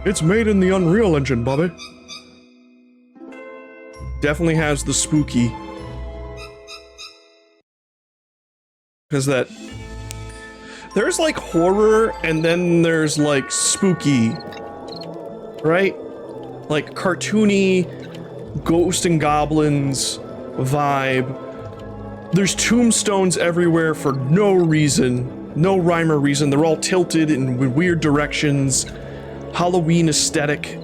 It's made in the Unreal Engine, Bobby. Definitely has the spooky. Because that... There's like horror, and then there's like spooky. Right? Like cartoony, ghost and goblins vibe. There's tombstones everywhere for no reason. No rhyme or reason. They're all tilted in weird directions. Halloween aesthetic.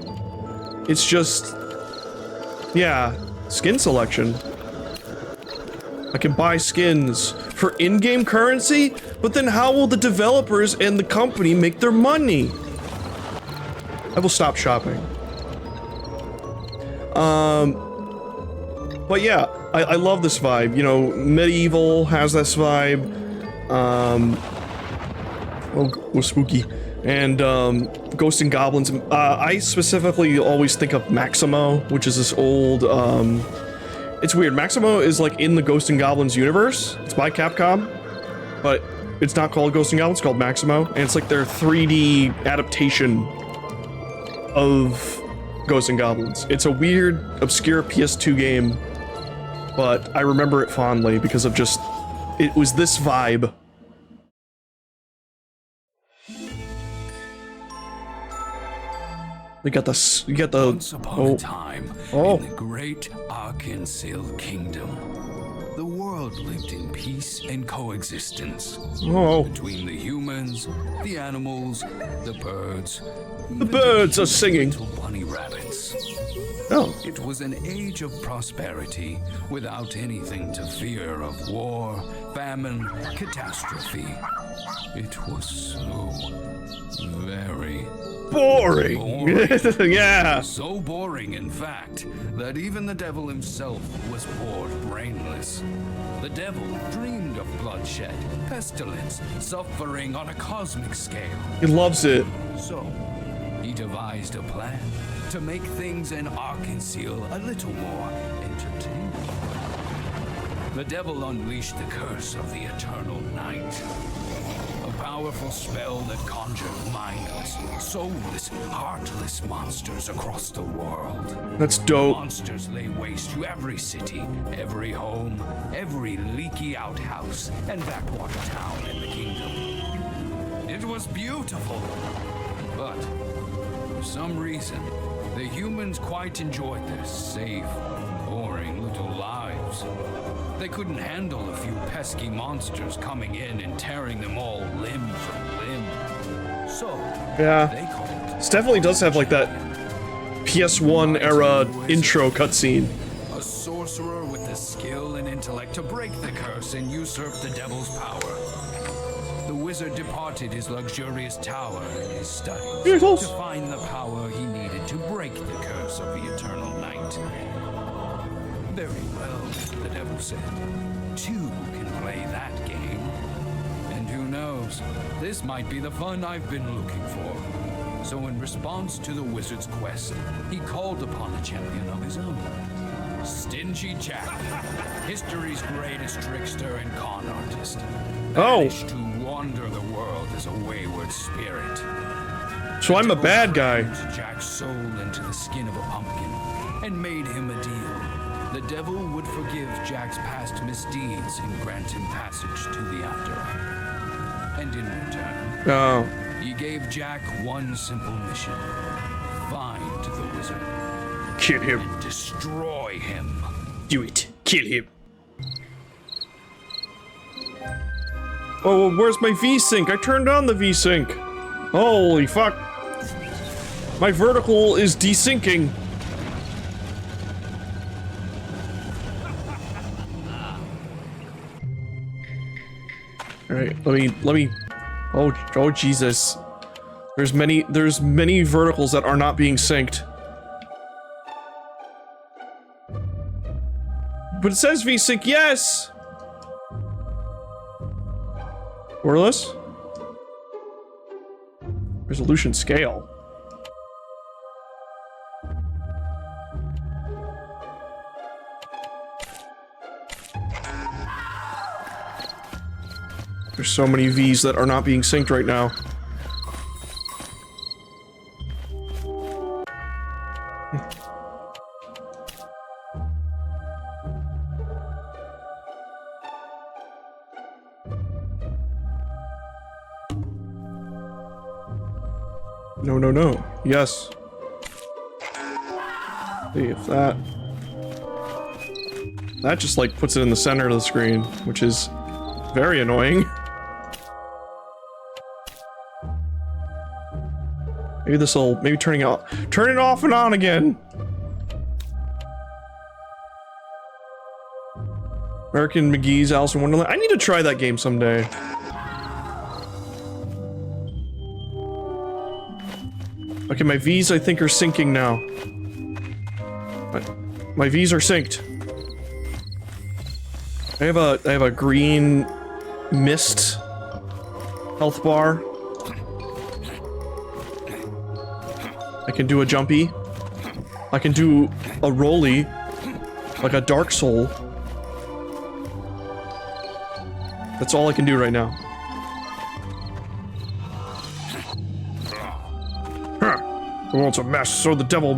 It's just... Yeah, skin selection. I can buy skins for in-game currency, but then how will the developers and the company make their money? I will stop shopping. But yeah, I love this vibe. You know, Medieval has this vibe. Oh, spooky. And, Ghosts and Goblins. I specifically always think of Maximo, which is this old, it's weird. Maximo is like in the Ghosts and Goblins universe. It's by Capcom, but it's not called Ghosts and Goblins, it's called Maximo. And it's like their 3D adaptation of Ghosts and Goblins. It's a weird, obscure PS2 game, but I remember it fondly because of just, it was this vibe. We got the Once upon a time, in the great Arkansas Kingdom, the world lived in peace and coexistence between the humans, the animals, the birds. The birds are singing. Little bunny rabbits. Oh. It was an age of prosperity without anything to fear of war, famine, catastrophe. It was so very boring. Yeah. So boring, in fact, that even the devil himself was bored brainless. The devil dreamed of bloodshed, pestilence, suffering on a cosmic scale. He loves it. So, he devised a plan to make things in Arkansas a little more entertaining. The devil unleashed the curse of the Eternal Night. A powerful spell that conjured mindless, soulless, heartless monsters across the world. That's dope. Monsters lay waste to every city, every home, every leaky outhouse, and backwater town in the kingdom. It was beautiful, but for some reason, the humans quite enjoyed their safe, boring little lives. They couldn't handle a few pesky monsters coming in and tearing them all limb from limb. So, yeah, they called this definitely does have like that PS1 era intro cutscene. a sorcerer with the skill and intellect to break the curse and usurp the devil's power. The wizard departed his luxurious tower and his studies to find the power he needed to break the curse of the Eternal Night. Very well, the devil said. Two can play that game. And who knows, this might be the fun I've been looking for. So in response to the wizard's quest, he called upon a champion of his own. Stingy Jack, history's greatest trickster and con artist. Banished to wander the world as a wayward spirit. So I'm a bad guy. Jack's soul into the skin of a pumpkin and made him a deal. The devil would forgive Jack's past misdeeds and grant him passage to the afterlife. And in return, he gave Jack one simple mission. Find the wizard. Kill him. And destroy him. Do it. Kill him. Oh, where's my V-Sync? I turned on the V-Sync. Holy fuck. My vertical is desyncing. Alright, let me... Oh Jesus. There's many verticals that are not being synced. But it says V-Sync, yes! Wireless? Resolution scale. There's so many V's that are not being synced right now. No, no, no. Yes. See if that... That just, like, puts it in the center of the screen, which is very annoying. Maybe this'll... Maybe turn it off and on again! American McGee's Alice in Wonderland. I need to try that game someday. Okay, my V's I think are syncing now. My V's are synced. I have a green mist health bar. I can do a jumpy. I can do a rolly, like a Dark Soul. That's all I can do right now. Huh. The world's a mess, so the devil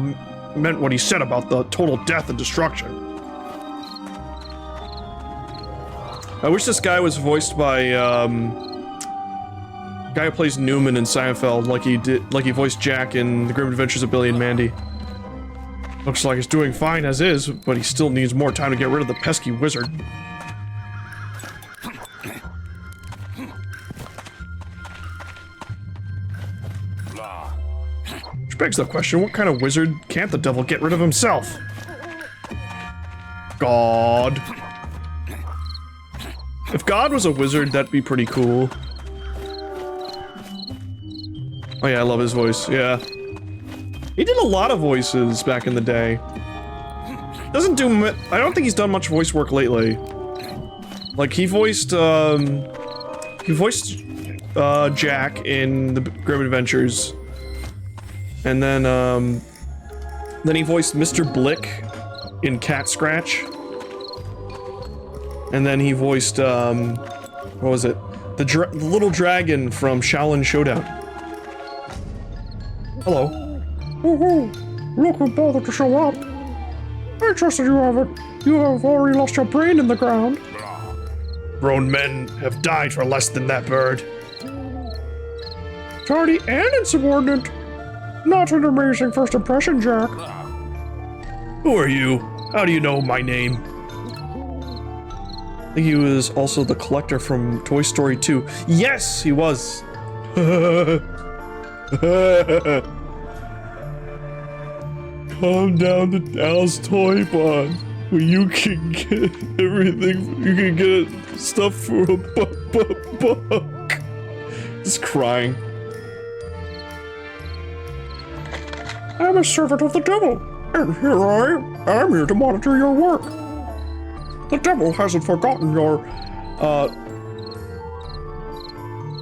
meant what he said about the total death and destruction. I wish this guy was voiced by, guy who plays Newman in Seinfeld, like he voiced Jack in The Grim Adventures of Billy and Mandy. Looks like he's doing fine as is, but he still needs more time to get rid of the pesky wizard. Which begs the question, what kind of wizard can't the devil get rid of himself? God. If God was a wizard, that'd be pretty cool. Oh yeah, I love his voice, yeah. He did a lot of voices back in the day. Doesn't do I don't think he's done much voice work lately. Like, he voiced Jack in The Grim Adventures. And then he voiced Mr. Blick in Cat Scratch. And then he voiced, what was it? The little dragon from Shaolin Showdown. Hello. Woohoo! Look who bothered to show up. I trusted you haven't. You have already lost your brain in the ground. Grown men have died for less than that bird. Tardy and insubordinate. Not an amazing first impression, Jack. Who are you? How do you know my name? I think he was also the collector from Toy Story 2. Yes, he was. Calm down to Al's Toy Barn, where you can get everything. You can get stuff for a buck. Just crying. I'm a servant of the devil, and here I'm here to monitor your work. The devil hasn't forgotten your,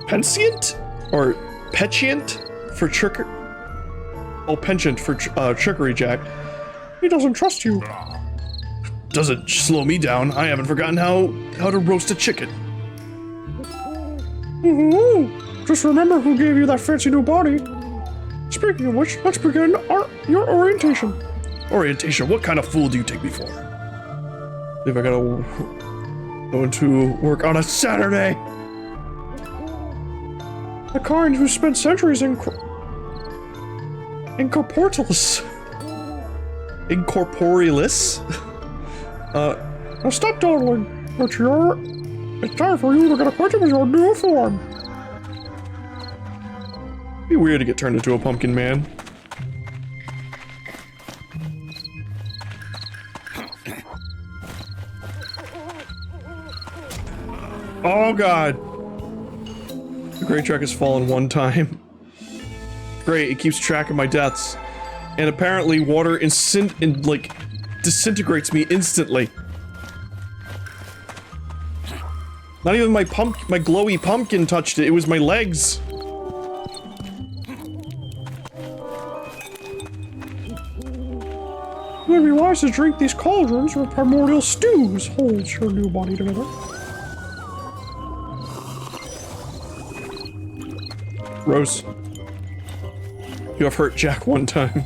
Pensiant? Or petulant? For trickery? Oh, penchant for trickery, Jack. He doesn't trust you. Doesn't slow me down. I haven't forgotten how to roast a chicken. Ooh, just remember who gave you that fancy new body. Speaking of which, let's begin your orientation. Orientation? What kind of fool do you take me for? If I gotta go into work on a Saturday. The kind who spent centuries incorporealis. Incorporealis? Now stop dawdling. It's time for you to get acquainted with your new form. It'd be weird to get turned into a pumpkin man. Oh god! The Great Truck has fallen one time. Great, it keeps track of my deaths. And apparently water disintegrates me instantly. Not even my glowy pumpkin touched it, it was my legs. It would be wise to drink these cauldrons where primordial stews holds your new body together. Rose, you have hurt Jack one time.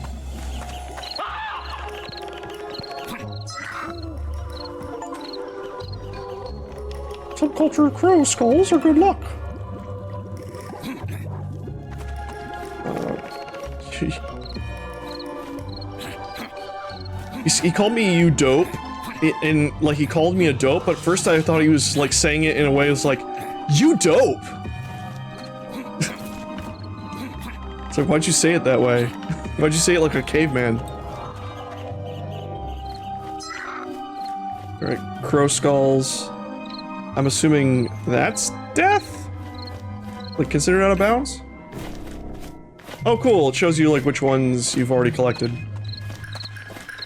cultured crow skulls are good luck. He called me you dope, and like he called me a dope, but first I thought he was like saying it in a way it was like, you dope! It's like, why'd you say it that way? Why'd you say it like a caveman? Alright, crow skulls. I'm assuming that's death? Like, considered out of bounds? Oh, cool. It shows you, like, which ones you've already collected.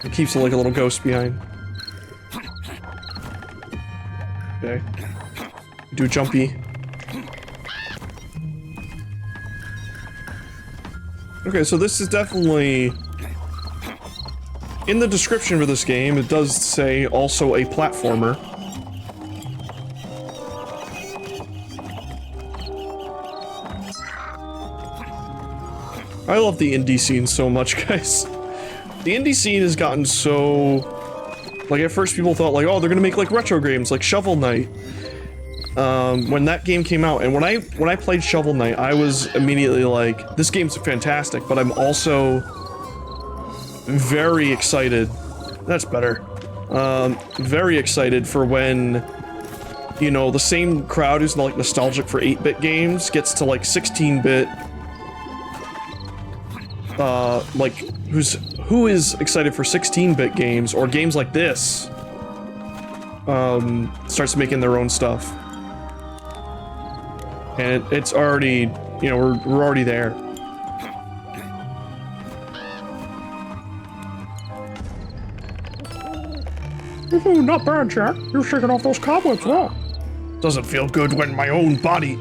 It keeps, like, a little ghost behind. Okay. Do jumpy. Okay, so this is definitely... In the description for this game, it does say also a platformer. I love the indie scene so much, guys. The indie scene has gotten so... Like, at first people thought, like, oh, they're gonna make, like, retro games, like Shovel Knight. When that game came out, and when I played Shovel Knight, I was immediately like, this game's fantastic, but I'm also very excited. That's better. Very excited for when, you know, the same crowd who's, like, nostalgic for 8-bit games gets to, like, 16-bit... like, who is excited for 16-bit games, or games like this, starts making their own stuff. And it's already, you know, we're already there. Ooh, not bad, Jack. You're shaking off those cobwebs well. Doesn't feel good when my own body...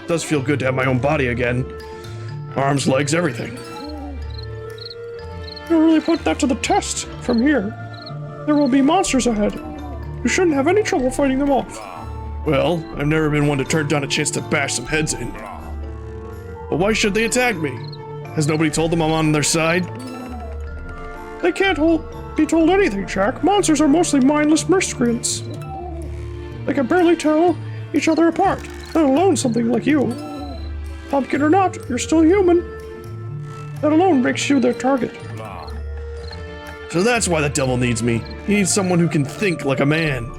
Does feel good to have my own body again. Arms, legs, everything. You really put that to the test. From here, there will be monsters ahead. You shouldn't have any trouble fighting them off. Well, I've never been one to turn down a chance to bash some heads in. But why should they attack me? Has nobody told them I'm on their side? They can't be told anything, Jack. Monsters are mostly mindless miscreants. They can barely tell each other apart, let alone something like you. Pumpkin or not, you're still human. That alone makes you their target. So that's why the devil needs me. He needs someone who can think like a man.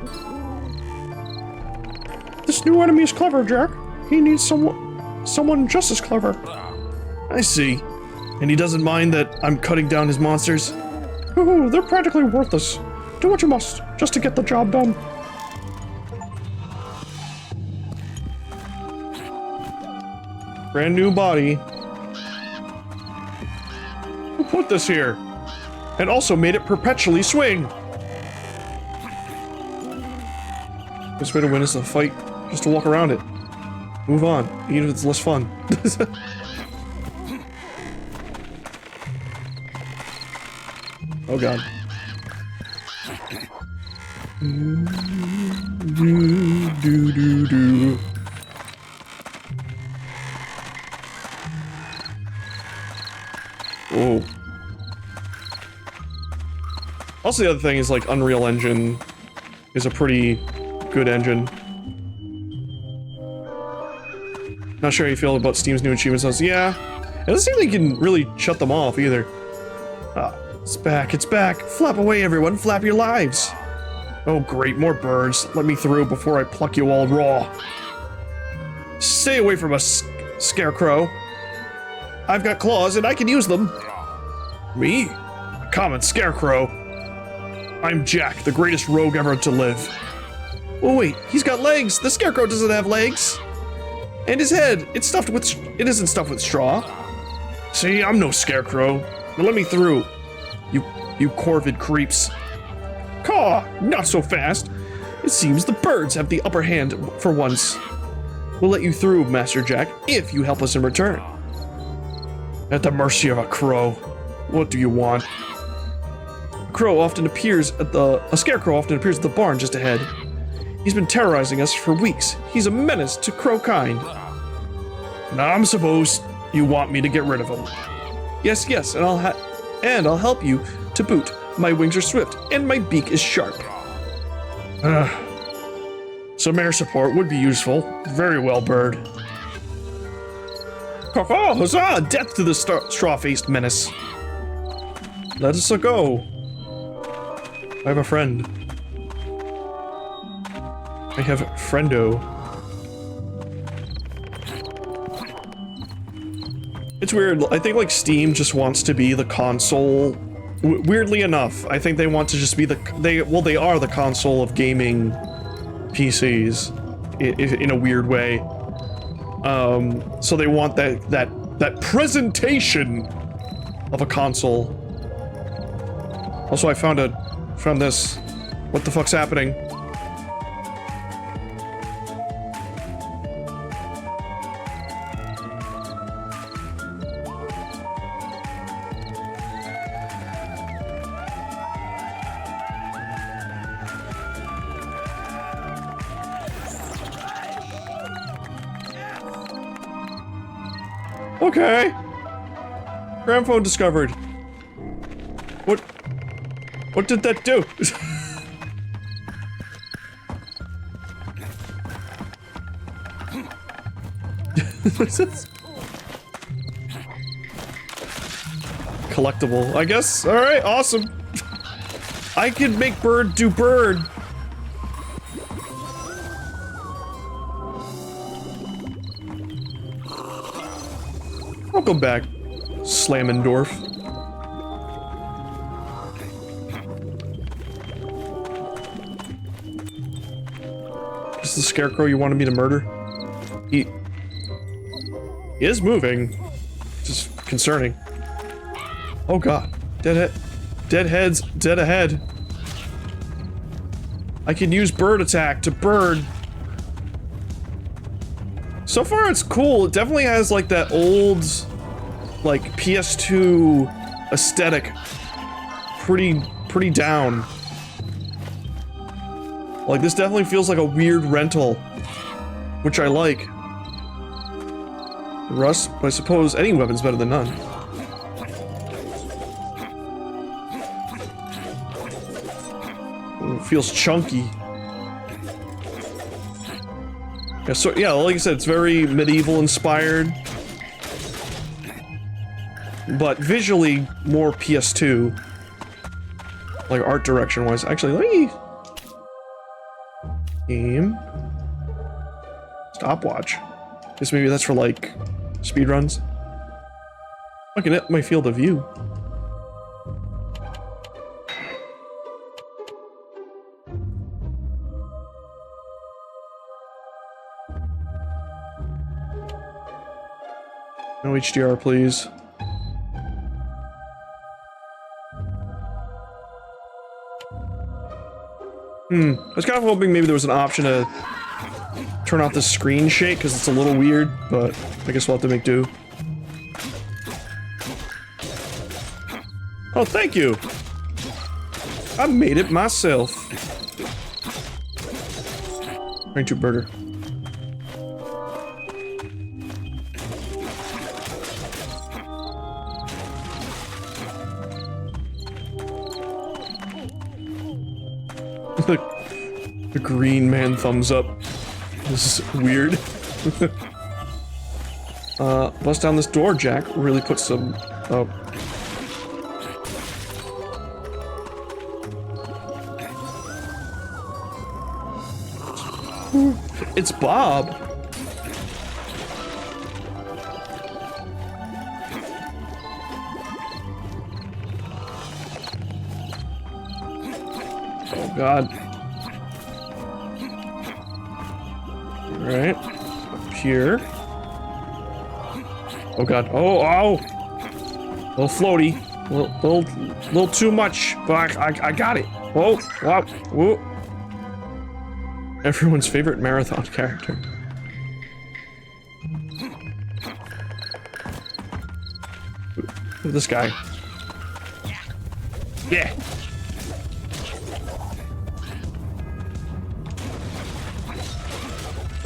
This new enemy is clever, Jack. He needs someone just as clever. I see. And he doesn't mind that I'm cutting down his monsters? Ooh, they're practically worthless. Do what you must, just to get the job done. Brand new body. Who put this here? And also made it perpetually swing. Best way to win is to fight, just to walk around it. Move on, even if it's less fun. Oh god. Do. Oh. Also, the other thing is, like, Unreal Engine is a pretty good engine. Not sure how you feel about Steam's new achievement zones. Yeah, it doesn't seem like you can really shut them off either. Ah, it's back, it's back. Flap away, everyone, flap your lives. Oh great, more birds. Let me through before I pluck you all raw. Stay away from us, Scarecrow. I've got claws and I can use them. Me? A common Scarecrow. I'm Jack, the greatest rogue ever to live. Oh wait, he's got legs. The Scarecrow doesn't have legs. And his head, it isn't stuffed with straw. See, I'm no Scarecrow. Now let me through. You corvid creeps. Caw, not so fast. It seems the birds have the upper hand for once. We'll let you through, Master Jack, if you help us in return. At the mercy of a crow. What do you want? A scarecrow often appears at the barn just ahead. He's been terrorizing us for weeks. He's a menace to crow kind. Now I'm supposed you want me to get rid of him. Yes, and I'll help you to boot. My wings are swift and my beak is sharp. So Some air support would be useful. Very well, bird. Oh, huzzah! Death to the straw-faced menace. Let us go. I have a friend. I have friendo. It's weird. I think like Steam just wants to be the console. Weirdly enough, I think they want to just be they are the console of gaming PCs in a weird way. So they want that presentation of a console. Also, I found this. What the fuck's happening? Okay. Gramophone discovered. What did that do? Collectible, I guess. All right, awesome. I can make bird do bird. Welcome back, Slammendorf. Is the scarecrow you wanted me to murder? He is moving. Just concerning. Oh god. Dead heads, dead ahead. I can use bird attack to bird. So far it's cool. It definitely has like that old like PS2 aesthetic. Pretty down. Like this definitely feels like a weird rental, which I like. Rust, but I suppose any weapon's better than none. Ooh, it feels chunky. Yeah, so yeah, like I said, it's very medieval inspired, but visually more PS2, like art direction wise. Actually, let me game stopwatch. Guess maybe that's for like speedruns. Looking at my field of view. No HDR, please. I was kind of hoping maybe there was an option to turn off the screen shake, because it's a little weird, but I guess we'll have to make do. Oh, thank you! I made it myself. Trying to burger. The green man thumbs up. This is weird. Bust down this door, Jack. Really put some... Oh. It's Bob. Oh god. Alright. Up here. Oh god. Oh, oh! A little floaty. A little too much, but I got it. Whoa, whoa, whoa. Everyone's favorite marathon character. Look at this guy. Yeah.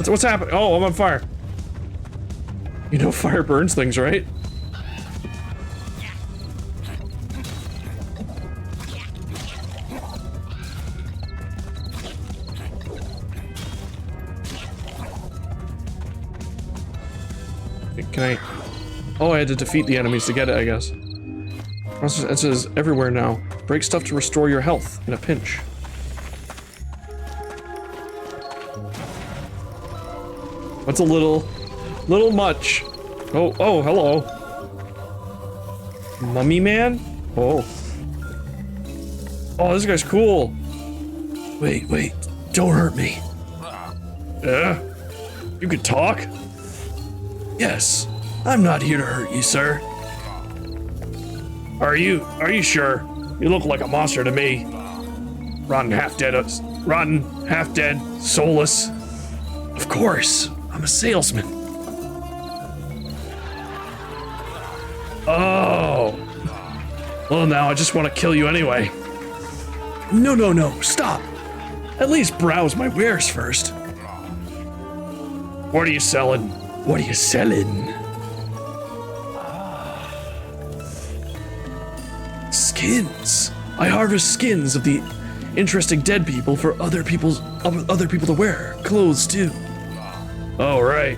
What's happening? Oh, I'm on fire. You know fire burns things, right? Can I? Oh, I had to defeat the enemies to get it, I guess. It says everywhere now. Break stuff to restore your health in a pinch. That's a little much. Oh, hello. Mummy man? Oh. Oh, this guy's cool. Wait, don't hurt me. Yeah? You could talk? Yes. I'm not here to hurt you, sir. Are you sure? You look like a monster to me. Rotten, half dead, soulless. Of course, I'm a salesman. Oh. Well, now I just want to kill you anyway. No, stop. At least browse my wares first. What are you selling? What are you selling? Skins. I harvest skins of the interesting dead people for other people to wear. Clothes too. Oh, right.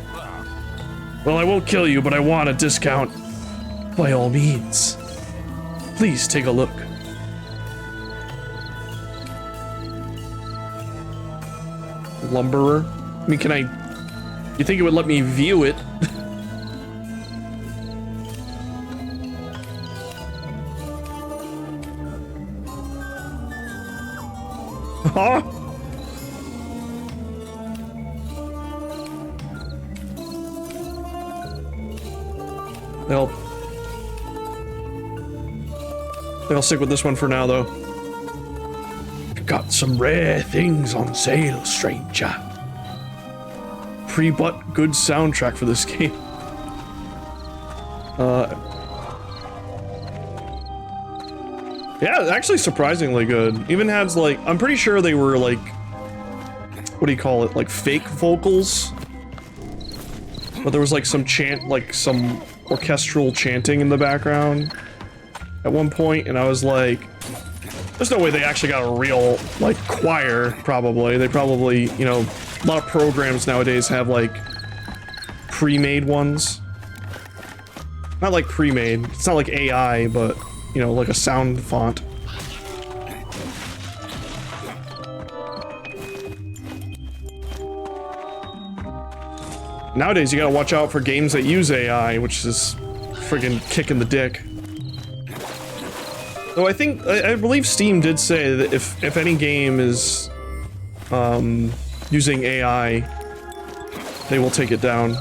Well, I won't kill you, but I want a discount. By all means. Please take a look. Lumberer? I mean, you think it would let me view it? Huh? They'll stick with this one for now, though. Got some rare things on sale, stranger. Pre-bought good soundtrack for this game. Yeah, actually surprisingly good. Even has like, I'm pretty sure they were like, what do you call it? Like fake vocals. But there was like some some orchestral chanting in the background at one point, and I was like, there's no way they actually got a real, like, choir, probably. They probably, you know, a lot of programs nowadays have, like, pre-made ones. Not like pre-made, it's not like AI, but, you know, like a sound font. Nowadays, you gotta watch out for games that use AI, which is friggin' kicking the dick. Though I believe Steam did say that if any game is using AI, they will take it down.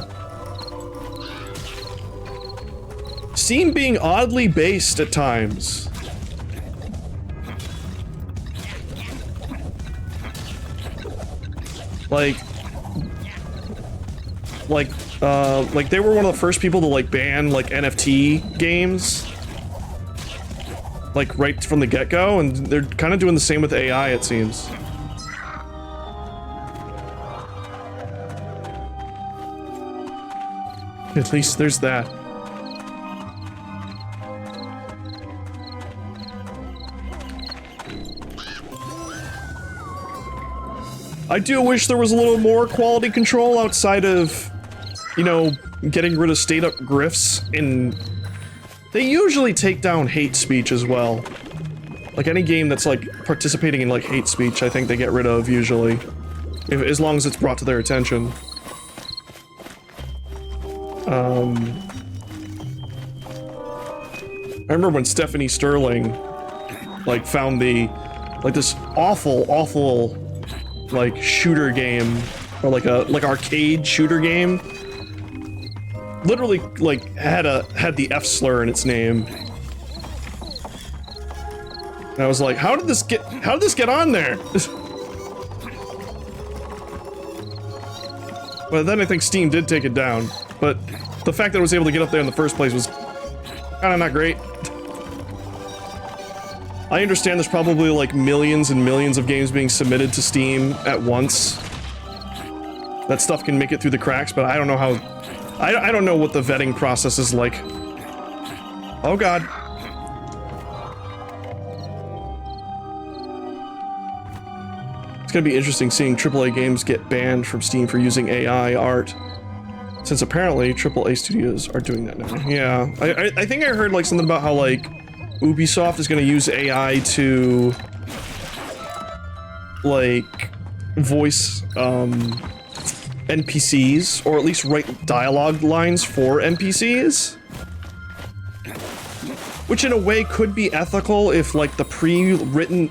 Steam being oddly based at times. Like they were one of the first people to like ban like NFT games. Like, right from the get-go, and they're kind of doing the same with AI, it seems. At least there's that. I do wish there was a little more quality control outside of, you know, getting rid of stayed-up grifts in... They usually take down hate speech as well. Like any game that's like participating in like hate speech, I think they get rid of usually. As long as it's brought to their attention. I remember when Stephanie Sterling like found this awful like shooter game, or like arcade shooter game. Literally, like, had the F slur in its name. And I was like, how did this get on there? But then I think Steam did take it down. But the fact that it was able to get up there in the first place was kinda not great. I understand there's probably like millions and millions of games being submitted to Steam at once. That stuff can make it through the cracks, but I don't know how... I don't know what the vetting process is like. Oh god. It's gonna be interesting seeing AAA games get banned from Steam for using AI art. Since apparently AAA studios are doing that now. Yeah, I think I heard like something about how like Ubisoft is going to use AI to like voice NPCs, or at least write dialogue lines for NPCs. Which in a way could be ethical if like the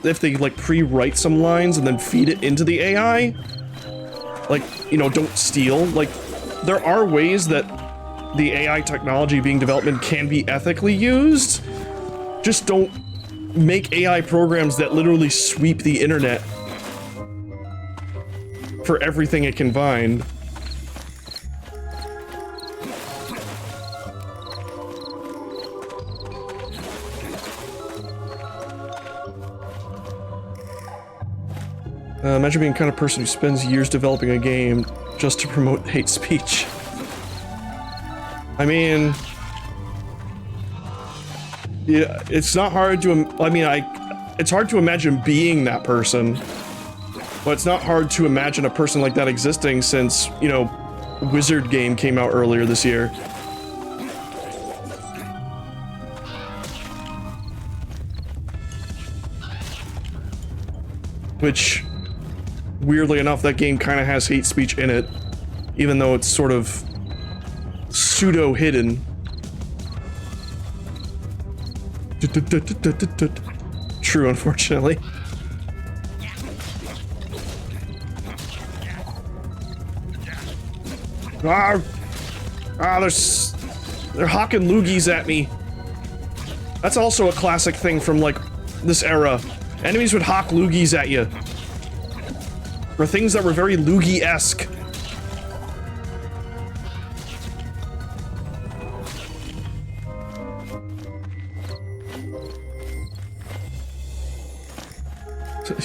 if they like pre-write some lines and then feed it into the AI. Like, you know, don't steal. Like, there are ways that the AI technology being developed can be ethically used. Just don't make AI programs that literally sweep the internet for everything it can find. Imagine being the kind of person who spends years developing a game just to promote hate speech. I mean, yeah, it's not hard to, I mean, it's hard to imagine being that person, but it's not hard to imagine a person like that existing since, you know, Wizard game came out earlier this year. Which, weirdly enough, that game kind of has hate speech in it, even though it's sort of pseudo-hidden. True, unfortunately. They're hawking loogies at me. That's also a classic thing from, like, this era. Enemies would hawk loogies at you. For things that were very loogie-esque.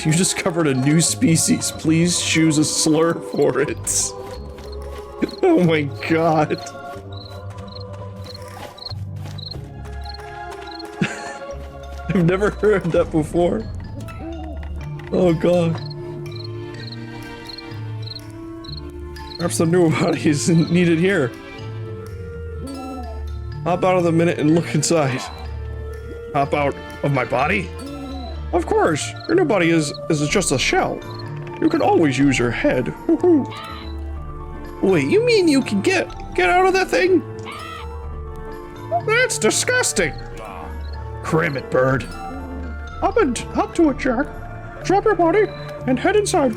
You discovered a new species. Please choose a slur for it. Oh my god. I've never heard that before. Oh god. Perhaps the new body isn't needed here. Hop out of the minute and look inside. Hop out of my body? Of course, your new body is just a shell. You can always use your head. Wait, you mean you can get out of that thing? That's disgusting. Cram it, bird. Hop to it, Jack. Drop your body and head inside.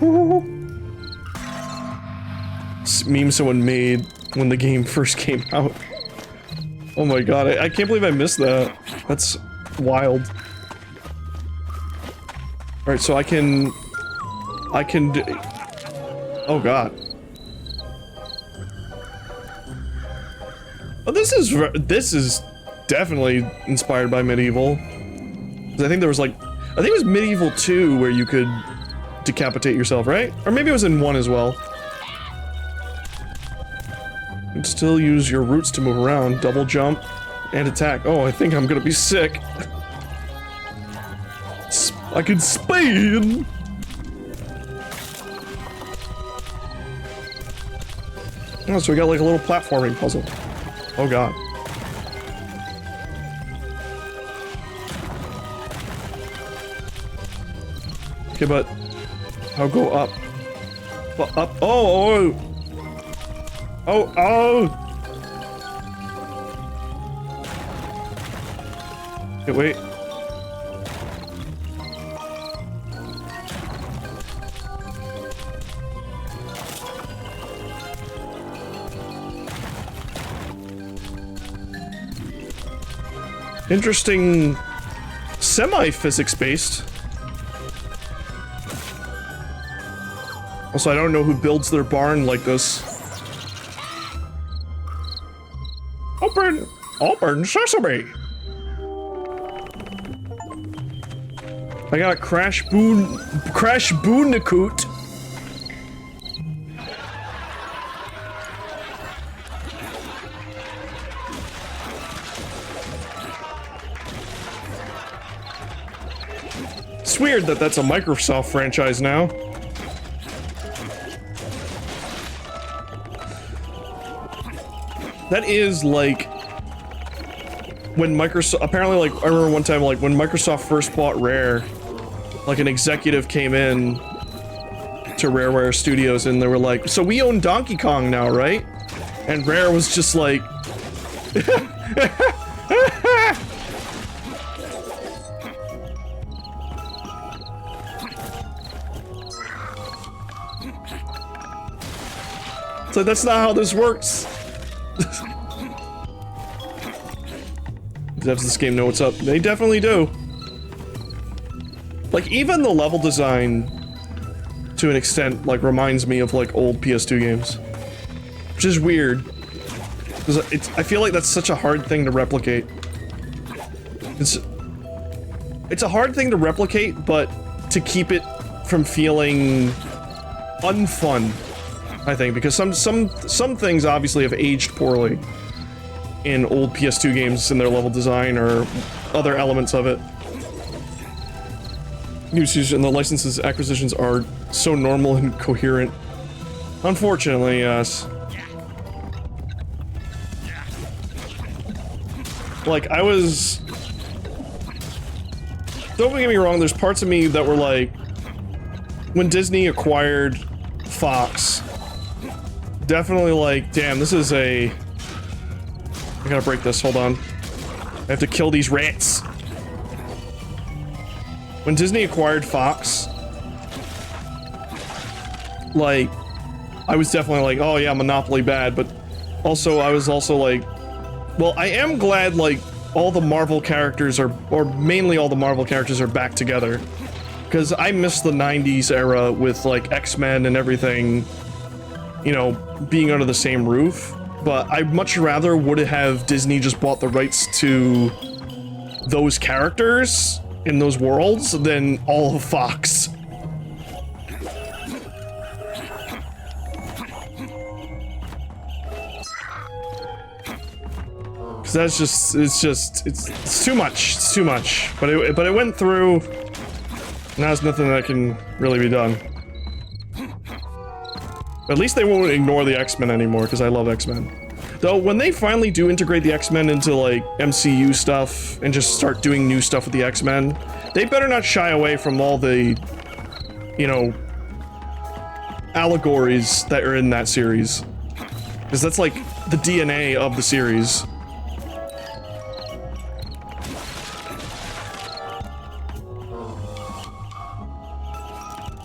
Meme someone made when the game first came out. Oh my god, I can't believe I missed that. That's wild. Alright, so I can do... Oh god. Oh, this is definitely inspired by Medieval. 'Cause I think there was like... I think it was Medieval 2 where you could decapitate yourself, right? Or maybe it was in 1 as well. You can still use your roots to move around, double jump, and attack. Oh, I think I'm gonna be sick. I can spin! Oh, so we got like a little platforming puzzle. Oh god. Okay, but I'll go up. But up. Oh, oh! Oh, oh! Okay, wait. Interesting, semi-physics based. Also, I don't know who builds their barn like this. Open sesame. I got a Crash Bandicoot. It's weird that that's a Microsoft franchise now. That is like when Microsoft, apparently, like, I remember one time, like, when Microsoft first bought Rare, like, an executive came in to Rareware Studios and they were like, so we own Donkey Kong now, right? And Rare was just like, so that's not how this works. Does this game know what's up? They definitely do. Like, even the level design, to an extent, like, reminds me of, like, old PS2 games. Which is weird. Because I feel like that's such a hard thing to replicate. It's a hard thing to replicate, but to keep it from feeling unfun, I think, because some things obviously have aged poorly in old PS2 games in their level design or other elements of it. Usage and the licenses acquisitions are so normal and coherent. Unfortunately, yes. Like, I was... Don't get me wrong, there's parts of me that were like... When Disney acquired Fox, definitely like, damn, this is a... I gotta break this, hold on. I have to kill these rats. When Disney acquired Fox, like, I was definitely like, oh yeah, Monopoly bad, but also, I was also like, well, I am glad, like, all the Marvel characters are, or mainly all the Marvel characters are back together. Because I miss the 90s era with, like, X-Men and everything, you know, being under the same roof. But I'd much rather would have Disney just bought the rights to those characters in those worlds than all of Fox. Cause that's just, it's too much, it's too much. But it went through, now there's nothing that can really be done. At least they won't ignore the X-Men anymore, because I love X-Men. Though, when they finally do integrate the X-Men into, like, MCU stuff, and just start doing new stuff with the X-Men, they better not shy away from all the, you know, allegories that are in that series. Because that's, like, the DNA of the series.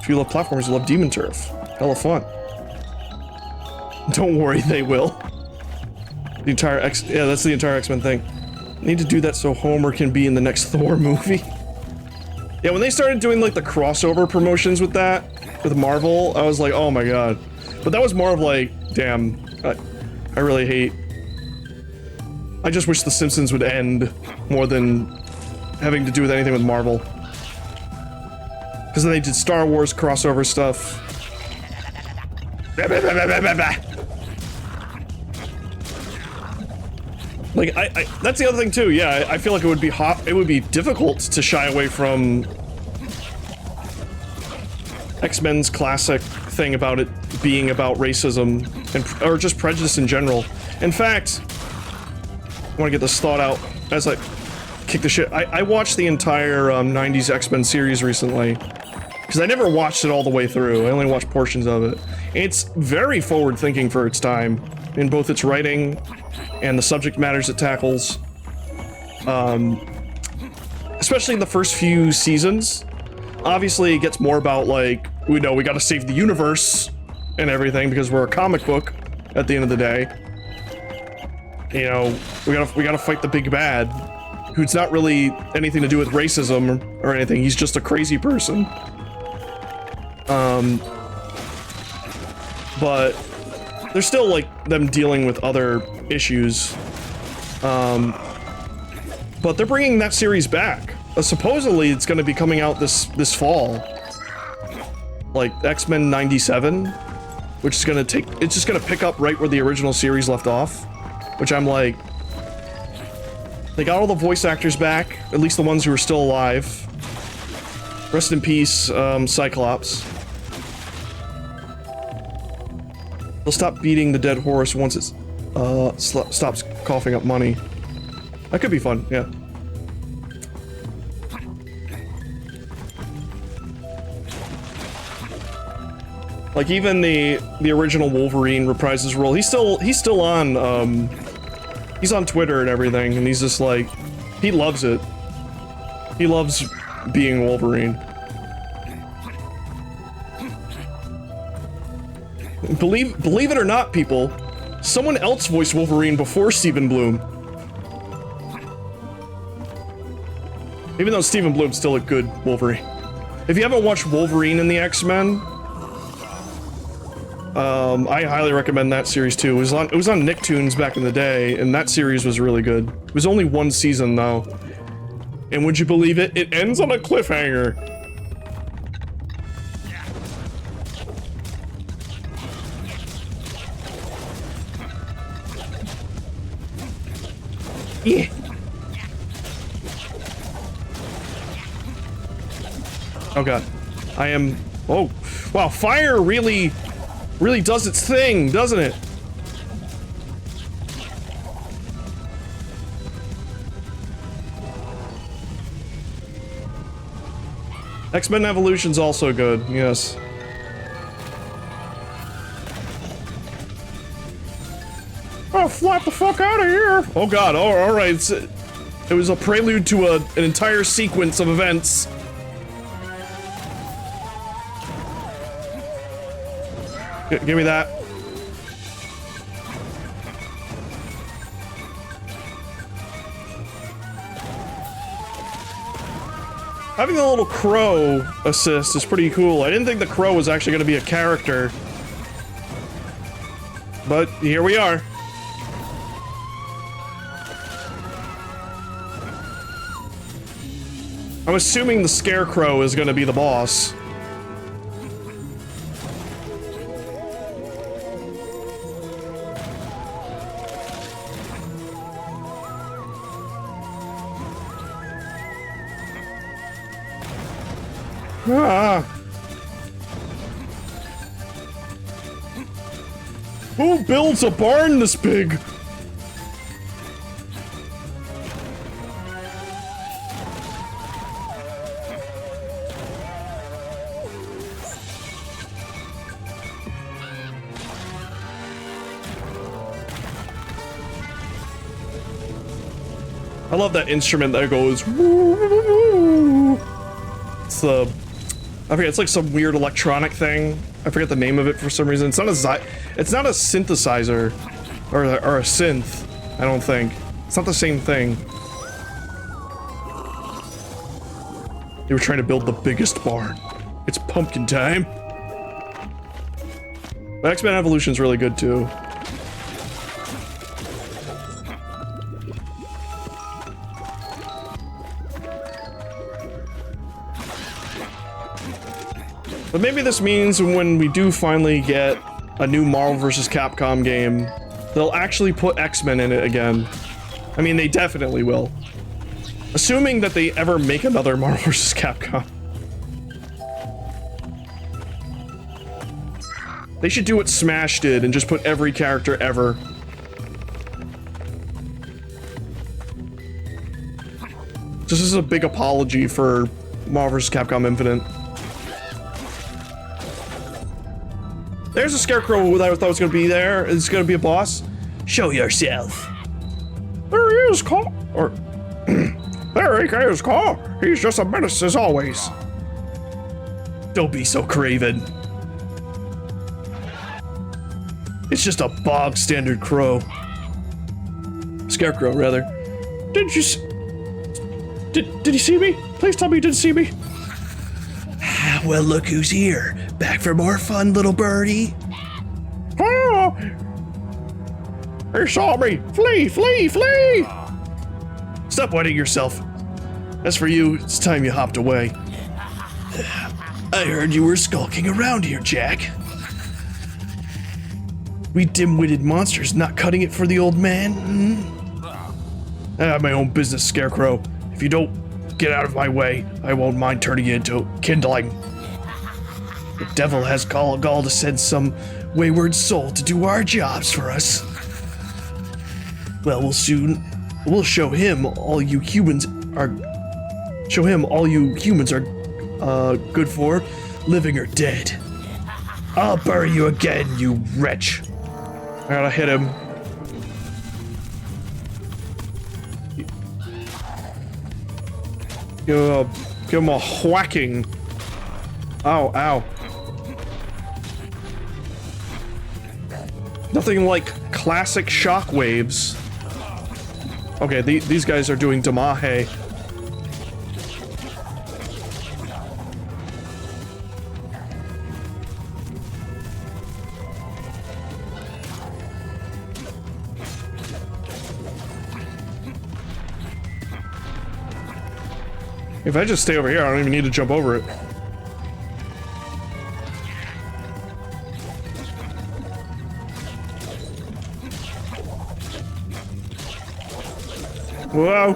If you love platformers, you love Demon Turf. Hella fun. Don't worry, they will. The entire yeah, that's the entire X-Men thing. Need to do that so Homer can be in the next Thor movie. Yeah, when they started doing, like, the crossover promotions with that, with Marvel, I was like, oh my god. But that was more of like, damn, I really hate... I just wish The Simpsons would end more than having to do with anything with Marvel. Because then they did Star Wars crossover stuff. Like, that's the other thing too, yeah, I feel like it would be difficult to shy away from X-Men's classic thing about it being about racism, and or just prejudice in general. In fact, I want to get this thought out as I kick the shit. I watched the entire 90s X-Men series recently, because I never watched it all the way through, I only watched portions of it. It's very forward-thinking for its time, in both its writing and the subject matters it tackles. Especially in the first few seasons. Obviously, it gets more about, like, we know we gotta save the universe and everything, because we're a comic book at the end of the day. You know, we gotta fight the big bad, who's not really anything to do with racism or anything, he's just a crazy person. But there's still, like, them dealing with other issues. But they're bringing that series back. Supposedly, it's going to be coming out this fall. Like, X-Men 97, which is going to it's just going to pick up right where the original series left off. Which I'm like... They got all the voice actors back, at least the ones who are still alive. Rest in peace, Cyclops. They'll stop beating the dead horse once it's... stops coughing up money. That could be fun, yeah. Like even the original Wolverine reprised his role. He's still on he's on Twitter and everything, and he's just like, he loves it. He loves being Wolverine. Believe it or not, people, someone else voiced Wolverine before Stephen Bloom. Even though Stephen Bloom's still a good Wolverine. If you haven't watched Wolverine and the X-Men, I highly recommend that series too. It was on Nicktoons back in the day, and that series was really good. It was only one season though. And would you believe it? It ends on a cliffhanger. Yeah. Oh god. I am... Oh. Wow, fire really does its thing, doesn't it? X-Men Evolution's also good, yes. Oh, flap the fuck out of here! Oh god, oh, alright. It was a prelude to an entire sequence of events. Give me that. Having a little crow assist is pretty cool. I didn't think the crow was actually going to be a character. But here we are. I'm assuming the Scarecrow is going to be the boss. Ah. Who builds a barn this big? I love that instrument that goes woo. It's the... I forget, it's like some weird electronic thing. I forget the name of it for some reason. It's not a synthesizer or a synth, I don't think. It's not the same thing. They were trying to build the biggest barn. It's pumpkin time. But X-Men Evolution's really good too. But maybe this means when we do finally get a new Marvel vs. Capcom game, they'll actually put X-Men in it again. I mean, they definitely will. Assuming that they ever make another Marvel vs. Capcom. They should do what Smash did and just put every character ever. This is a big apology for Marvel vs. Capcom Infinite. There's a Scarecrow that I thought was gonna be there. It's gonna be a boss. Show yourself. There he is, Carl. Or there he is, Carl. He's just a menace as always. Don't be so craven. It's just a bog standard crow. Scarecrow, rather. Did you did he see me? Please tell me he didn't see me. Well, look who's here. Back for more fun, little birdie. Oh! He saw me! Flee! Flee! Flee! Stop wetting yourself. As for you, it's time you hopped away. I heard you were skulking around here, Jack. We dim-witted monsters not cutting it for the old man? I have my own business, Scarecrow. If you don't get out of my way, I won't mind turning you into kindling. The devil has gall to send some wayward soul to do our jobs for us. Well, we'll show him all you humans are good for, living or dead. I'll bury you again, you wretch. I gotta hit him. Give him a whacking. Ow, ow. Nothing like classic shockwaves. Okay, these guys are doing Damahe. If I just stay over here, I don't even need to jump over it. Whoa!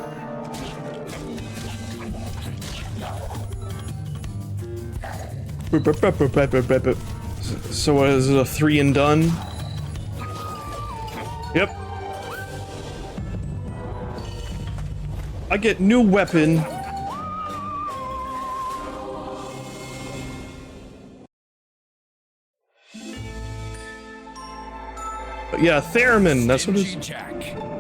So what is it, a 3 and done? Yep. I get new weapon. Yeah, Theremin, that's what it is. Jack,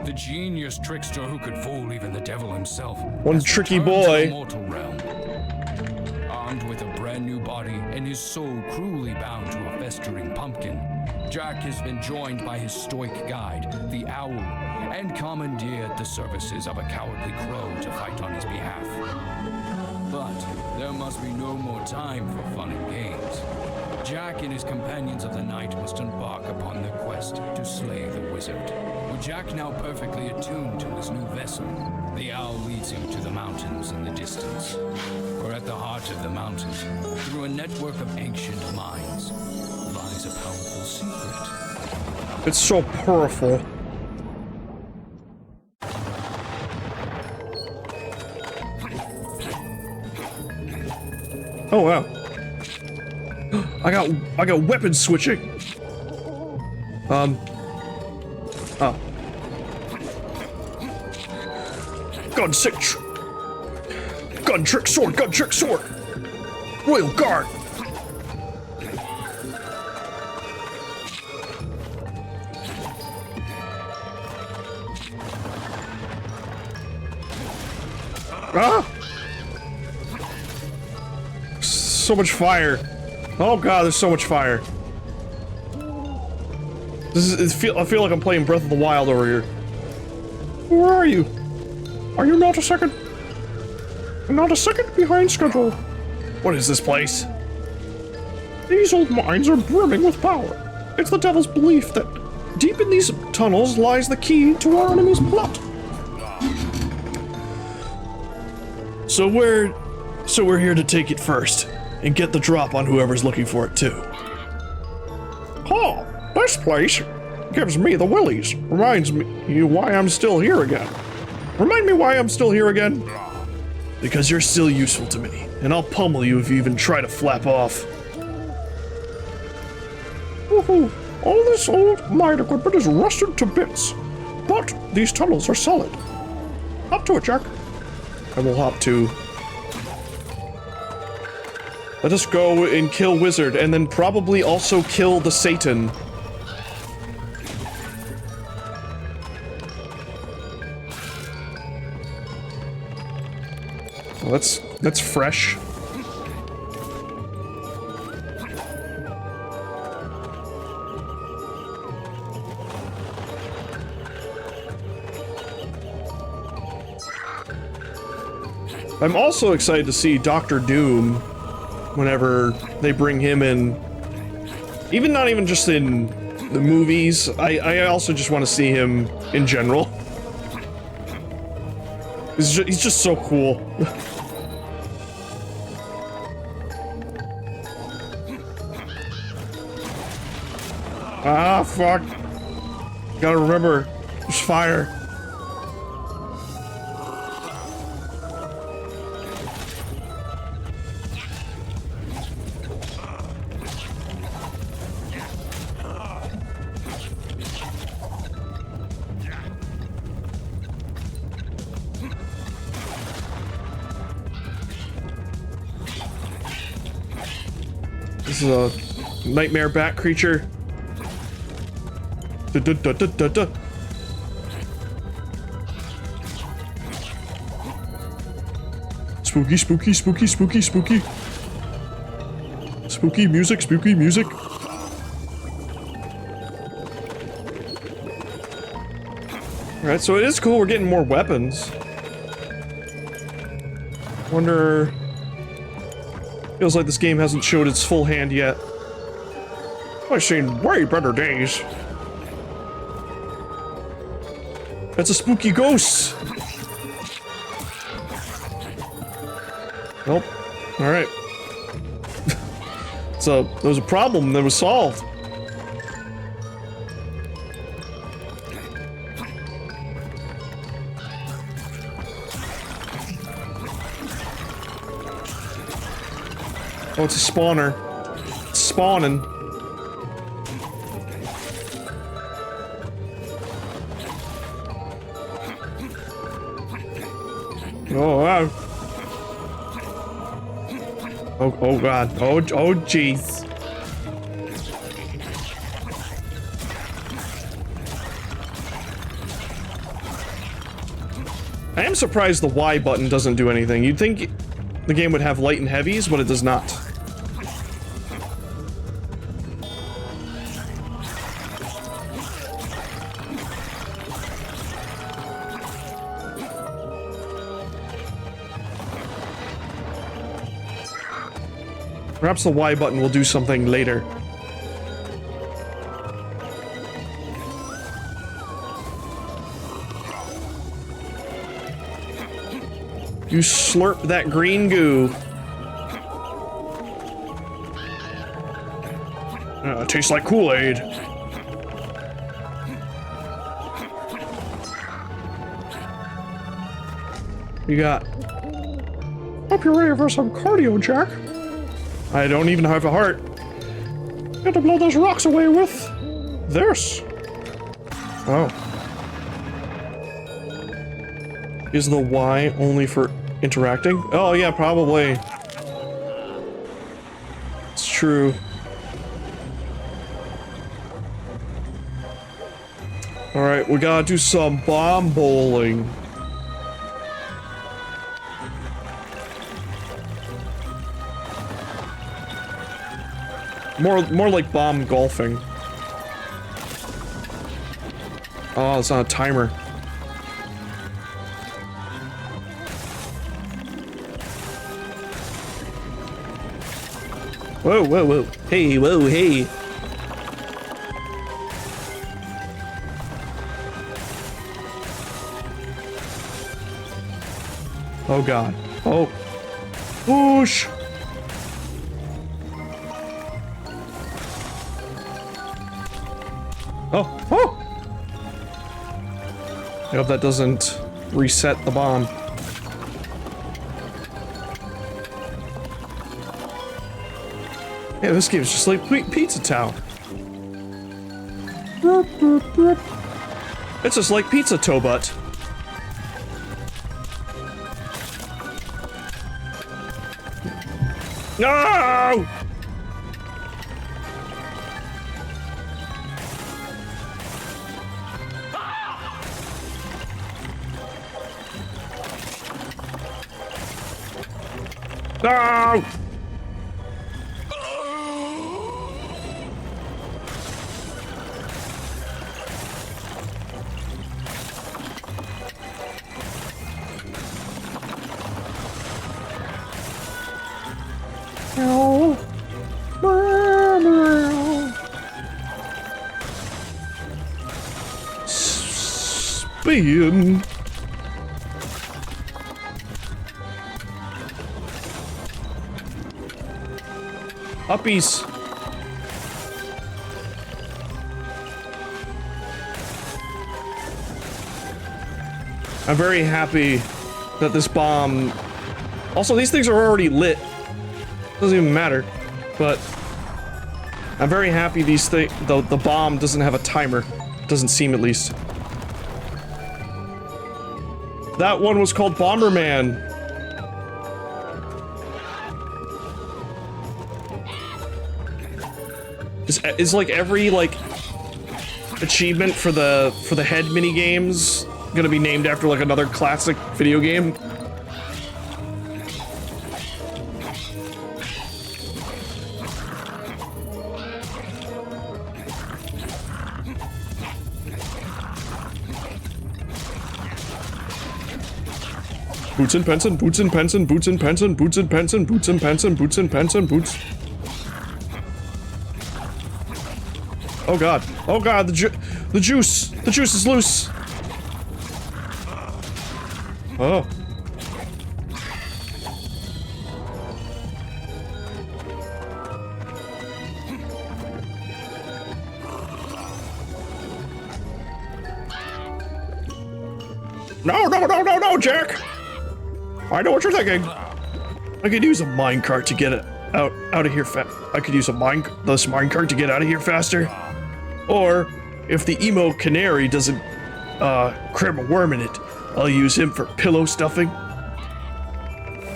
the genius trickster who could fool even the devil himself. One has tricky returned to boy. the mortal realm. Armed with a brand new body and his soul cruelly bound to a festering pumpkin, Jack has been joined by his stoic guide, the Owl, and commandeered the services of a cowardly crow to fight on his behalf. But there must be no more time for fun and games. Jack and his companions of the night must embark upon their quest to slay the wizard. With Jack now perfectly attuned to his new vessel, the owl leads him to the mountains in the distance. For at the heart of the mountains, through a network of ancient mines, lies a powerful secret. It's so powerful. Oh wow. I got weapon switching. Oh. Gun trick sword. Royal Guard. Ah! So much fire. Oh god, there's so much fire. I feel like I'm playing Breath of the Wild over here. Where are you? Are you not a second behind schedule? What is this place? These old mines are brimming with power. It's the devil's belief that deep in these tunnels lies the key to our enemy's plot. So we're here to take it first and get the drop on whoever's looking for it too. Oh, this place gives me the willies. Reminds me why I'm still here again. Remind me why I'm still here again? Because you're still useful to me, and I'll pummel you if you even try to flap off. Woohoo! All this old mine equipment is rusted to bits. But these tunnels are solid. Hop to it, Jack. I will hop to. Let us go and kill Wizard, and then probably also kill the Satan. Well, that's fresh. I'm also excited to see Doctor Doom whenever they bring him in. Even not even just in the movies, I also just want to see him in general. He's just so cool. Ah, fuck. Gotta remember, there's fire. This is a nightmare bat creature. Da, da, da, da, da, da. Spooky, spooky, spooky, spooky, spooky. Spooky music, spooky music. Alright, so it is cool we're getting more weapons. Wonder... Feels like this game hasn't showed its full hand yet. I've seen way better days. That's a spooky ghost! Nope. Alright. So, there was a problem that was solved. Oh, it's a spawner. It's spawning. Oh, wow. Oh god. Oh jeez. I am surprised the Y button doesn't do anything. You'd think the game would have light and heavies, but it does not. Perhaps the Y button will do something later. You slurp that green goo. It tastes like Kool-Aid. You got... Hope you're ready for some cardio, Jack. I don't even have a heart. You have to blow those rocks away with this. Oh. Is the Y only for interacting? Oh yeah, probably. It's true. Alright, we gotta do some bomb bowling. More like bomb golfing. Oh, it's on a timer. Whoa, whoa, whoa. Hey, whoa, hey. Oh god. Oh. Whoosh! Oh, oh! I hope that doesn't reset the bomb. Yeah, this game is just like Pizza Town. It's just like Pizza Tobut. No! No! Spin. Uppies. I'm very happy that this bomb... Also, these things are already lit. Doesn't even matter. But I'm very happy the bomb doesn't have a timer. Doesn't seem, at least. That one was called Bomberman. Is like every like achievement for the head mini games gonna be named after like another classic video game? Boots and pants and boots and pants and boots and pants and boots and pants and boots and pants and boots and pants and boots. Oh god. Oh god, the juice. The juice is loose. Oh. No, Jack! I know what you're thinking. I could use a minecart to get it out of here I could use this minecart to get out of here faster. Or, if the emo canary doesn't, cram a worm in it, I'll use him for pillow stuffing.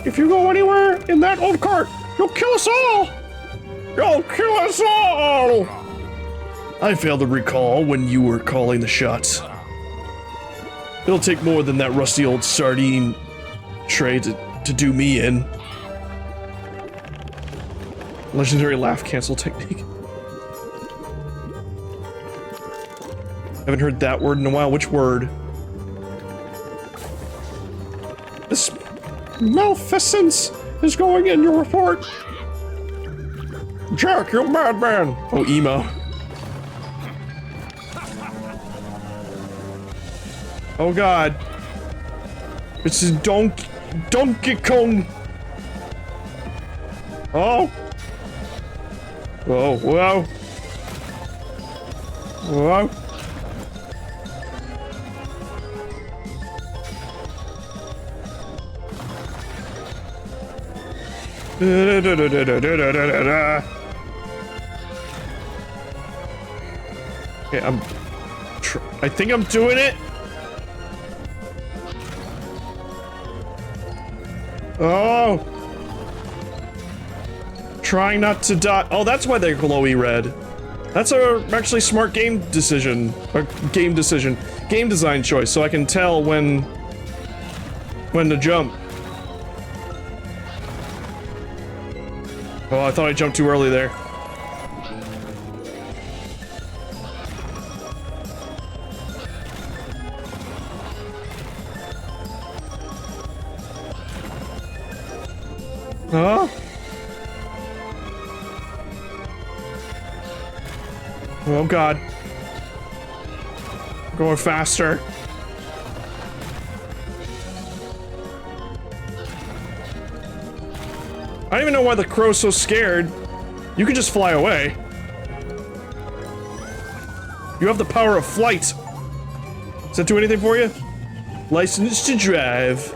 If you go anywhere in that old cart, you'll kill us all! You'll kill us all! I fail to recall when you were calling the shots. It'll take more than that rusty old sardine tray to do me in. Legendary laugh cancel technique. Haven't heard that word in a while. Which word? This maleficence is going in your report. Jack, you madman! Oh, emo. Oh god. It's a Donkey Kong. Oh. Whoa, whoa. Whoa. Okay, I think I'm doing it. Oh! Trying not to die. Oh, that's why they're glowy red. That's a actually smart game decision. Game design choice, so I can tell when to jump. Oh, I thought I jumped too early there. Huh? Oh god. Going faster. I don't even know why the crow's so scared. You can just fly away. You have the power of flight. Does that do anything for you? License to drive.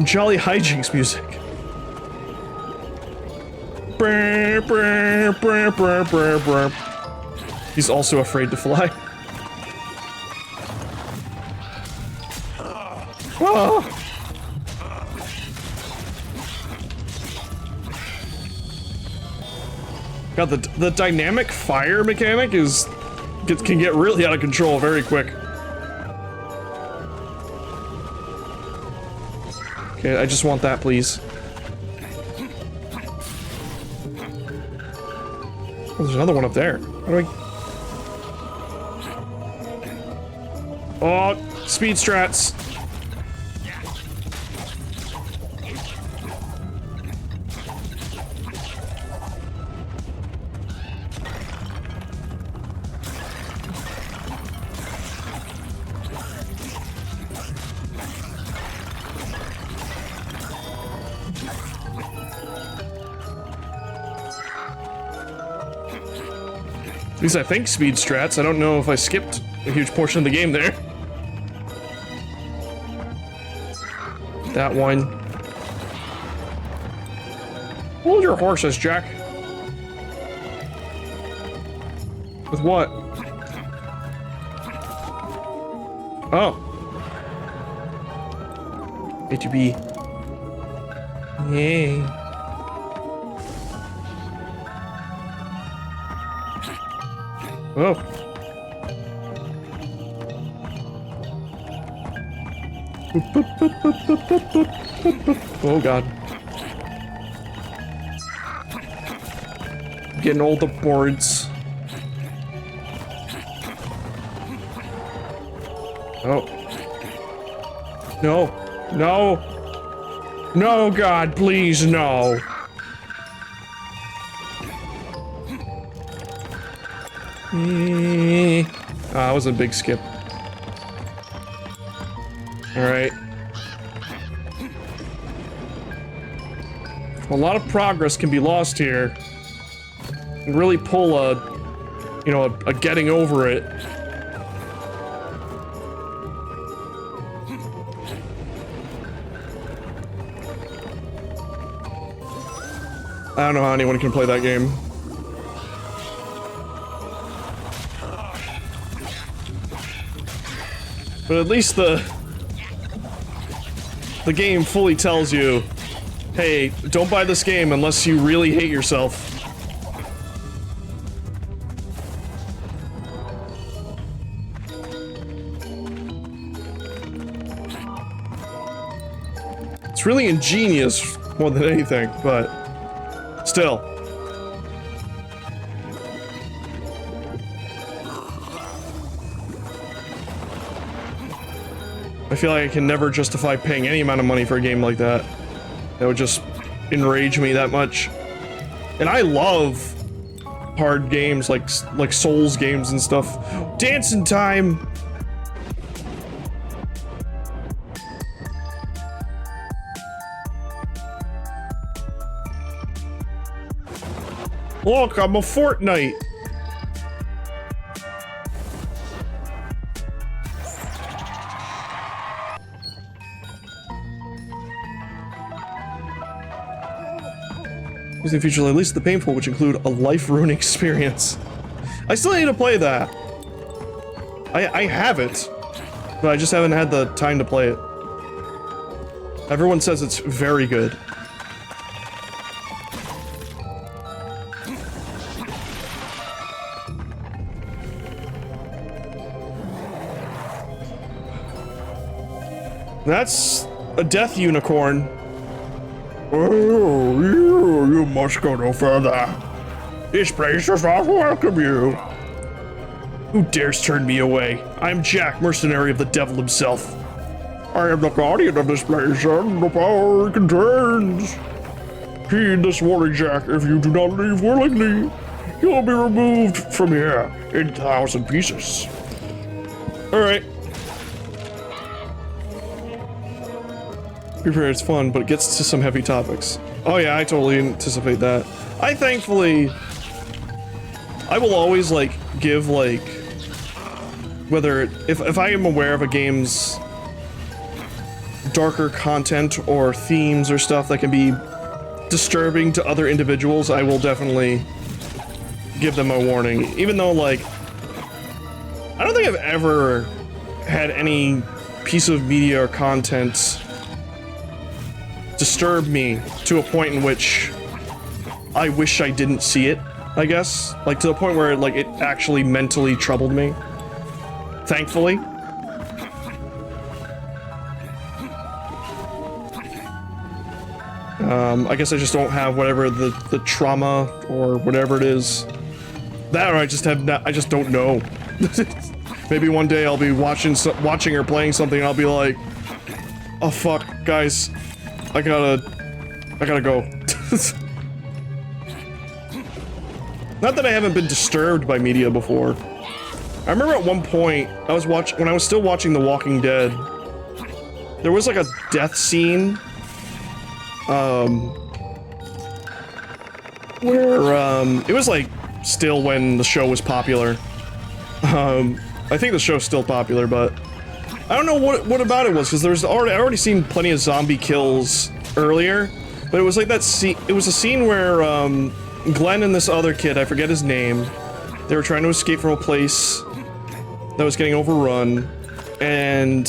Jolly hijinks music. Brr, brr, brr, brr, brr, brr. He's also afraid to fly. Oh. God, the dynamic fire mechanic can get really out of control very quick. Okay, I just want that, please. Oh, there's another one up there. How do I... Oh, speed strats. At least I think speed strats. I don't know if I skipped a huge portion of the game there. That one. Hold your horses, Jack. With what? Oh. A2B. Yay. Oh. Oh god. Getting all the boards. Oh. No. No. No, God, please, no. That was a big skip. Alright. A lot of progress can be lost here. And really pull a, you know, a getting over it. I don't know how anyone can play that game. But at least the game fully tells you, hey, don't buy this game unless you really hate yourself. It's really ingenious more than anything, but still. I feel like I can never justify paying any amount of money for a game like that. That would just enrage me that much. And I love hard games like Souls games and stuff. Dancing time! Look, I'm a Fortnite! Using features like Least the Painful, which include a life-ruining experience. I still need to play that. I have it, but I just haven't had the time to play it. Everyone says it's very good. That's a death unicorn. Oh, you must go no further. This place does not welcome you. Who dares turn me away? I am Jack, mercenary of the devil himself. I am the guardian of this place and the power it contains. Heed this warning, Jack. If you do not leave willingly, you'll be removed from here in 1,000 pieces. Alright. It's fun, but it gets to some heavy topics. Oh yeah, I totally anticipate that. I will always, like, give, like, whether, if I am aware of a game's darker content or themes or stuff that can be disturbing to other individuals, I will definitely give them a warning. Even though, like, I don't think I've ever had any piece of media or content disturb me to a point in which I wish I didn't see it, I guess. Like, to the point where, like, it actually mentally troubled me. Thankfully. I guess I just don't have whatever the trauma or whatever it is. That, or I just don't know. Maybe one day I'll be watching or playing something and I'll be like, oh fuck, guys. I gotta go. Not that I haven't been disturbed by media before. I remember at one point, when I was still watching The Walking Dead, there was like a death scene, where, it was like, still when the show was popular. I think the show's still popular, but I don't know what about it was, because I already seen plenty of zombie kills earlier, but it was like that scene, it was a scene where, Glenn and this other kid, I forget his name, they were trying to escape from a place that was getting overrun, and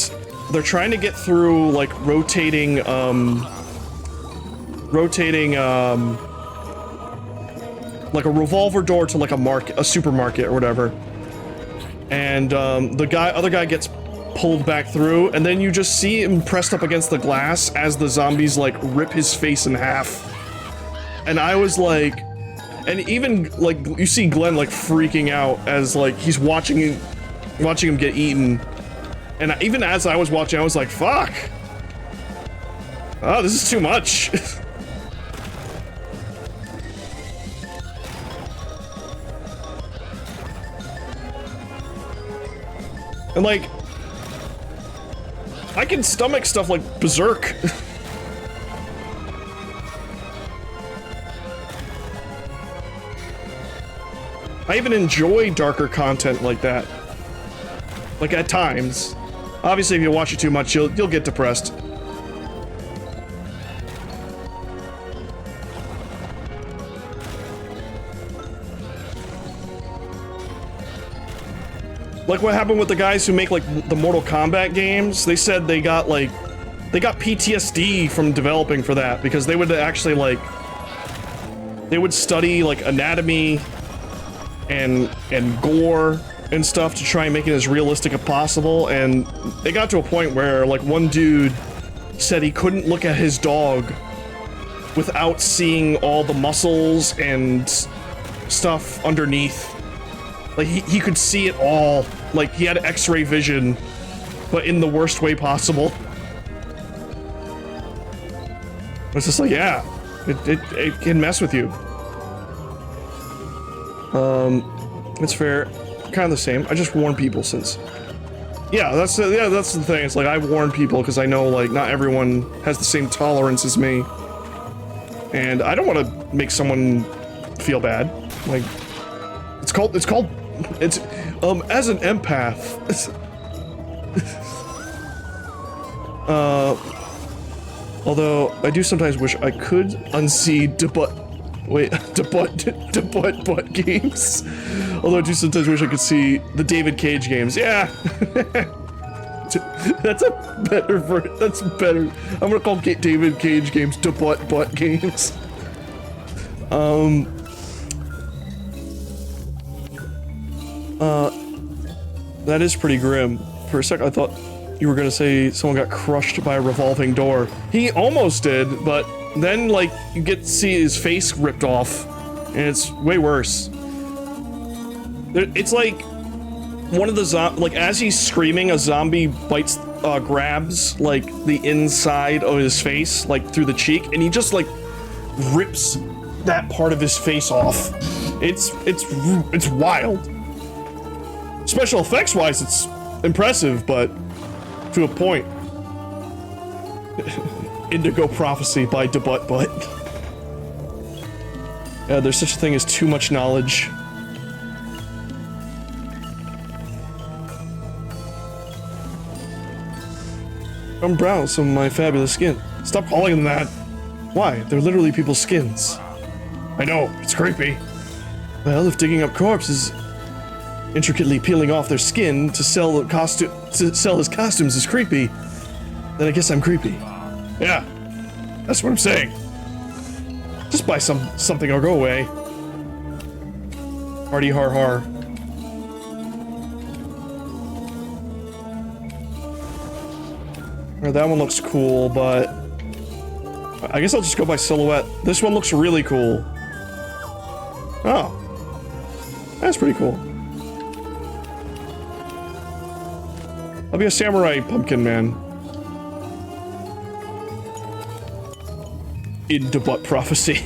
they're trying to get through, like, rotating, like a revolver door to, like, a supermarket or whatever. and other guy gets pulled back through, and then you just see him pressed up against the glass as the zombies like rip his face in half. And I was like, and even like you see Glenn like freaking out as like he's watching him get eaten. And even as I was watching, I was like, fuck. Oh, this is too much. And like, I can stomach stuff like Berserk. I even enjoy darker content like that. Like at times. Obviously, if you watch it too much, you'll get depressed. Like what happened with the guys who make like the Mortal Kombat games? They said they got PTSD from developing for that because they would actually like they would study like anatomy and gore and stuff to try and make it as realistic as possible, and it got to a point where like one dude said he couldn't look at his dog without seeing all the muscles and stuff underneath. Like he could see it all. Like he had X-ray vision, but in the worst way possible. It's just like, yeah, it can mess with you. It's fair. Kind of the same. I just warn people since. Yeah, that's the thing. It's like I warn people because I know like not everyone has the same tolerance as me, and I don't want to make someone feel bad. Like it's as an empath. Although I do sometimes wish I could unsee butt games. Although I do sometimes wish I could see the David Cage games. Yeah. That's better. I'm gonna call David Cage games butt games. That is pretty grim. For a second I thought you were gonna say someone got crushed by a revolving door. He almost did, but then like you get to see his face ripped off, and it's way worse. It's like one of the like as he's screaming, a zombie grabs like the inside of his face, like through the cheek, and he just like rips that part of his face off. It's wild. Special effects wise, it's impressive, but to a point. Indigo Prophecy by DeButt. Yeah, there's such a thing as too much knowledge. I'm brown, some of my fabulous skin. Stop calling them that. Why? They're literally people's skins. I know, it's creepy. Well, if digging up corpses, intricately peeling off their skin to sell his costumes is creepy, then I guess I'm creepy. Yeah, that's what I'm saying. Just buy something or go away. Hardy har har. That one looks cool, but I guess I'll just go by silhouette. This one looks really cool. Oh, that's pretty cool. I'll be a samurai pumpkin man. Into Butt Prophecy.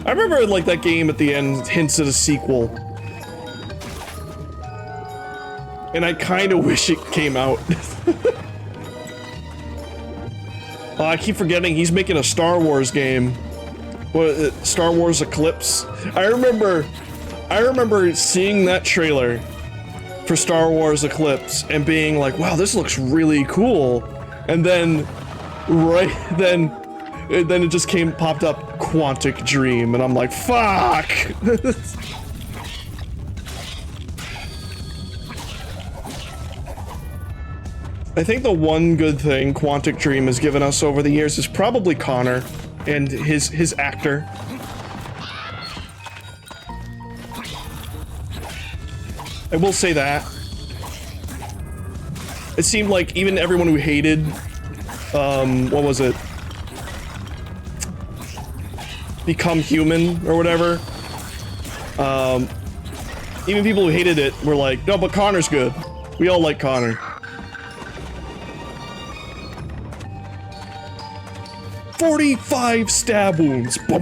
I remember like that game at the end hints at a sequel. And I kind of wish it came out. I keep forgetting he's making a Star Wars game. What, Star Wars Eclipse? I remember seeing that trailer for Star Wars Eclipse and being like, wow, this looks really cool. And then, then it just popped up Quantic Dream, and I'm like, fuck! I think the one good thing Quantic Dream has given us over the years is probably Connor and his actor. I will say that. It seemed like even everyone who hated, what was it? Become Human or whatever. Even people who hated it were like, no, but Connor's good. We all like Connor. 45 stab wounds. I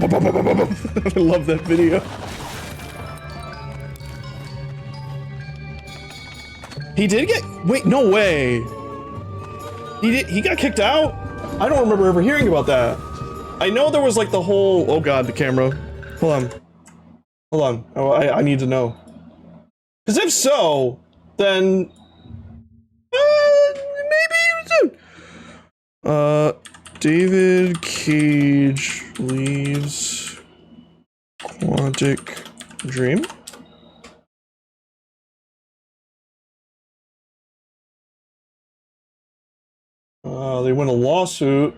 love that video. He did get, wait, no way. He got kicked out? I don't remember ever hearing about that. I know there was like the whole, oh god, the camera. Hold on. Oh, I need to know. Because if so, then maybe David Cage leaves Quantic Dream. They win a lawsuit,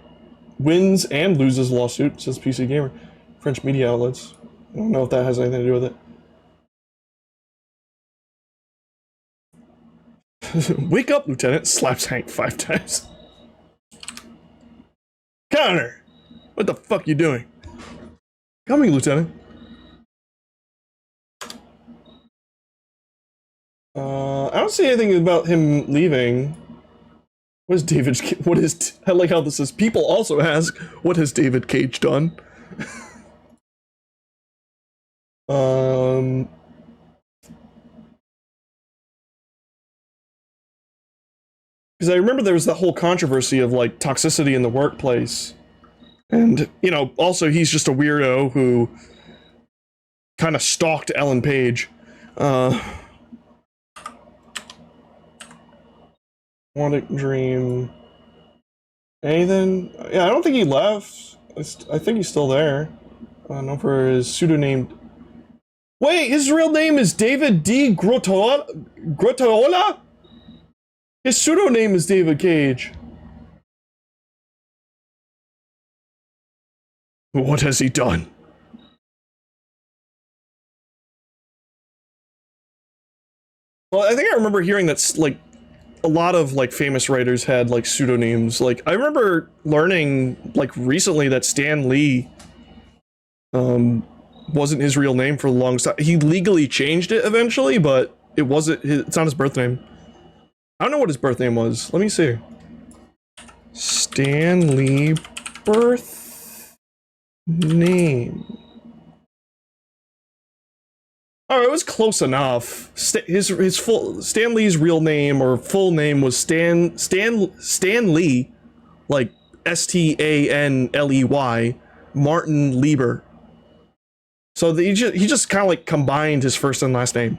wins and loses lawsuit, says PC Gamer. French media outlets. I don't know if that has anything to do with it. Wake up, Lieutenant, slaps Hank 5 times. Connor! What the fuck you doing? Coming, Lieutenant. I don't see anything about him leaving. What is David? I like how this is. People also ask, what has David Cage done? Because I remember there was that whole controversy of like toxicity in the workplace. And, you know, also he's just a weirdo who kind of stalked Ellen Page. Quantic Dream. Anything? Yeah, I don't think he left. I think he's still there. Known for his pseudonym. Wait, his real name is David D. Grotola? His pseudonym is David Cage. What has he done? Well, I think I remember hearing that's like a lot of like famous writers had like pseudonyms. Like I remember learning like recently that Stan Lee wasn't his real name for the longest time. He legally changed it eventually, but it wasn't it's not his birth name. I don't know what his birth name was. Let me see. Stan Lee birth name. Oh, it was close enough. His full Stan Lee's real name or full name was Stan Lee, like Stanley, Martin Lieber. So he just kind of like combined his first and last name.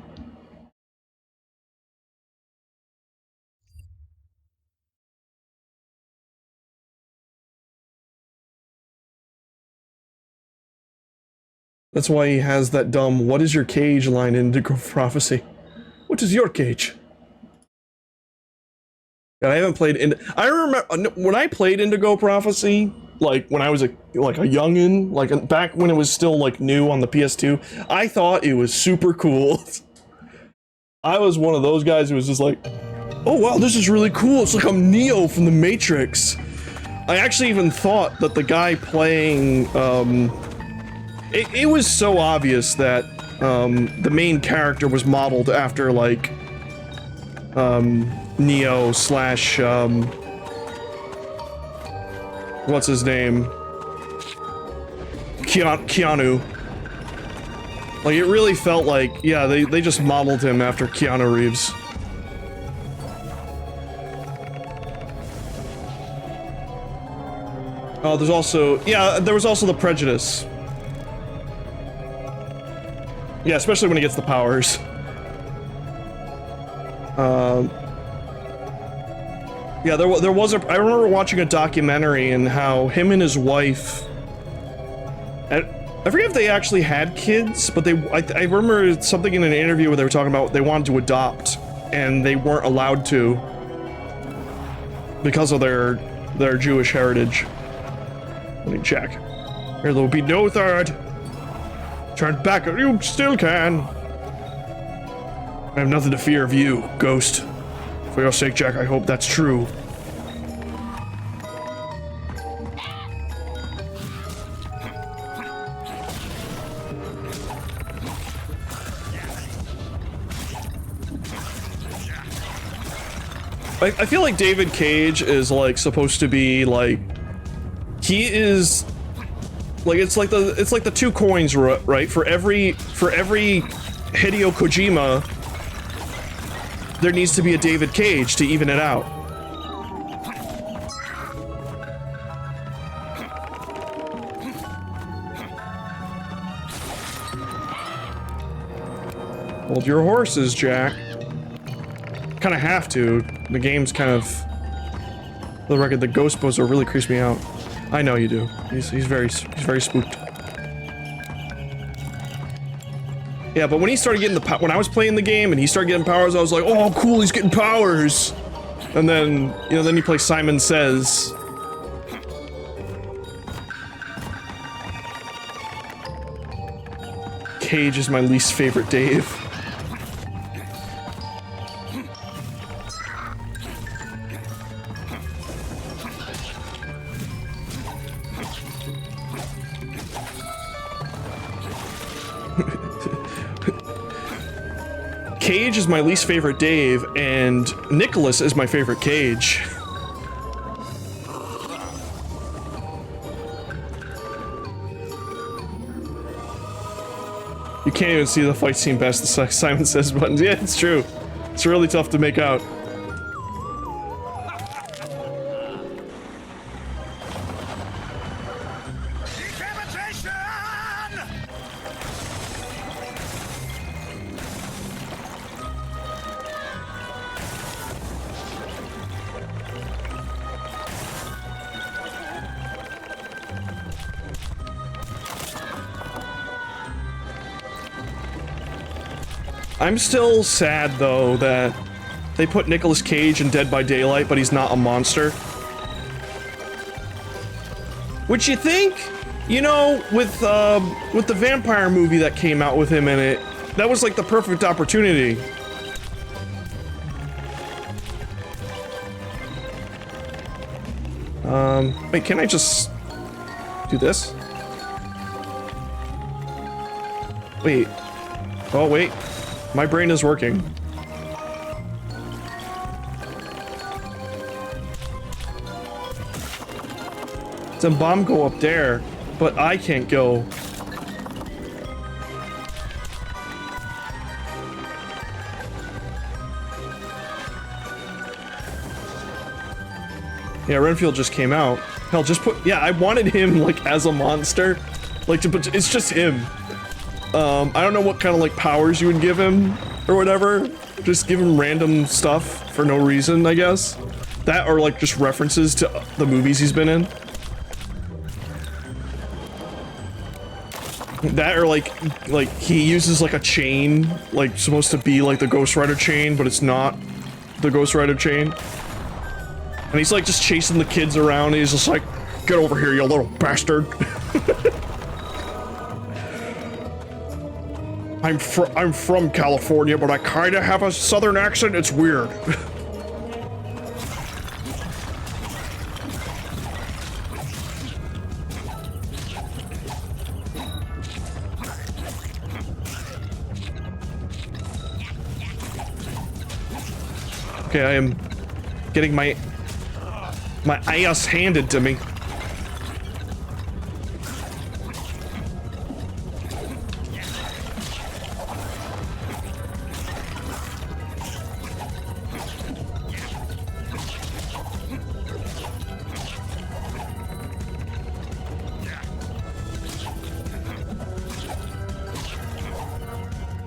That's why he has that dumb, what is your cage line in Indigo Prophecy? What is your cage? And I haven't played I remember when I played Indigo Prophecy, like when I was a youngin', like back when it was still like new on the PS2, I thought it was super cool. I was one of those guys who was just like, oh wow, this is really cool. It's like I'm Neo from the Matrix. I actually even thought that the guy playing, it was so obvious that the main character was modeled after like Neo slash what's his name? Keanu. Like it really felt like, yeah, they just modeled him after Keanu Reeves. Oh, there was also the Prejudice. Yeah, especially when he gets the powers. Yeah, there was I remember watching a documentary and how him and his wife, I forget if they actually had kids, but I remember something in an interview where they were talking about they wanted to adopt and they weren't allowed to because of their Jewish heritage. Let me check. There will be no third. Turn back, you still can. I have nothing to fear of you, Ghost. For your sake, Jack, I hope that's true. I feel like David Cage is like supposed to be like, he is like, it's like the two coins, right? For every Hideo Kojima, there needs to be a David Cage to even it out. Hold your horses, Jack. Kind of have to. The game's kind of... For the record, the ghost bozo really creeps me out. I know you do. He's very spooked. Yeah, but when he started getting the when I was playing the game and he started getting powers, I was like, oh, cool, he's getting powers. And then, you know, then you play Simon Says. Cage is my least favorite Dave. Cage is my least favorite Dave, and Nicholas is my favorite Cage. You can't even see the fight scene past the Simon Says buttons. Yeah, it's true. It's really tough to make out. I'm still sad, though, that they put Nicolas Cage in Dead by Daylight, but he's not a monster. Which you think, you know, with the vampire movie that came out with him in it, that was like the perfect opportunity. Wait, can I just do this? Wait. Oh, wait. My brain is working. Then bomb go up there, but I can't go. Yeah, Renfield just came out. Hell, just put, yeah, I wanted him, like, as a monster. Like, to put, it's just him. I don't know what kind of, like, powers you would give him, or whatever. Just give him random stuff for no reason, I guess. That, or, like, just references to the movies he's been in. That, or, like, he uses, like, a chain, like, supposed to be, like, the Ghost Rider chain, but it's not the Ghost Rider chain. And he's, like, just chasing the kids around, and he's just like, get over here, you little bastard. I'm from California, but I kinda have a southern accent, it's weird. Okay, I am getting my ass handed to me.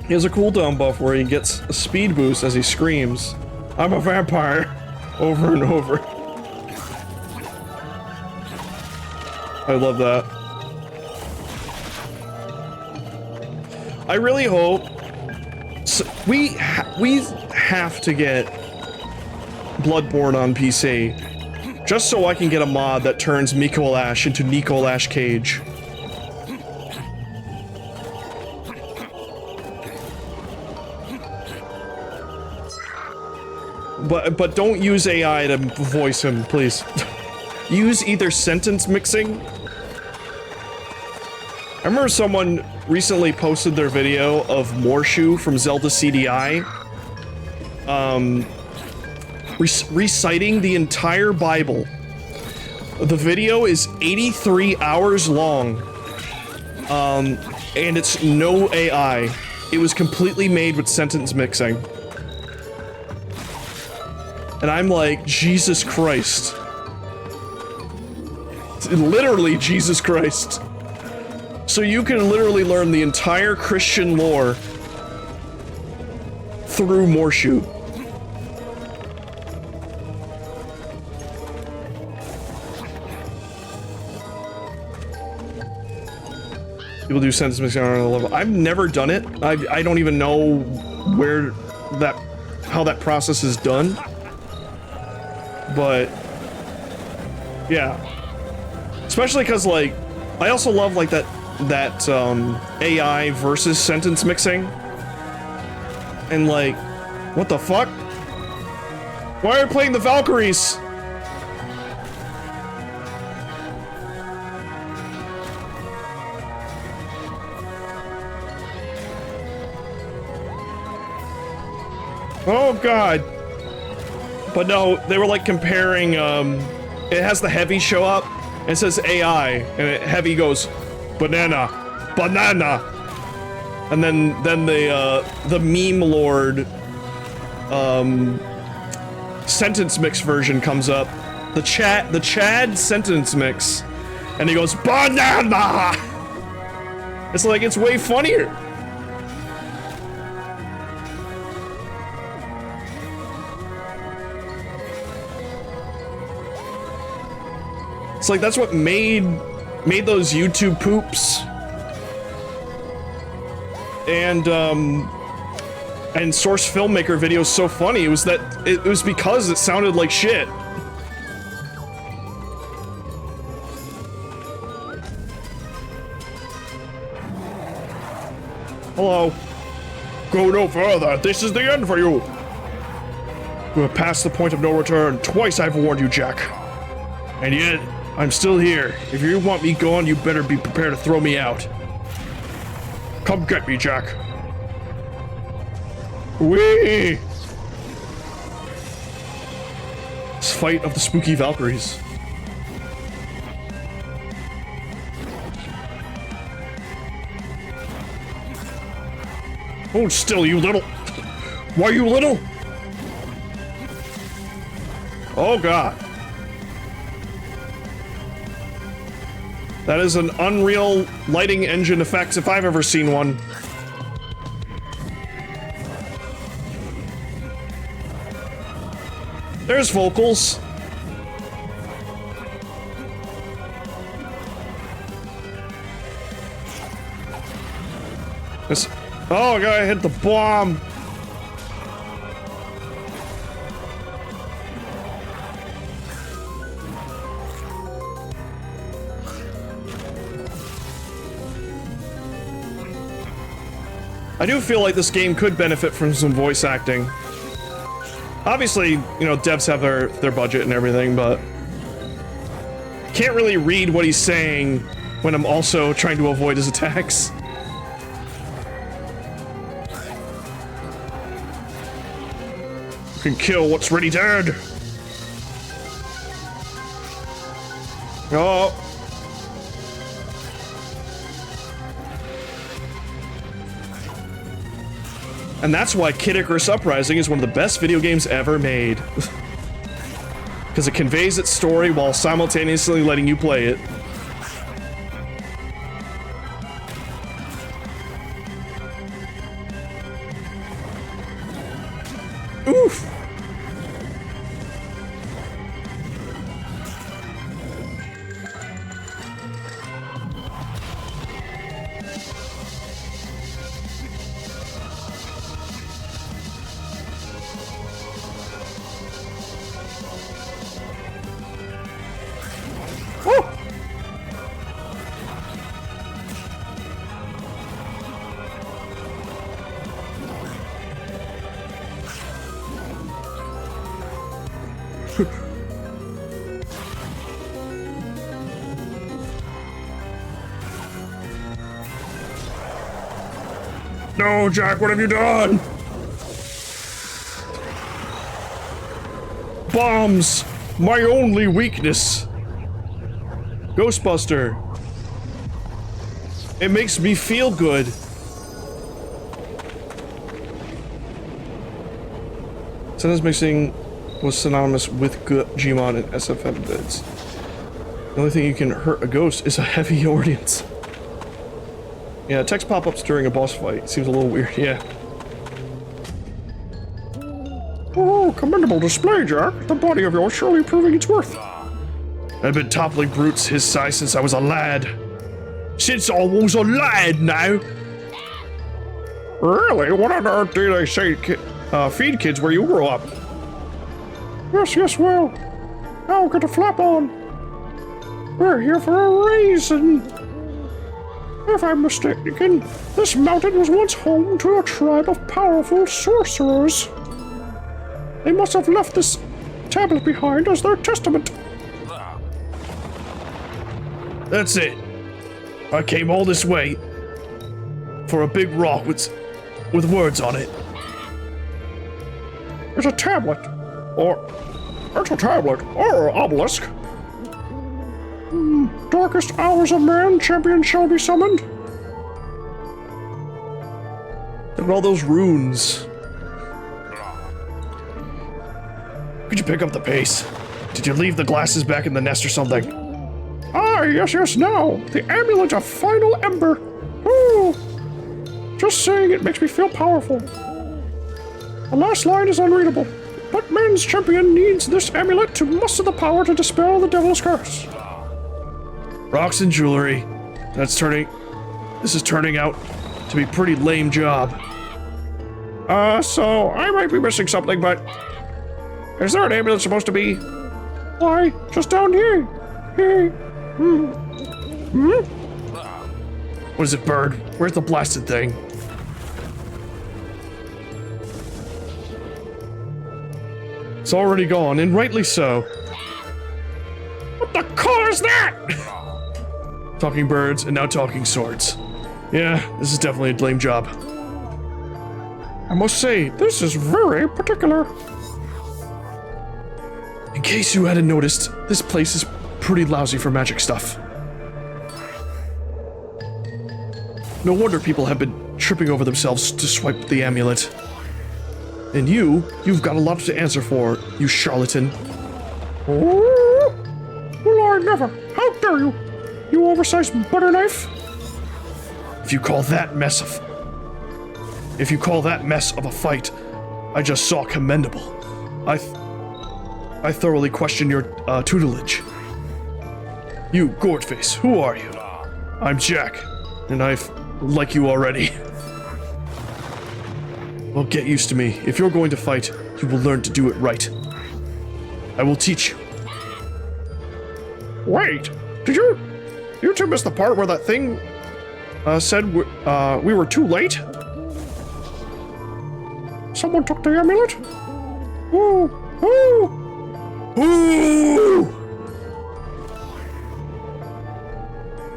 He has a cooldown buff where he gets a speed boost as he screams, "I'm a vampire," over and over. I love that. I really hope we have to get Bloodborne on PC, just so I can get a mod that turns Miko Lash into Nico Lash Cage. but don't use AI to voice him, please. Use either sentence mixing. I remember someone recently posted their video of Morshu from Zelda CDI, reciting the entire Bible. The video is 83 hours long, and it's no AI. It was completely made with sentence mixing. And I'm like, Jesus Christ. Literally, Jesus Christ. So you can literally learn the entire Christian lore through Morshu. People do sentence mixing on a level. I've never done it. I don't even know how that process is done. But yeah, especially because like I also love like that AI versus sentence mixing, and like, what the fuck? Why are you playing the Valkyries? Oh god. But no, they were like comparing, it has the Heavy show up, and it says AI, and Heavy goes, banana, banana, and then the meme lord, sentence mix version comes up, the Chad sentence mix, and he goes, banana! It's like, it's way funnier. It's like, that's what made those YouTube poops and Source Filmmaker videos so funny. It was that it was because it sounded like shit. Hello. Go no further. This is the end for you. You have passed the point of no return. Twice I've warned you, Jack. And yet, I'm still here. If you want me gone, you better be prepared to throw me out. Come get me, Jack. Whee! This fight of the spooky Valkyries. Hold still, you little... Why, you little? Oh, God. That is an Unreal lighting engine effects if I've ever seen one. There's vocals. This, oh, I gotta hit the bomb. I do feel like this game could benefit from some voice acting. Obviously, you know, devs have their budget and everything, but can't really read what he's saying when I'm also trying to avoid his attacks. You can kill what's ready dead. Oh. And that's why Kid Icarus Uprising is one of the best video games ever made. Because it conveys its story while simultaneously letting you play it. Oof! No, Jack, what have you done? Bombs! My only weakness. Ghostbuster. It makes me feel good. Sentence mixing was synonymous with Gmod and SFM vids. The only thing you can hurt a ghost is a heavy audience. Yeah, text pop-ups during a boss fight seems a little weird, yeah. Oh, commendable display, Jack. The body of yours surely proving its worth. I've been toppling brutes his size since I was a lad. Since I was a lad now! Really? What on earth do they say feed kids where you grew up? Yes, well. Now get a flap on. We're here for a reason. If I'm mistaken, this mountain was once home to a tribe of powerful sorcerers. They must have left this tablet behind as their testament. That's it. I came all this way for a big rock with words on it. It's a tablet. It's a tablet. Or an obelisk. Darkest hours of man, champion shall be summoned. Look at all those runes. Could you pick up the pace? Did you leave the glasses back in the nest or something? Ah, yes, now. The amulet of final ember. Ooh. Just saying it makes me feel powerful. The last line is unreadable, but man's champion needs this amulet to muster the power to dispel the devil's curse. Rocks and jewelry. This is turning out to be a pretty lame job. So I might be missing something, but is there an amulet supposed to be? Why, just down here. What is it, bird? Where's the blasted thing? It's already gone, and rightly so. What the color is that? Talking birds, and now talking swords. Yeah, this is definitely a lame job. I must say, this is very particular. In case you hadn't noticed, this place is pretty lousy for magic stuff. No wonder people have been tripping over themselves to swipe the amulet. And you've got a lot to answer for, you charlatan. Oh, well, I never. How dare you? You oversized butter knife. If you call that mess of a fight I just saw commendable, I thoroughly question your tutelage. You, Gourdface, who are you? I'm Jack, and I like you already. Well, get used to me. If you're going to fight, you will learn to do it right. I will teach you. Wait, did you two miss the part where that thing said we were too late? Someone took the amulet? Ooh.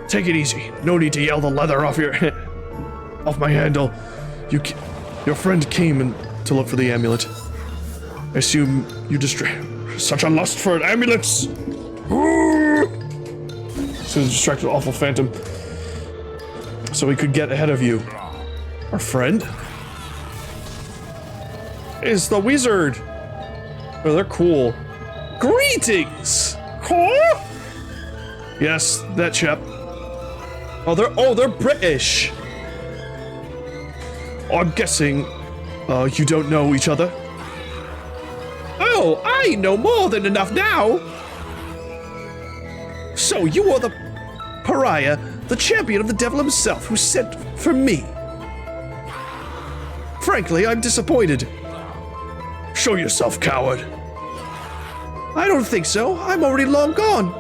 Take it easy. No need to yell the leather off off my handle. Your friend came to look for the amulet. I assume you such a lust for amulets. So distracted awful phantom, so we could get ahead of you. Our friend is the wizard. Oh, they're cool. Greetings. Huh? Yes, that chap. They're British. I'm guessing you don't know each other. Oh, I know more than enough now. So you are the pariah, the champion of the devil himself, who sent for me. Frankly, I'm disappointed. Show yourself, coward. I don't think so. I'm already long gone.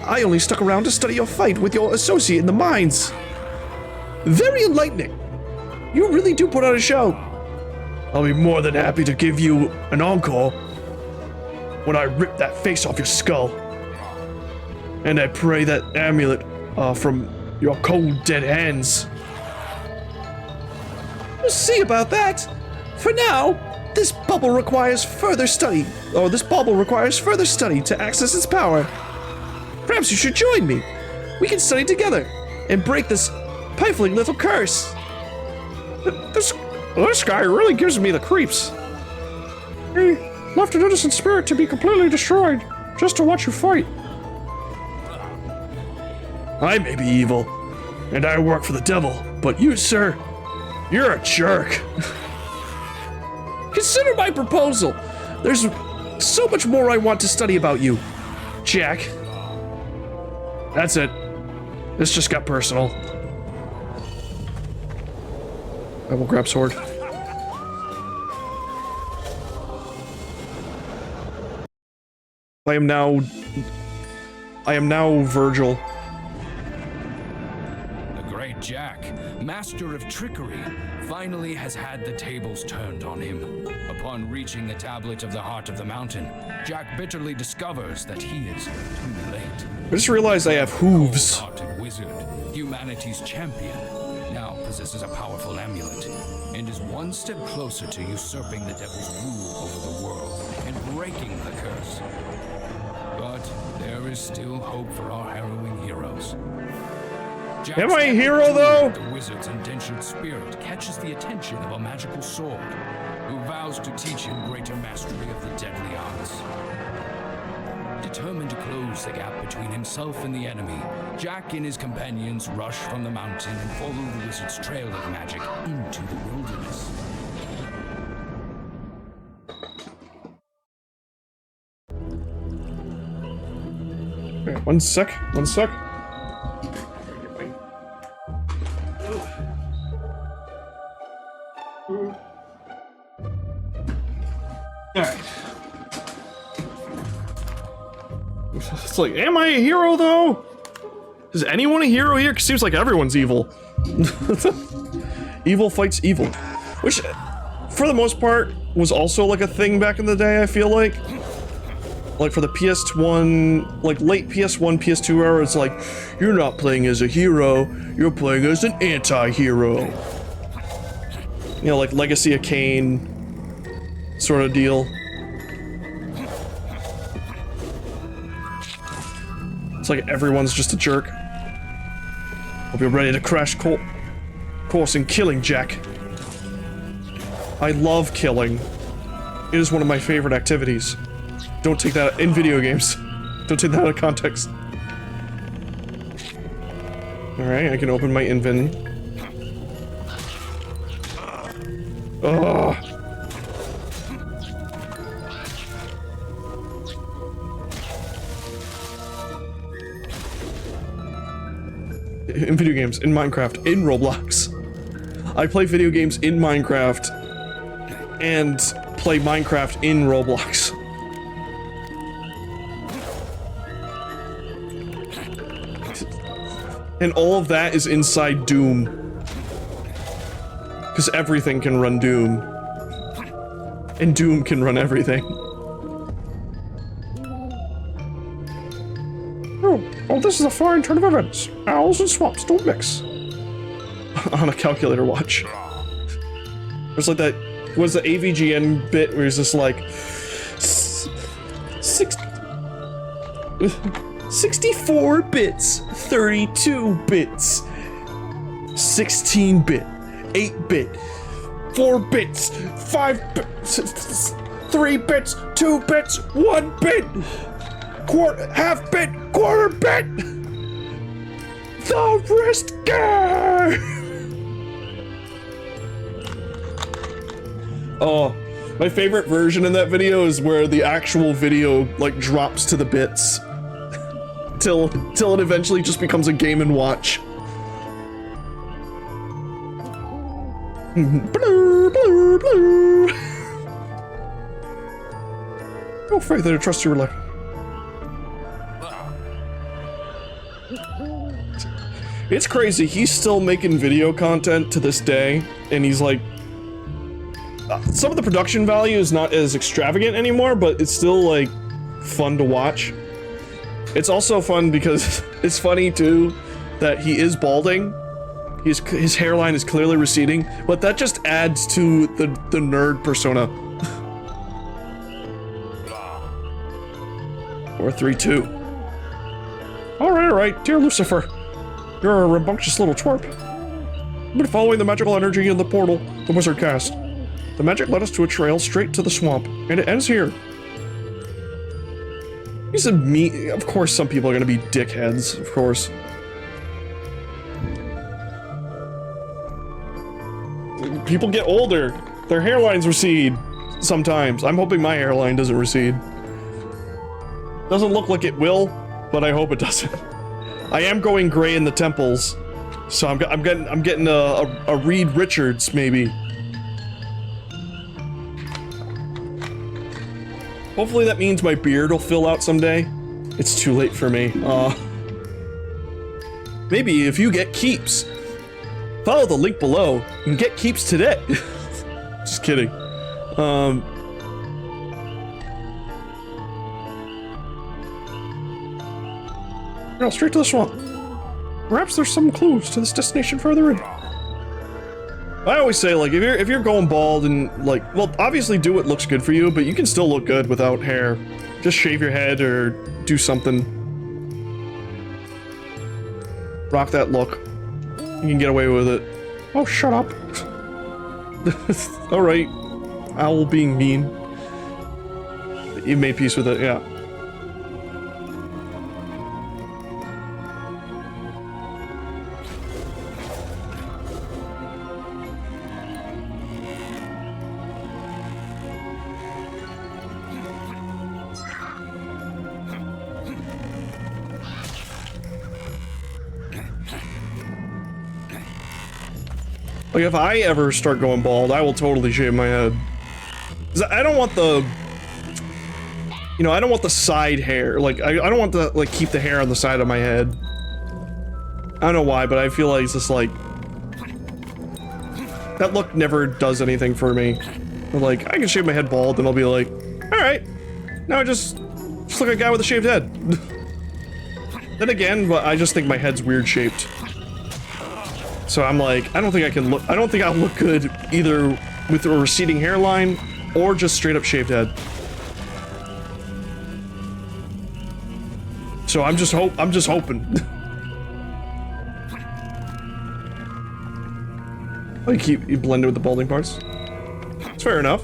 I only stuck around to study your fight with your associate in the mines. Very enlightening. You really do put on a show. I'll be more than happy to give you an encore when I rip that face off your skull. And I pray that amulet from your cold, dead hands. We'll see about that. For now, this bubble requires further study. Oh, this bubble requires further study to access its power. Perhaps you should join me. We can study together and break this piffling little curse. This guy really gives me the creeps. He left an innocent spirit to be completely destroyed, just to watch you fight. I may be evil, and I work for the devil, but you, sir, you're a jerk. Consider my proposal. There's so much more I want to study about you, Jack. That's it. This just got personal. I will grab sword. I am now Virgil. The great Jack, master of trickery, finally has had the tables turned on him. Upon reaching the tablet of the heart of the mountain, Jack bitterly discovers that he is too late. I just realized I have hooves. Cold-hearted wizard, humanity's champion, now possesses a powerful amulet and is one step closer to usurping the devil's rule over the world and breaking the curse. But there is still hope for our harrowing heroes. Jack's Am I a hero, though? The wizard's indentured spirit catches the attention of a magical sword, who vows to teach him greater mastery of the deadly arts. Determined to close the gap between himself and the enemy, Jack and his companions rush from the mountain and follow the wizard's trail of magic into the wilderness. Okay, one sec. Alright. It's like, am I a hero though? Is anyone a hero here? 'Cause it seems like everyone's evil. Evil fights evil. Which, for the most part, was also like a thing back in the day, I feel like. Like for the PS1, like late PS1, PS2 era, it's like, you're not playing as a hero, you're playing as an anti-hero. You know, like Legacy of Kain sort of deal. It's like everyone's just a jerk. Hope you're ready to crash course in killing, Jack. I love killing. It is one of my favorite activities. Don't take that in video games. Don't take that out of context. Alright, I can open my Invin. Ugh. In video games, in Minecraft, in Roblox. I play video games in Minecraft and play Minecraft in Roblox. And all of that is inside Doom. Because everything can run Doom. And Doom can run everything. Oh, this is a fine turn of events. Owls and swamps don't mix. On a calculator watch. There's like that, was the AVGN bit where he's just like 64 bits, 32 bits, 16-bit, 8-bit, 4 bits, 5 bits, 3 bits, 2 bits, 1 bit, half bit, quarter bit, the wrist gear. Oh, my favorite version in that video is where the actual video like drops to the bits till it eventually just becomes a Game & Watch. Blur, blur, blur. Oh, faith that I trust your life. It's crazy. He's still making video content to this day, and he's like, some of the production value is not as extravagant anymore, but it's still like fun to watch. It's also fun because it's funny too that he is balding, His hairline is clearly receding, but that just adds to the nerd persona. 4, 3, 2. All right, dear Lucifer. You're a rambunctious little twerp. I've been following the magical energy in the portal the wizard cast. The magic led us to a trail straight to the swamp, and it ends here. He's a me. Of course, some people are gonna be dickheads. Of course. People get older. Their hairlines recede sometimes. I'm hoping my hairline doesn't recede. Doesn't look like it will, but I hope it doesn't. I am going gray in the temples, so I'm getting a Reed Richards maybe. Hopefully that means my beard will fill out someday. It's too late for me. Maybe if you get keeps. Follow the link below and get keeps today. Just kidding. Now straight to the swamp. Perhaps there's some clues to this destination further in. I always say, like, if you're going bald and, like, well, obviously do what looks good for you, but you can still look good without hair. Just shave your head or do something. Rock that look. You can get away with it. Oh, shut up. Alright. Owl being mean. You made peace with it, yeah. Like, if I ever start going bald, I will totally shave my head. 'Cause I don't want the... You know, I don't want the side hair. Like, I don't want to, like, keep the hair on the side of my head. I don't know why, but I feel like it's just, like... That look never does anything for me. But, like, I can shave my head bald and I'll be like, alright, now I just look like a guy with a shaved head. Then again, but I just think my head's weird shaped. So I'm like, I don't think I'll look good either with a receding hairline or just straight up shaved head. So I'm just hoping. Oh, you blend it with the balding parts? It's fair enough.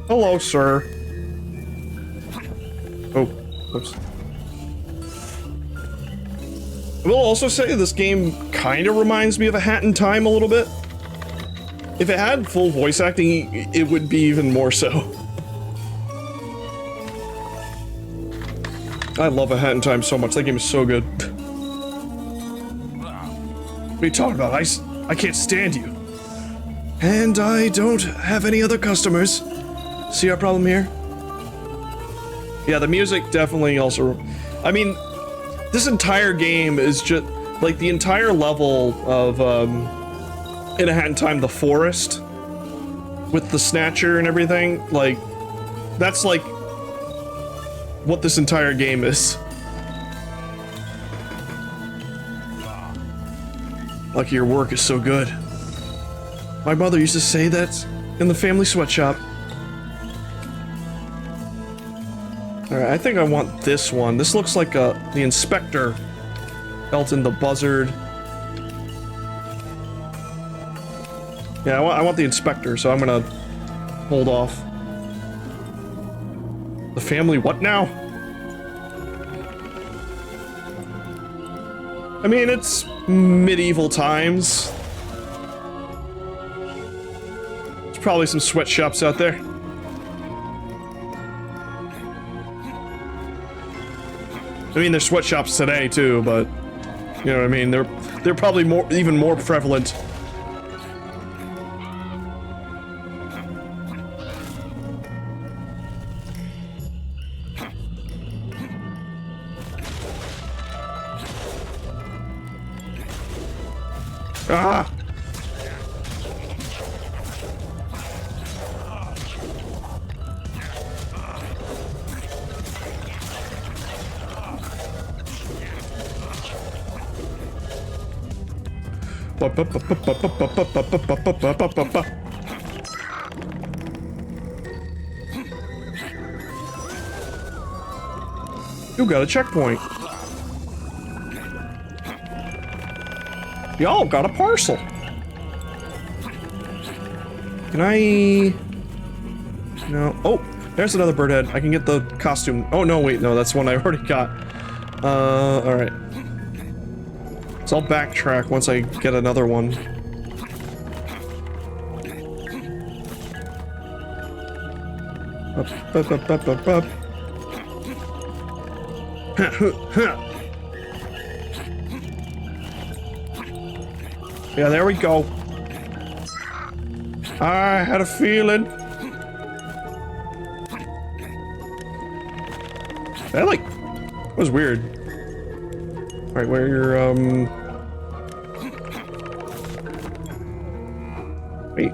Hello, sir. Oh, whoops. I will also say this game kind of reminds me of A Hat in Time a little bit. If it had full voice acting, it would be even more so. I love A Hat in Time so much. That game is so good. What are you talking about? I can't stand you. And I don't have any other customers. See our problem here? Yeah, the music definitely also... I mean, this entire game is just... Like, the entire level of, In A Hat in Time, the forest, with the Snatcher and everything, like, that's, like, what this entire game is. Lucky your work is so good. My mother used to say that in the family sweatshop. Alright, I think I want this one. This looks like the Inspector. Elton the Buzzard. Yeah, I want the Inspector, so I'm gonna hold off. The family what now? I mean, it's medieval times. There's probably some sweatshops out there. I mean, there's sweatshops today too, but you know what I mean. They're probably even more prevalent. Ah! You got a checkpoint. Y'all got a parcel. Can I... No. Oh, there's another bird head. I can get the costume. Oh, no, wait. No, that's one I already got. Alright. So I'll backtrack once I get another one. Up. Yeah, there we go. I had a feeling. That like was weird. All right, where you're wait,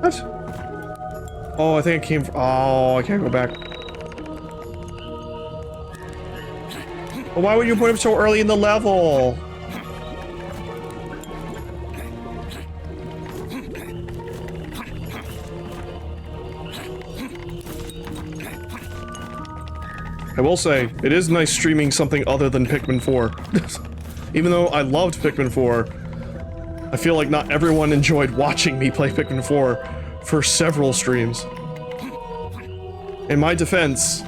what? Oh, I think I came from, oh, I can't go back. Well, why would you put him so early in the level? I will say, it is nice streaming something other than Pikmin 4. Even though I loved Pikmin 4, I feel like not everyone enjoyed watching me play Pikmin 4 for several streams. In my defense,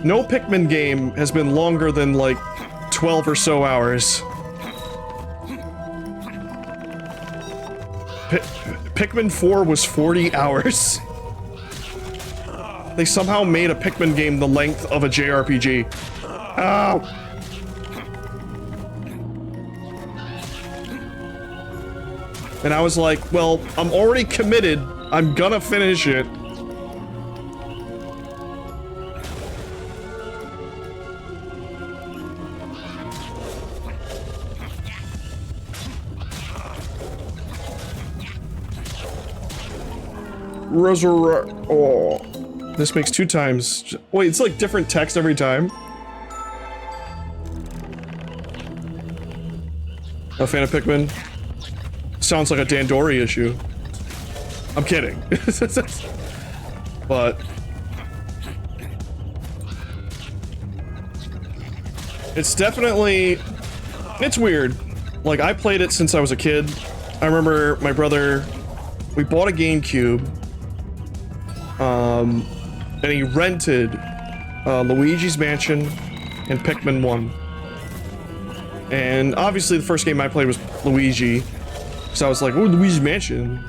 no Pikmin game has been longer than like 12 or so hours. Pikmin 4 was 40 hours. They somehow made a Pikmin game the length of a JRPG. Ow! And I was like, well, I'm already committed. I'm gonna finish it. Resurrect. Oh. This makes 2 times. Wait, it's like different text every time. A fan of Pikmin? Sounds like a Dandori issue. I'm kidding. But it's definitely, it's weird. Like, I played it since I was a kid. I remember my brother, we bought a GameCube. And he rented Luigi's Mansion and Pikmin 1. And obviously the first game I played was Luigi. So I was like, oh, Luigi's Mansion.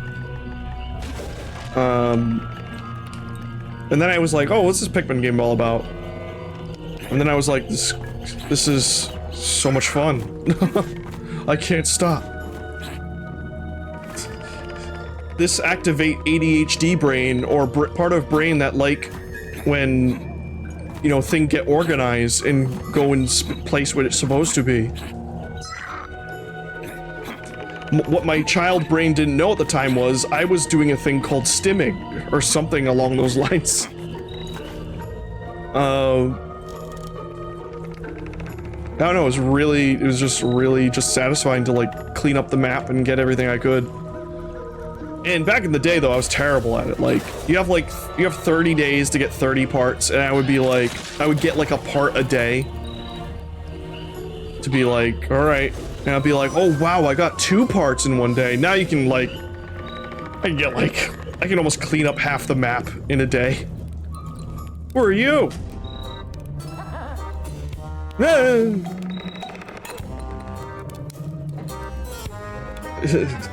And then I was like, oh, what's this Pikmin game all about? And then I was like, this is so much fun. I can't stop. This activate ADHD brain, or part of brain that like when, you know, things get organized and go in place what it's supposed to be. What my child brain didn't know at the time was I was doing a thing called stimming or something along those lines. I don't know, it was just really satisfying to like clean up the map and get everything I could. And back in the day, though, I was terrible at it. Like, you have 30 days to get 30 parts, and I would get like a part a day. To be like, alright. And I'd be like, oh wow, I got 2 parts in one day. Now you can like, I can almost clean up half the map in a day. Who are you?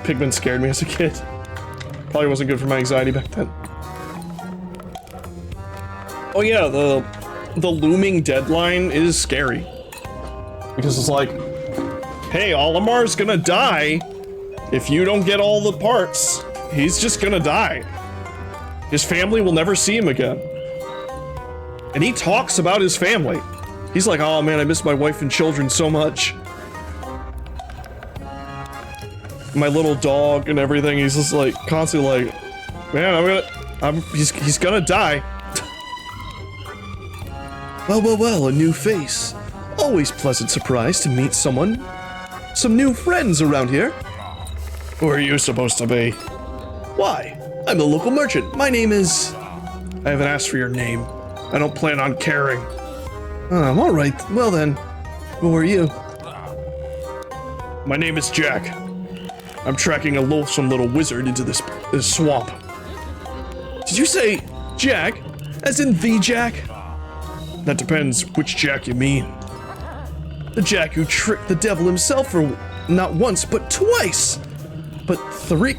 Pikmin scared me as a kid. Probably wasn't good for my anxiety back then. Oh yeah, the looming deadline is scary. Because it's like, hey, Olimar's gonna die if you don't get all the parts. He's just gonna die. His family will never see him again. And he talks about his family. He's like, oh man, I miss my wife and children so much. My little dog and everything. He's just like constantly like, man, he's gonna die. Well, a new face. Always pleasant surprise to meet someone. Some new friends around here. Who are you supposed to be? Why? I'm a local merchant. My name is... I haven't asked for your name. I don't plan on caring. All right. Well then, who are you? My name is Jack. I'm tracking a loathsome little wizard into this swamp. Did you say Jack? As in the Jack? That depends which Jack you mean. The Jack who tricked the devil himself for not once, but twice! But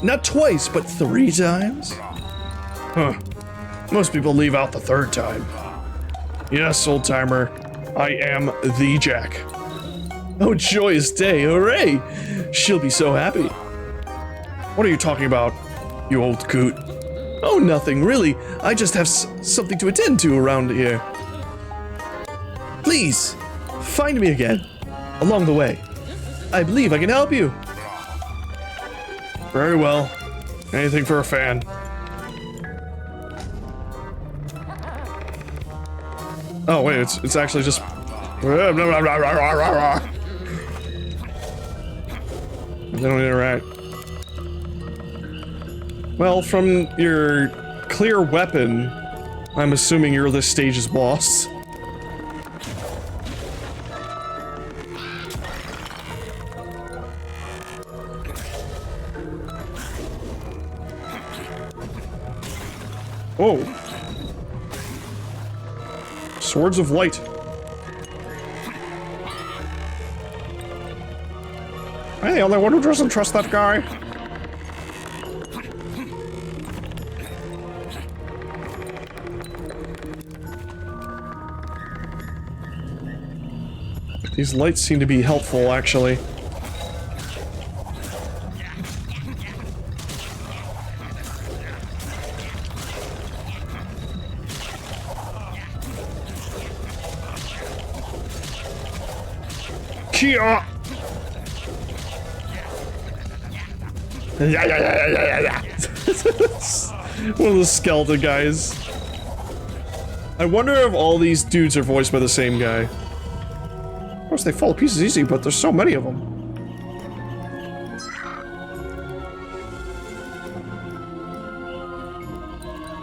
not twice, but 3 times? Huh. Most people leave out the 3rd time. Yes, old-timer, I am the Jack. Oh, joyous day, hooray! She'll be so happy. What are you talking about, you old coot? Oh, nothing, really. I just have something to attend to around here. Please, find me again, along the way. I believe I can help you. Very well. Anything for a fan. Oh, wait, it's actually just... They don't interact. Well, from your clear weapon, I'm assuming you're this stage's boss. Oh. Swords of Light. I'm the only one who doesn't trust that guy. These lights seem to be helpful, actually. Kia! One of the skeleton guys. I wonder if all these dudes are voiced by the same guy. Of course, they fall to pieces easy, but there's so many of them.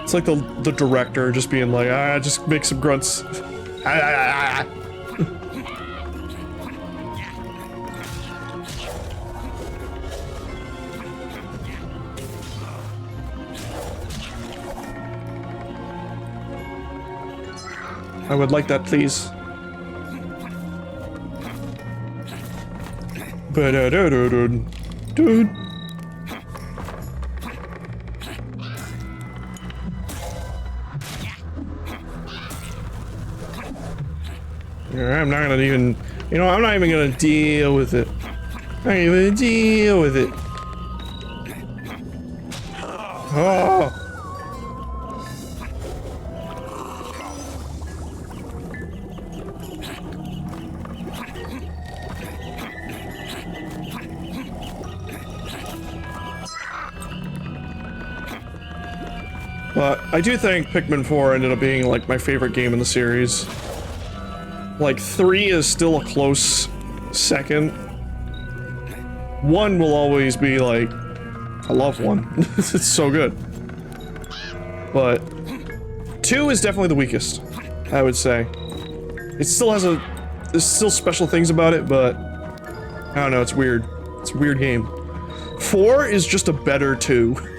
It's like the director just being like, just make some grunts. I would like that, please. Dude. I'm not gonna even, I'm not even gonna deal with it. I'm not even gonna deal with it. Oh. But I do think Pikmin 4 ended up being like my favorite game in the series. Like 3 is still a close second. 1 will always be like, I love 1. It's so good. But 2 is definitely the weakest, I would say. It still has there's still special things about it, but I don't know, it's weird. It's a weird game. 4 is just a better 2.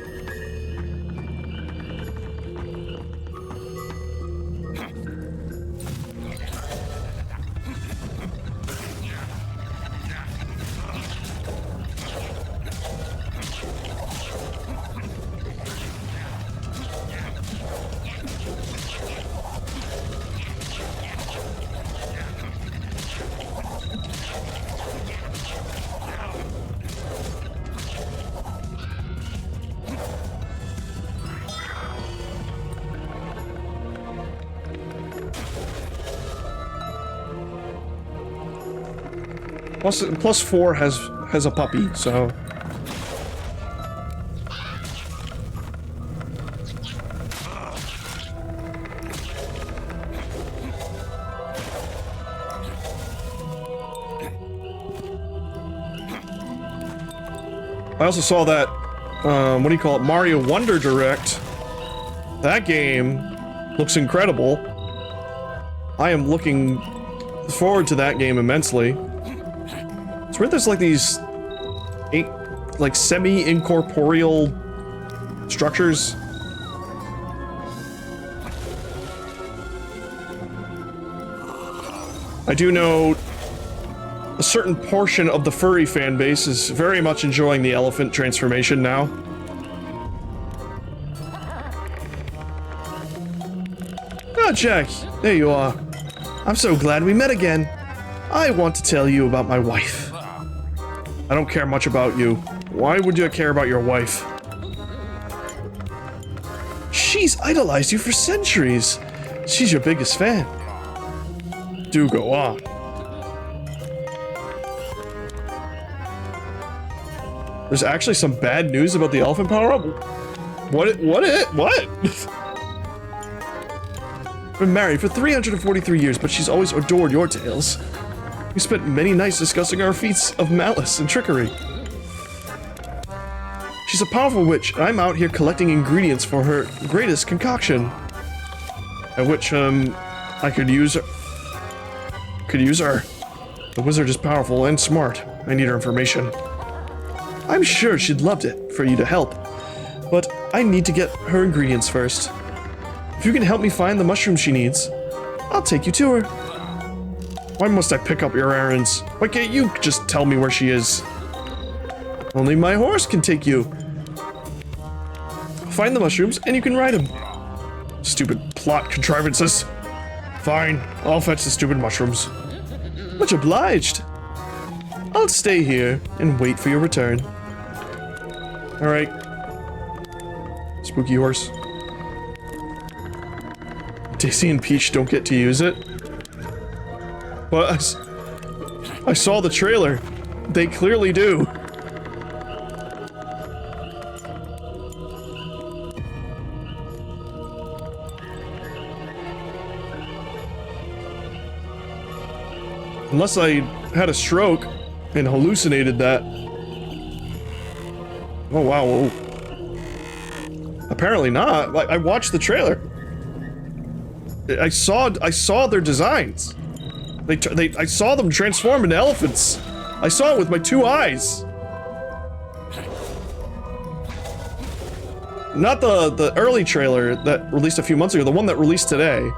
Plus 4 has a puppy, so. I also saw that, what do you call it, Mario Wonder Direct. That game looks incredible. I am looking forward to that game immensely. It's weird there's like these like semi-incorporeal structures. I do know a certain portion of the furry fan base is very much enjoying the elephant transformation now. Oh, Jack, there you are. I'm so glad we met again. I want to tell you about my wife. I don't care much about you. Why would you care about your wife? She's idolized you for centuries. She's your biggest fan. Do go on. There's actually some bad news about the elephant power-up? What? Been married for 343 years, but she's always adored your tales. We spent many nights discussing our feats of malice and trickery. She's a powerful witch, and I'm out here collecting ingredients for her greatest concoction. At which, I could use her. The wizard is powerful and smart. I need her information. I'm sure she'd love it for you to help, but I need to get her ingredients first. If you can help me find the mushroom she needs, I'll take you to her. Why must I pick up your errands? Why can't you just tell me where she is? Only my horse can take you. Find the mushrooms and you can ride them. Stupid plot contrivances. Fine, I'll fetch the stupid mushrooms. Much obliged. I'll stay here and wait for your return. Alright. Spooky horse. Daisy and Peach don't get to use it. But I saw the trailer. They clearly do. Unless I had a stroke and hallucinated that. Oh wow. Whoa. Apparently not. Like, I watched the trailer. I saw their designs. I saw them transform into elephants. I saw it with my 2 eyes. Not the early trailer that released a few months ago, the one that released today.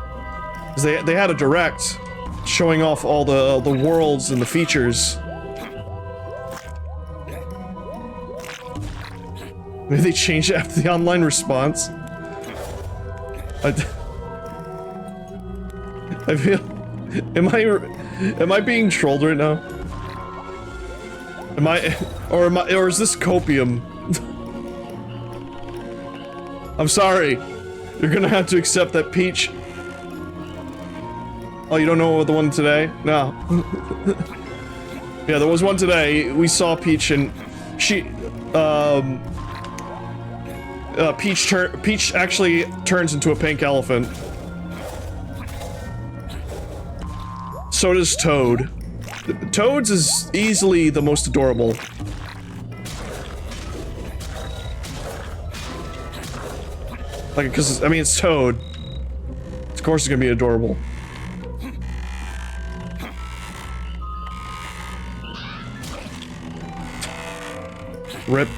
'Cause they had a direct showing off all the worlds and the features. Maybe they changed it after the online response. I feel... Am I being trolled right now? Or is this copium? I'm sorry. You're gonna have to accept that Peach... Oh, you don't know the one today? No. Yeah, there was one today. We saw Peach and she... Peach actually turns into a pink elephant. So does Toad. Toad's is easily the most adorable. Like, because, I mean, it's Toad. Of course it's gonna be adorable. Rip.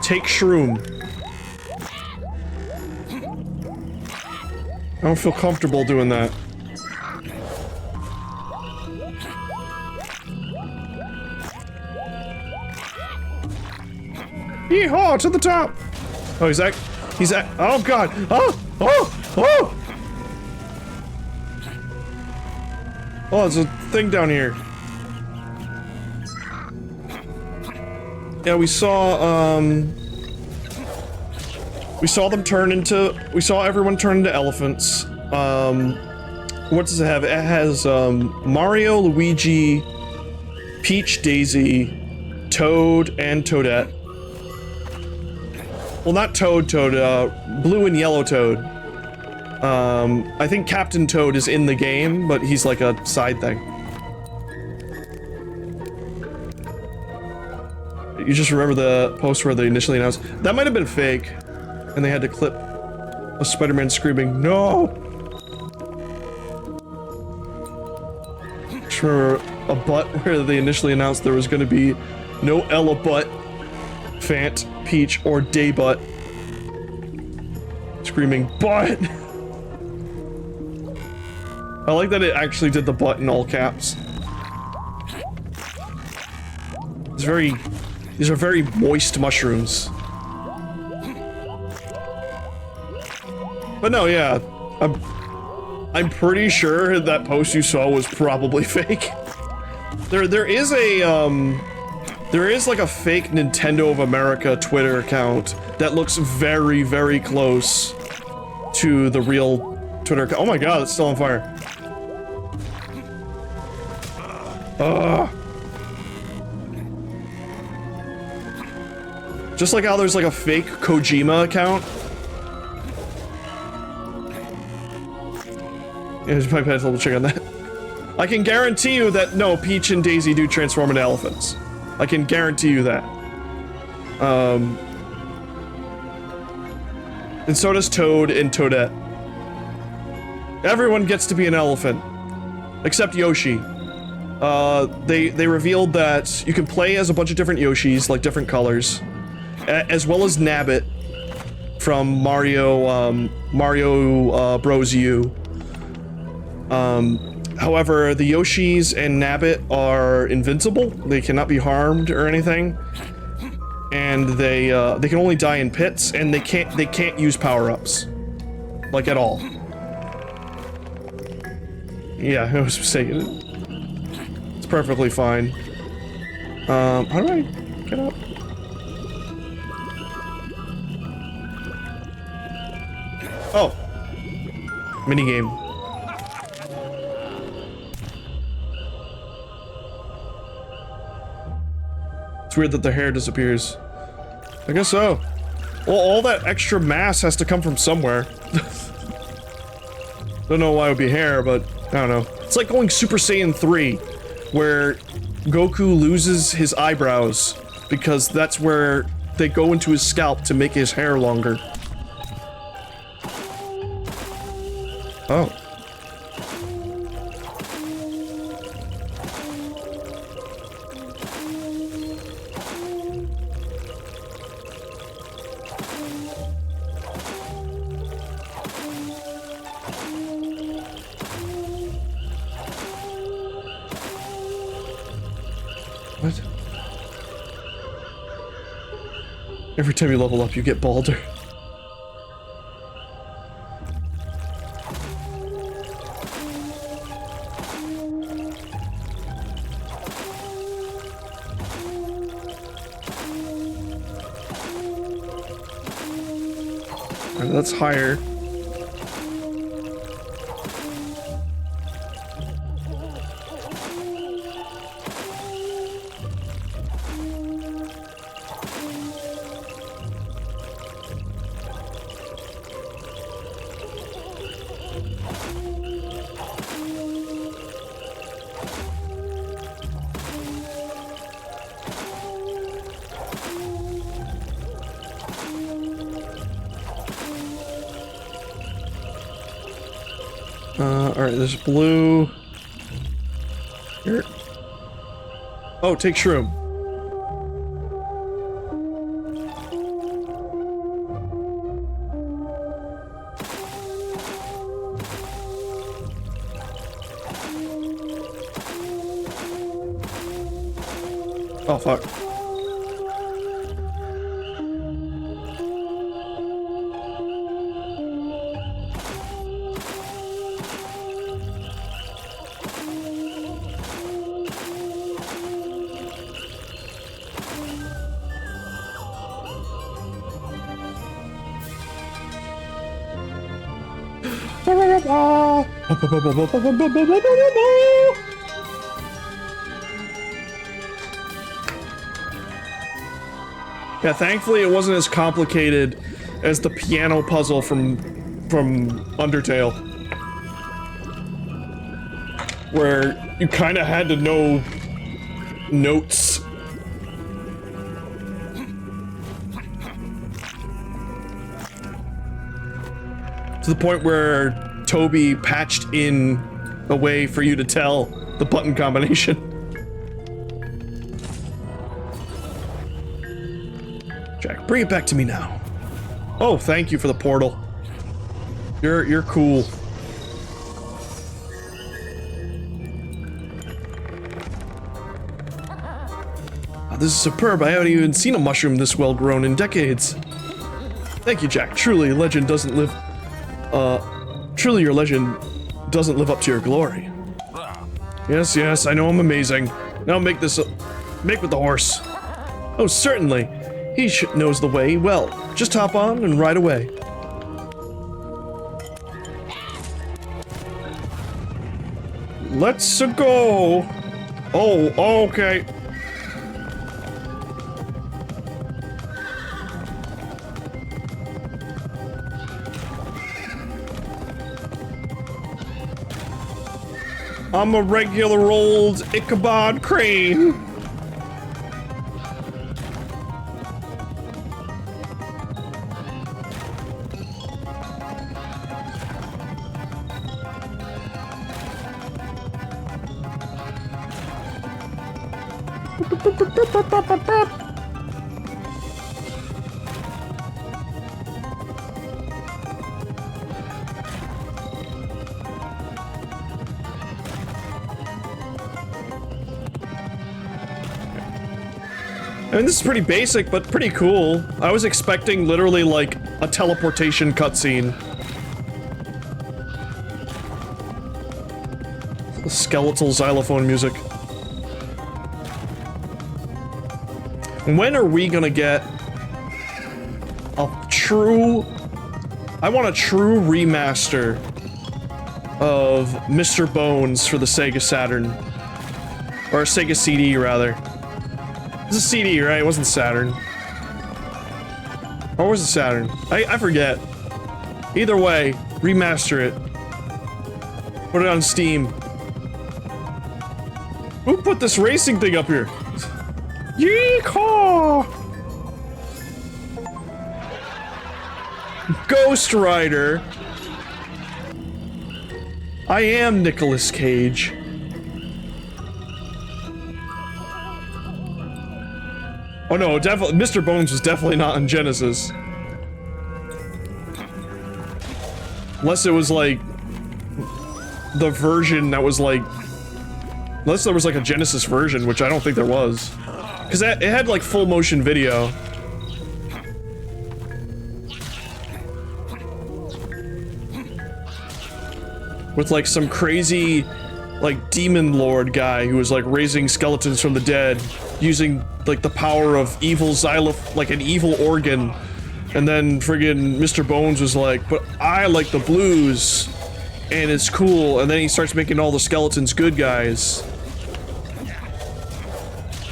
Take shroom. I don't feel comfortable doing that. Yeehaw, to the top! Oh, he's at, oh god! Oh! Oh! Oh! Oh, there's a thing down here. Yeah, we saw them turn into, we saw everyone turn into elephants. What does it have? It has, Mario, Luigi, Peach, Daisy, Toad, and Toadette. Well, not Toad, Blue and Yellow Toad. I think Captain Toad is in the game, but he's like a side thing. You just remember the post where they initially announced that might have been fake, and they had to clip a Spider-Man screaming "No!" Just remember a butt where they initially announced there was going to be no Ella butt, Fant, Peach, or Daybutt screaming "Butt!" I like that it actually did the butt in all caps. It's very. These are very moist mushrooms. But no, yeah, I'm pretty sure that post you saw was probably fake. There is like a fake Nintendo of America Twitter account that looks very, very close to the real Twitter account. Oh my god, it's still on fire. Just like how there's like a fake Kojima account. Yeah, just might have to double check on that. I can guarantee you that no, Peach and Daisy do transform into elephants. I can guarantee you that. And so does Toad and Toadette. Everyone gets to be an elephant. Except Yoshi. They revealed that you can play as a bunch of different Yoshis, like different colors. As well as Nabbit from Mario Bros. U. However, the Yoshis and Nabbit are invincible. They cannot be harmed or anything, and they can only die in pits, and they can't use power-ups, like at all. Yeah, I was mistaken. It's perfectly fine. How do I get up? Oh. Minigame. It's weird that the hair disappears. I guess so. Well, all that extra mass has to come from somewhere. Don't know why it would be hair, but I don't know. It's like going Super Saiyan 3, where Goku loses his eyebrows, because that's where they go into his scalp to make his hair longer. Oh. What? Every time you level up, you get balder. That's higher. Alright, there's blue. Here. Oh, take shroom. Oh, fuck. Yeah, thankfully it wasn't as complicated as the piano puzzle from Undertale, where you kind of had to know notes To the point where Toby patched in a way for you to tell the button combination. Jack, bring it back to me now. Oh, thank you for the portal. You're cool. Oh, this is superb. I haven't even seen a mushroom this well grown in decades. Thank you, Jack. Truly, your legend doesn't live up to your glory. Yes, yes, I know I'm amazing. Now make with the horse. Oh, certainly. He knows the way well. Just hop on and ride away. Let's go. Oh, okay. I'm a regular old Ichabod Crane. I mean, this is pretty basic, but pretty cool. I was expecting literally like a teleportation cutscene. Skeletal xylophone music. When are we gonna get a true... I want a true remaster of Mr. Bones for the Sega Saturn. Or Sega CD, rather. It was a CD, right? It wasn't Saturn. Or was it Saturn? I forget. Either way, remaster it. Put it on Steam. Who put this racing thing up here? Yeehaw! Ghost Rider. I am Nicolas Cage. Oh no, definitely, Mr. Bones was definitely not in Genesis. Unless it was like the version that was like, unless there was like a Genesis version, which I don't think there was. Because it had like full motion video. With like some crazy like demon lord guy who was like raising skeletons from the dead using like the power of evil like an evil organ. And then friggin' Mr. Bones was like, but I like the blues and it's cool. And then he starts making all the skeletons good guys.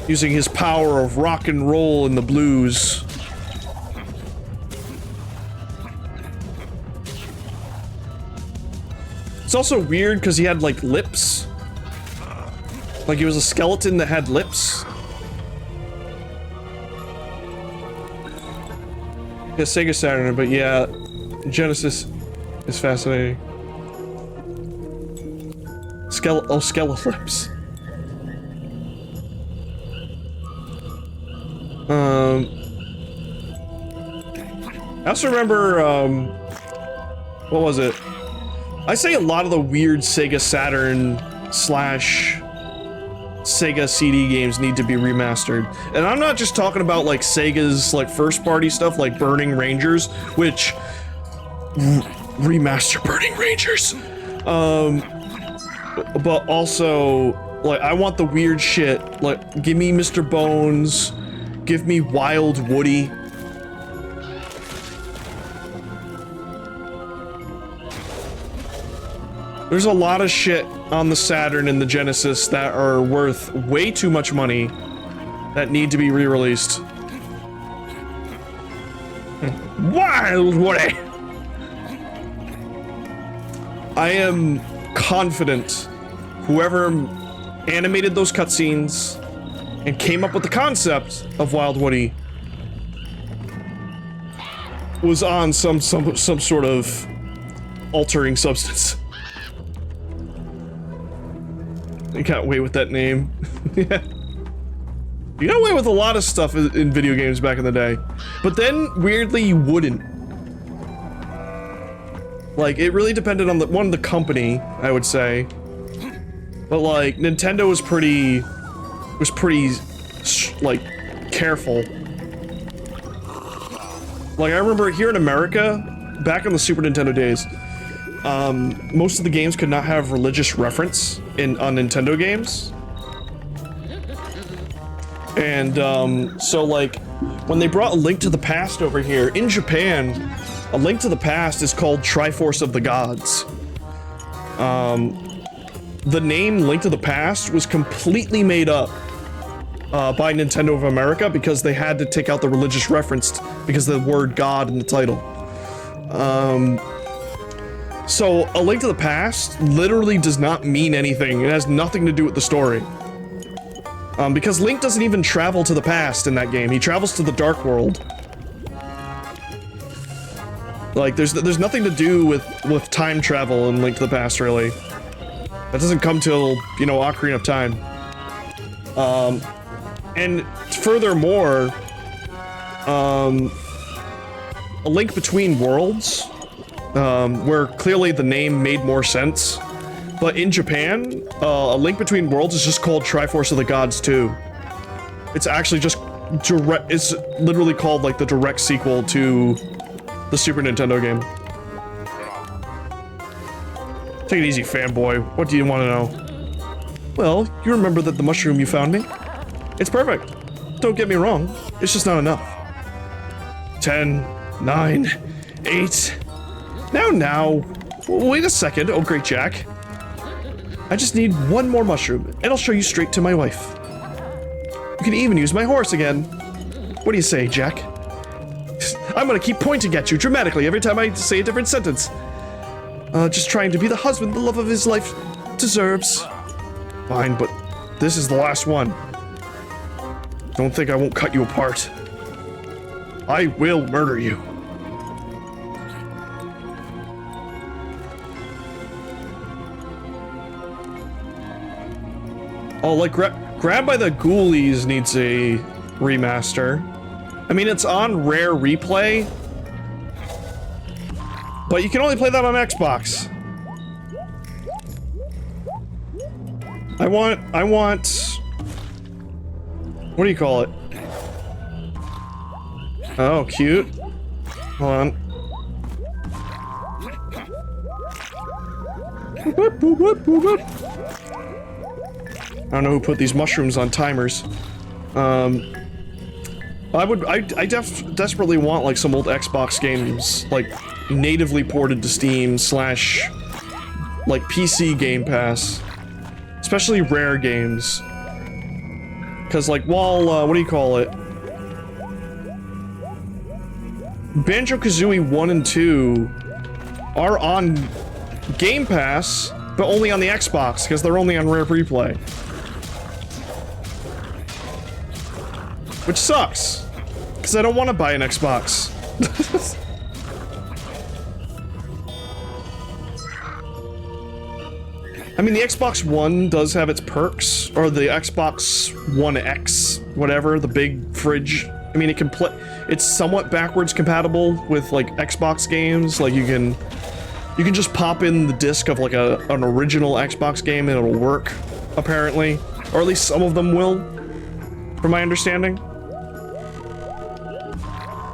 Using his power of rock and roll and the blues. It's also weird because he had like lips. Like he was a skeleton that had lips. Yeah, Sega Saturn, but yeah, Genesis is fascinating. Skelelips. I also remember, what was it? I say a lot of the weird Sega Saturn / Sega CD games need to be remastered. And I'm not just talking about like Sega's like first party stuff like Burning Rangers, which remaster Burning Rangers. But also like I want the weird shit. Like give me Mr. Bones, give me Wild Woody. There's a lot of shit on the Saturn and the Genesis that are worth way too much money that need to be re-released. Wild Woody! I am confident whoever animated those cutscenes and came up with the concept of Wild Woody was on some sort of life-altering substance. You got away with that name. Yeah. You got away with a lot of stuff in video games back in the day. But then, weirdly, you wouldn't. Like, it really depended on the company, I would say. But, like, Nintendo was pretty, like, careful. Like, I remember here in America, back in the Super Nintendo days, most of the games could not have religious reference on Nintendo games. And, so, like, when they brought A Link to the Past over here, in Japan, A Link to the Past is called Triforce of the Gods. The name Link to the Past was completely made up by Nintendo of America because they had to take out the religious reference because of the word God in the title. So A Link to the Past literally does not mean anything. It has nothing to do with the story. Because Link doesn't even travel to the past in that game. He travels to the Dark World. Like, there's nothing to do with time travel in Link to the Past, really. That doesn't come till, you know, Ocarina of Time. And furthermore, A Link Between Worlds, where clearly the name made more sense. But in Japan, A Link Between Worlds is just called Triforce of the Gods 2. It's actually just it's literally called, like, the direct sequel to the Super Nintendo game. Take it easy, fanboy. What do you want to know? Well, you remember that the mushroom you found me? It's perfect. Don't get me wrong. It's just not enough. 10, 9, 8. Now. Wait a second. Oh, great, Jack. I just need one more mushroom, and I'll show you straight to my wife. You can even use my horse again. What do you say, Jack? I'm gonna keep pointing at you dramatically every time I say a different sentence. Just trying to be the husband the love of his life deserves. Fine, but this is the last one. Don't think I won't cut you apart. I will murder you. Oh, like, Grab by the Ghoulies needs a remaster. I mean, it's on Rare Replay, but you can only play that on Xbox. I want... What do you call it? Oh, cute. Hold on. Boop, boop, boop, boop, boop. I don't know who put these mushrooms on timers. I desperately want, like, some old Xbox games, like, natively ported to Steam / like, PC Game Pass. Especially rare games. Cause, like, while, what do you call it? Banjo-Kazooie 1 and 2 are on Game Pass, but only on the Xbox, because they're only on Rare Replay. Which sucks, because I don't want to buy an Xbox. I mean, the Xbox One does have its perks, or the Xbox One X, whatever, the big fridge. I mean, it can play, it's somewhat backwards compatible with, like, Xbox games. Like, you can just pop in the disc of, like, an original Xbox game and it'll work, apparently. Or at least some of them will, from my understanding.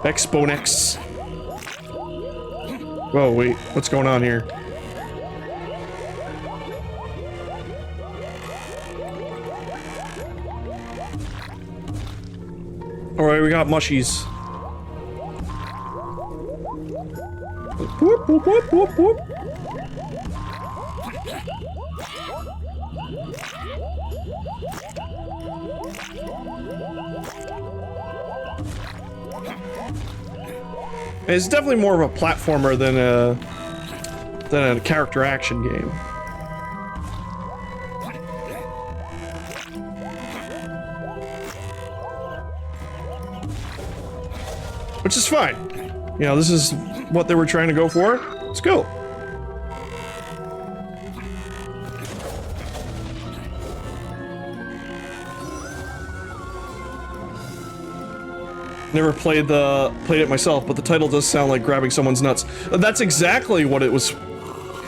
Xbonex. Whoa, wait, what's going on here? Alright, we got mushies. Whoop, whoop, whoop, whoop, whoop. It's definitely more of a platformer than a character action game. Which is fine. You know, this is what they were trying to go for. Let's go. Never played it myself, but the title does sound like grabbing someone's nuts. That's exactly what it was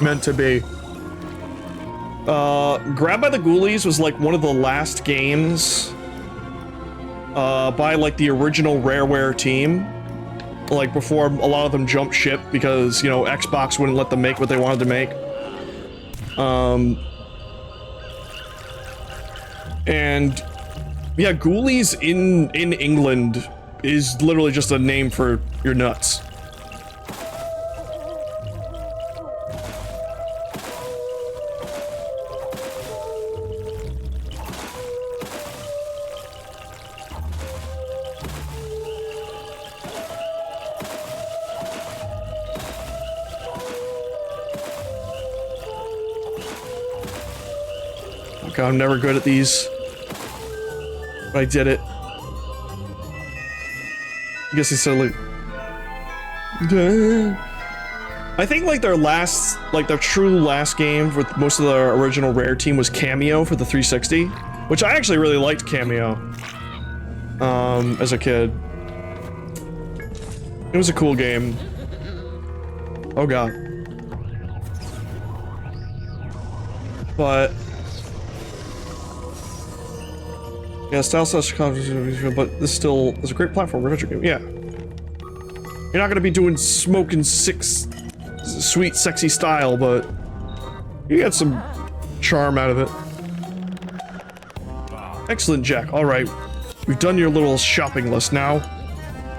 meant to be. Grabbed by the Ghoulies was like one of the last games by like the original Rareware team. Like before a lot of them jumped ship because, you know, Xbox wouldn't let them make what they wanted to make. And yeah, Ghoulies in England is literally just a name for your nuts. Okay, I'm never good at these. But I did it. I guess it's like... I think like their last, like their true last game with most of the original Rare team was Cameo for the 360, which I actually really liked Cameo as a kid. It was a cool game. Oh god. But yeah, style such conversation, but this still is a great platform adventure game. Yeah, you're not gonna be doing smoking sweet, sexy style, but you get some charm out of it. Excellent, Jack. All right, we've done your little shopping list now.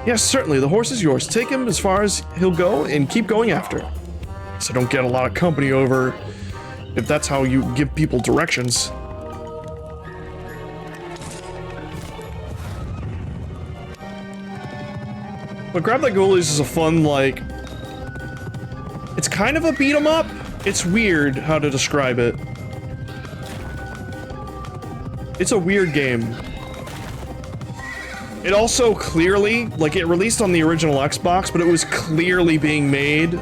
Yes, certainly. The horse is yours. Take him as far as he'll go, and keep going after. So don't get a lot of company over if that's how you give people directions. But Grab the Ghoulies is a fun, like... It's kind of a beat-em-up. It's weird how to describe it. It's a weird game. It also clearly, like, it released on the original Xbox, but it was clearly being made.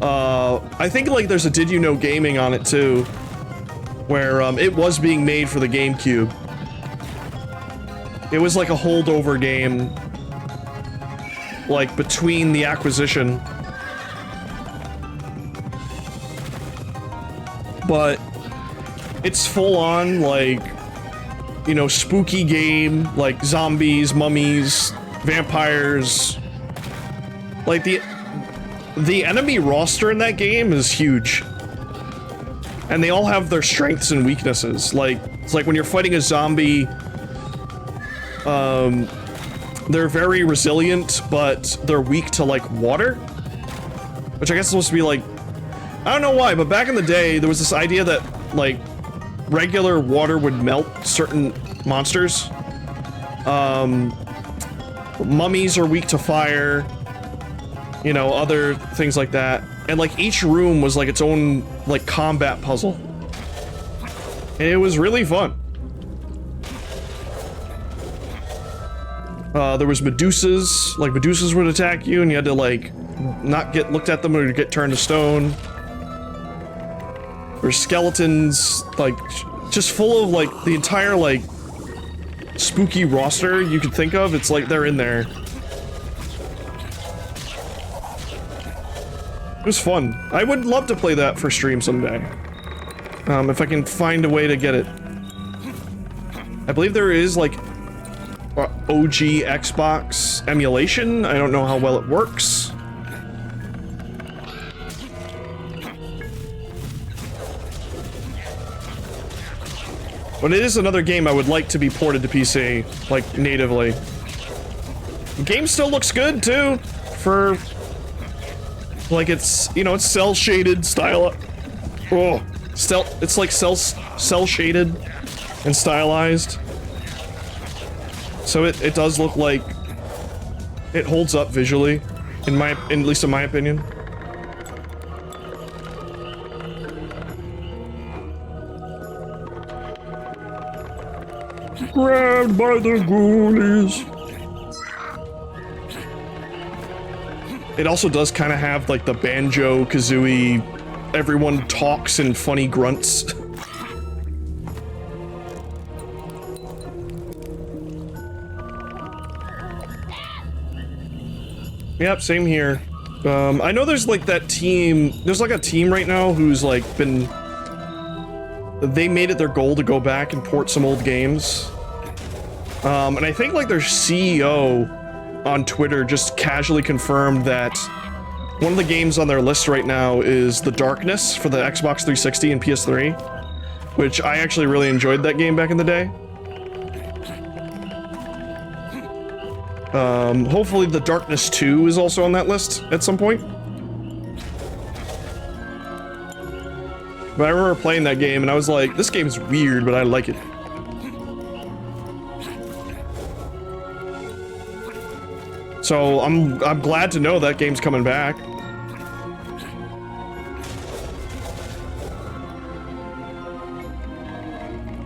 I think, like, there's a Did You Know Gaming on it, too. Where, it was being made for the GameCube. It was like a holdover game. Like, between the acquisition. But it's full on, like, you know, spooky game, like zombies, mummies, vampires. Like, the enemy roster in that game is huge. And they all have their strengths and weaknesses. Like, it's like when you're fighting a zombie, they're very resilient, but they're weak to, like, water. Which I guess is supposed to be, like... I don't know why, but back in the day, there was this idea that, like, regular water would melt certain monsters. Mummies are weak to fire. You know, other things like that. And, like, each room was, like, its own, like, combat puzzle. And it was really fun. There was Medusas, like Medusas would attack you and you had to like not get looked at them or get turned to stone. There's skeletons, like just full of like the entire like spooky roster you could think of. It's like they're in there. It was fun. I would love to play that for stream someday. If I can find a way to get it. I believe there is like OG Xbox emulation. I don't know how well it works. But it is another game I would like to be ported to PC, like, natively. The game still looks good, too, for... Like, it's, you know, it's cel-shaded style. Oh, it's like cel-shaded and stylized. So it does look like it holds up visually, at least in my opinion. Grabbed by the ghoulies. It also does kind of have like the Banjo-Kazooie, everyone talks in funny grunts. Yep, same here. I know there's like that team, there's like a team right now who's like they made it their goal to go back and port some old games. And I think like their CEO on Twitter just casually confirmed that one of the games on their list right now is The Darkness for the Xbox 360 and PS3, which I actually really enjoyed that game back in the day. Hopefully The Darkness 2 is also on that list at some point. But I remember playing that game and I was like, this game is weird, but I like it. So I'm glad to know that game's coming back.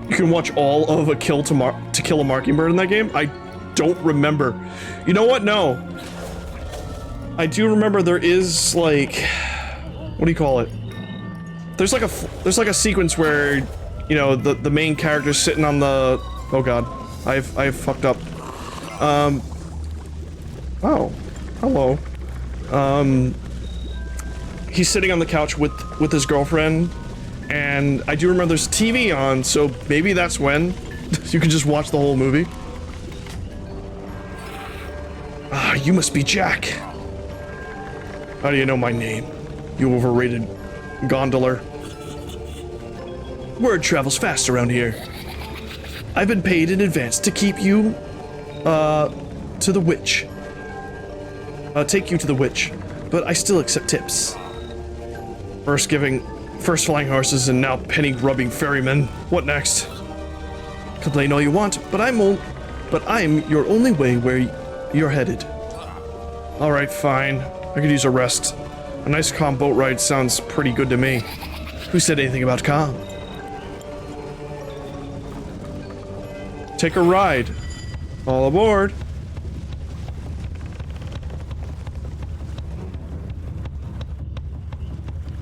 You can watch all of To Kill a Mockingbird in that game? I don't remember. You know what? No. I do remember there is like, what do you call it? There's like a sequence where, you know, the main character's sitting on the, oh god, I've fucked up. Oh, hello. He's sitting on the couch with his girlfriend, and I do remember there's TV on, so maybe that's when you can just watch the whole movie. Ah, you must be Jack. How do you know my name, you overrated gondoler? Word travels fast around here. I've been paid in advance to keep you, to the witch. Take you to the witch, but I still accept tips. First flying horses and now penny-grubbing ferrymen. What next? Complain all you want, but I'm your only way where you're headed. Alright, fine. I could use a rest. A nice calm boat ride sounds pretty good to me. Who said anything about calm? Take a ride. All aboard.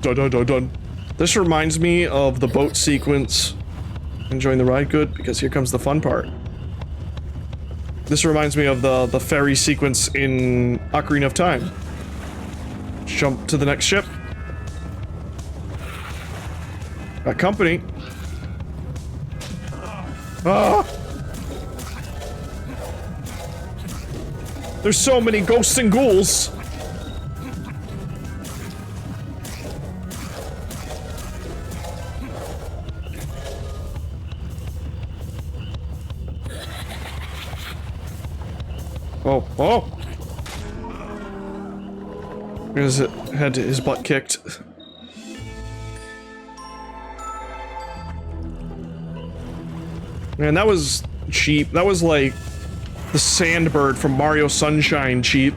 Dun dun dun dun. This reminds me of the boat sequence. Enjoying the ride? Good, because here comes the fun part. This reminds me of the ferry sequence in Ocarina of Time. Jump to the next ship. Got company. Ah! There's so many ghosts and ghouls. Oh! Because it had his butt kicked. Man, that was cheap. That was like the Sandbird from Mario Sunshine cheap.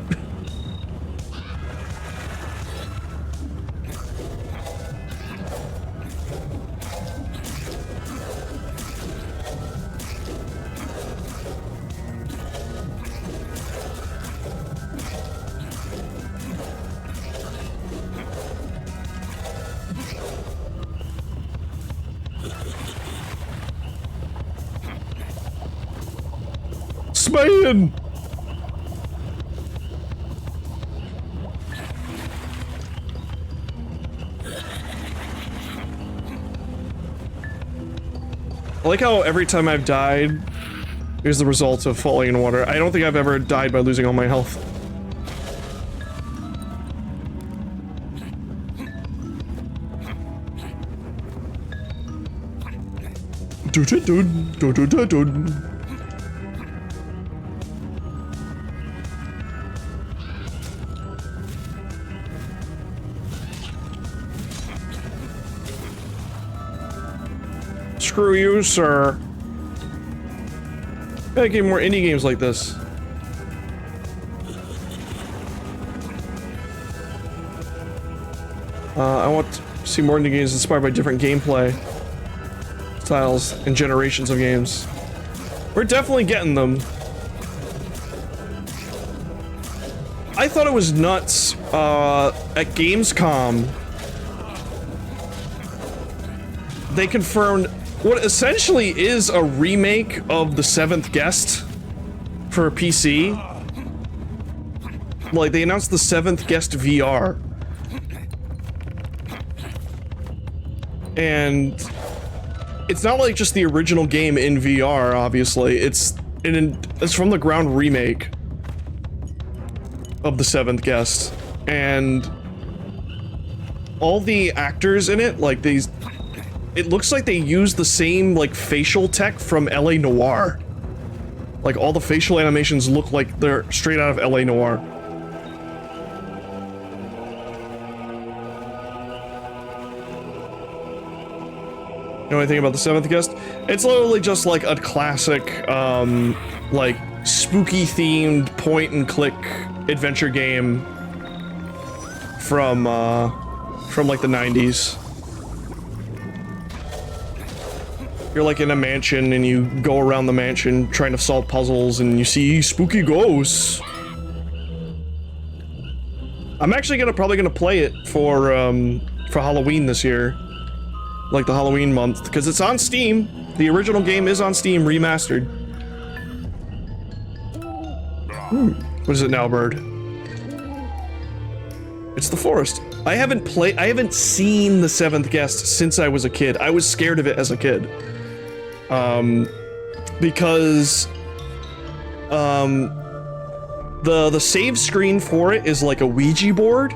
Man! I like how every time I've died is the result of falling in water. I don't think I've ever died by losing all my health. Screw you, sir. Gotta get more indie games like this. I want to see more indie games inspired by different gameplay styles and generations of games. We're definitely getting them. I thought it was nuts, at Gamescom, they confirmed what essentially is a remake of The Seventh Guest for PC. like, they announced the 7th Guest VR. And it's not like just the original game in VR, obviously. It's from the ground remake of the 7th Guest. And all the actors in it, like, it looks like they use the same, like, facial tech from L.A. Noire. Like, all the facial animations look like they're straight out of L.A. Noire. You know anything about the 7th Guest? It's literally just like a classic, like, spooky-themed point-and-click adventure game from like the 90s. You're like in a mansion and you go around the mansion trying to solve puzzles and you see spooky ghosts. I'm actually probably gonna play it for Halloween this year. Like the Halloween month, because it's on Steam. The original game is on Steam, remastered. What is it now, Bird? It's the forest. I haven't seen the 7th Guest since I was a kid. I was scared of it as a kid. Because the save screen for it is like a Ouija board,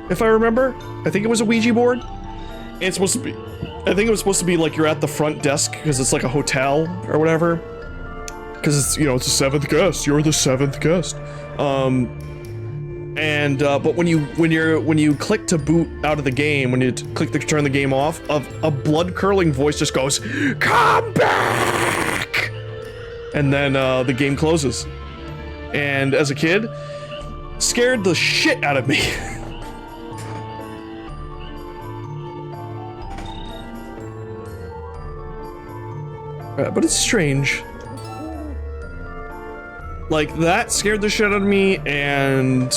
if I remember. I think it was a Ouija board. And it's supposed to be, I think it was supposed to be like you're at the front desk because it's like a hotel or whatever. Because it's, you know, it's the 7th Guest. You're the 7th Guest. But when you click to boot out of the game, when you click to turn the game off, a blood-curdling voice just goes, "Come back!" And then the game closes. And as a kid, scared the shit out of me. But it's strange. Like, that scared the shit out of me, and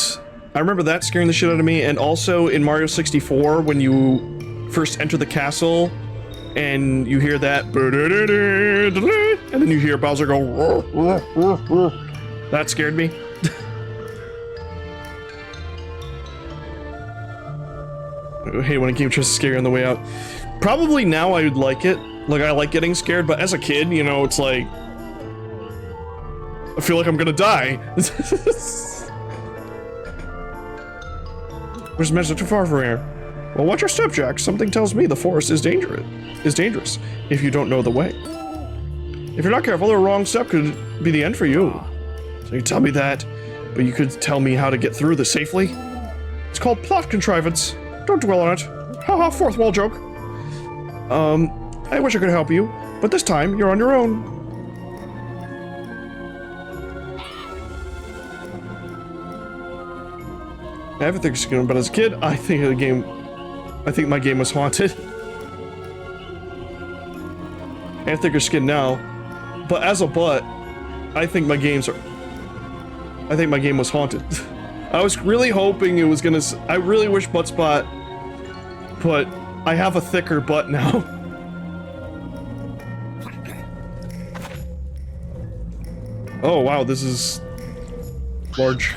I remember that scaring the shit out of me, and also in Mario 64, when you first enter the castle, and you hear that, and then you hear Bowser go, that scared me. I hate when a game tries to scare you on the way out. Probably now I would like it. Like, I like getting scared, but as a kid, you know, it's like, I feel like I'm gonna die. Where's the message too far from here? Well, watch your step, Jack. Something tells me the forest is dangerous if you don't know the way. If you're not careful, the wrong step could be the end for you. So you tell me that, but you could tell me how to get through this safely? It's called plot contrivance. Don't dwell on it. Haha, fourth wall joke. I wish I could help you, but this time you're on your own. I have a thick skin, but as a kid, I think my game was haunted. I have thicker skin now, but as a butt, I think my game was haunted. I was really hoping it was gonna. I really wish Butt Spot, but I have a thicker butt now. Oh wow, this is large.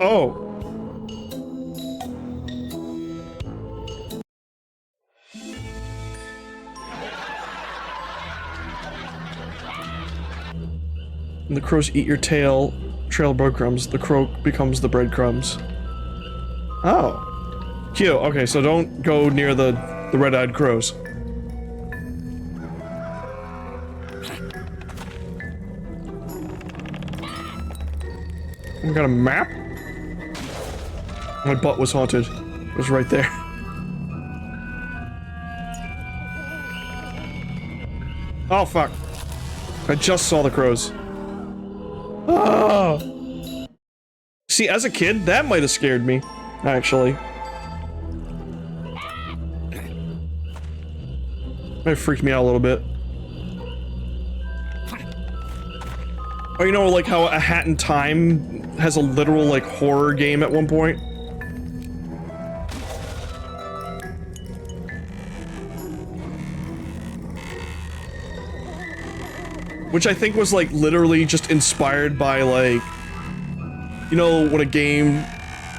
Oh. When the crows eat your trail breadcrumbs, the crow becomes the breadcrumbs. Oh. Cute. Okay, so don't go near the red-eyed crows. We got a map? My butt was haunted. It was right there. Oh, fuck. I just saw the crows. Oh! See, as a kid, that might have scared me, actually. Might have freaked me out a little bit. Or you know, like how A Hat in Time has a literal, like, horror game at one point? which I think was like literally just inspired by like, you know, when a game,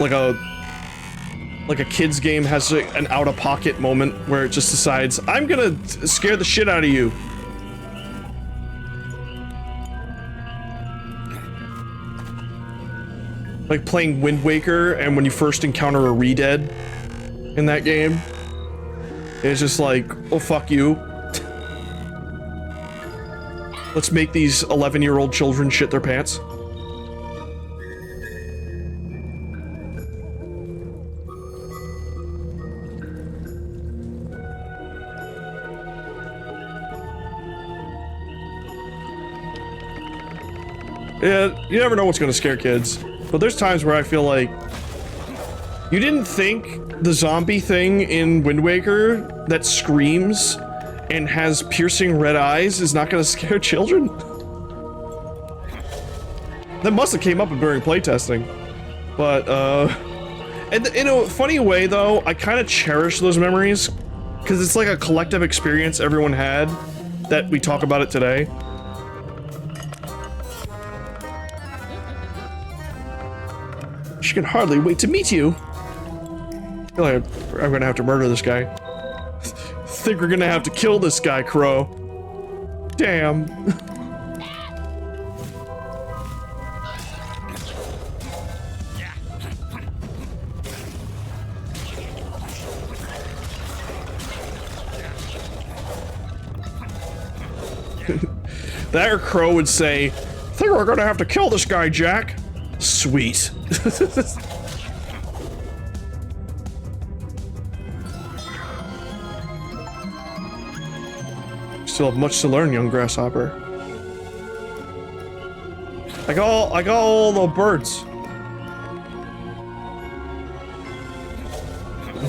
like a kid's game has like an out-of-pocket moment where it just decides, I'm gonna scare the shit out of you. Like playing Wind Waker, and when you first encounter a Redead in that game, it's just like, oh fuck you. Let's make these 11-year-old children shit their pants. Yeah, you never know what's gonna scare kids. But there's times where I feel like you didn't think the zombie thing in Wind Waker that screams and has piercing red eyes is not gonna scare children? That must have came up during playtesting. But, and in a funny way though, I kind of cherish those memories because it's like a collective experience everyone had that we talk about it today. She can hardly wait to meet you. I feel like I'm gonna have to murder this guy. Think we're gonna have to kill this guy, Crow. Damn. That Crow would say, think we're gonna have to kill this guy, Jack. Sweet. Still have much to learn, young grasshopper. I got all the birds.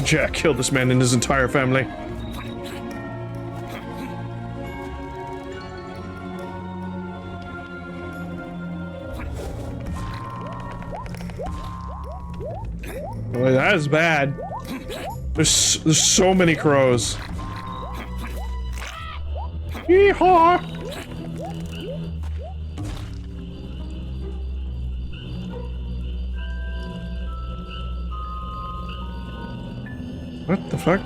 Jack killed this man and his entire family. Boy, that is bad. There's so many crows. Yeehaw! What the fuck?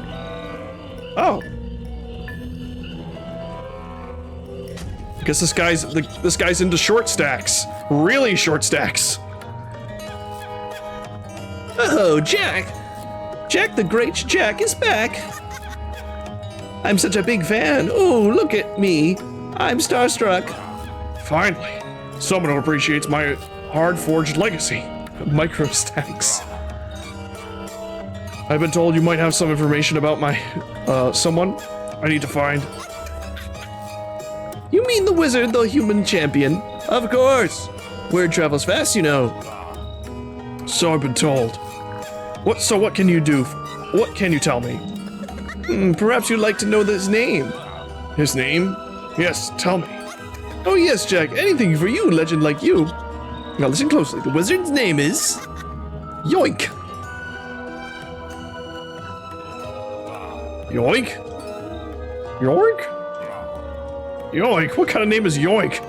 Oh. I guess this guy's into short stacks. Really short stacks. Oh, Jack! Jack the Great Jack is back! I'm such a big fan. Oh, look at me. I'm starstruck. Finally, someone who appreciates my hard-forged legacy. Micro stacks. I've been told you might have some information about my, someone I need to find. You mean the wizard, the human champion? Of course. Word travels fast, you know. So I've been told. What can you do? What can you tell me? Perhaps you'd like to know his name. His name? Yes, tell me. Oh yes, Jack, anything for you, legend like you. Now listen closely. The wizard's name is... Yoink. Yoink? Yoink? Yoink? What kind of name is Yoink?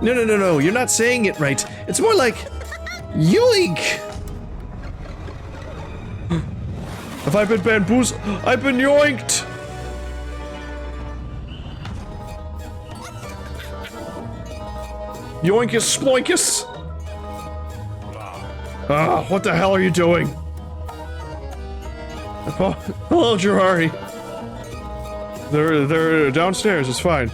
No, you're not saying it right. It's more like... Yoink! Have I been bamboozled? I've been yoinked! Yoinkus sploinkus! Ah, what the hell are you doing? Hello, Jirari. They're downstairs, it's fine.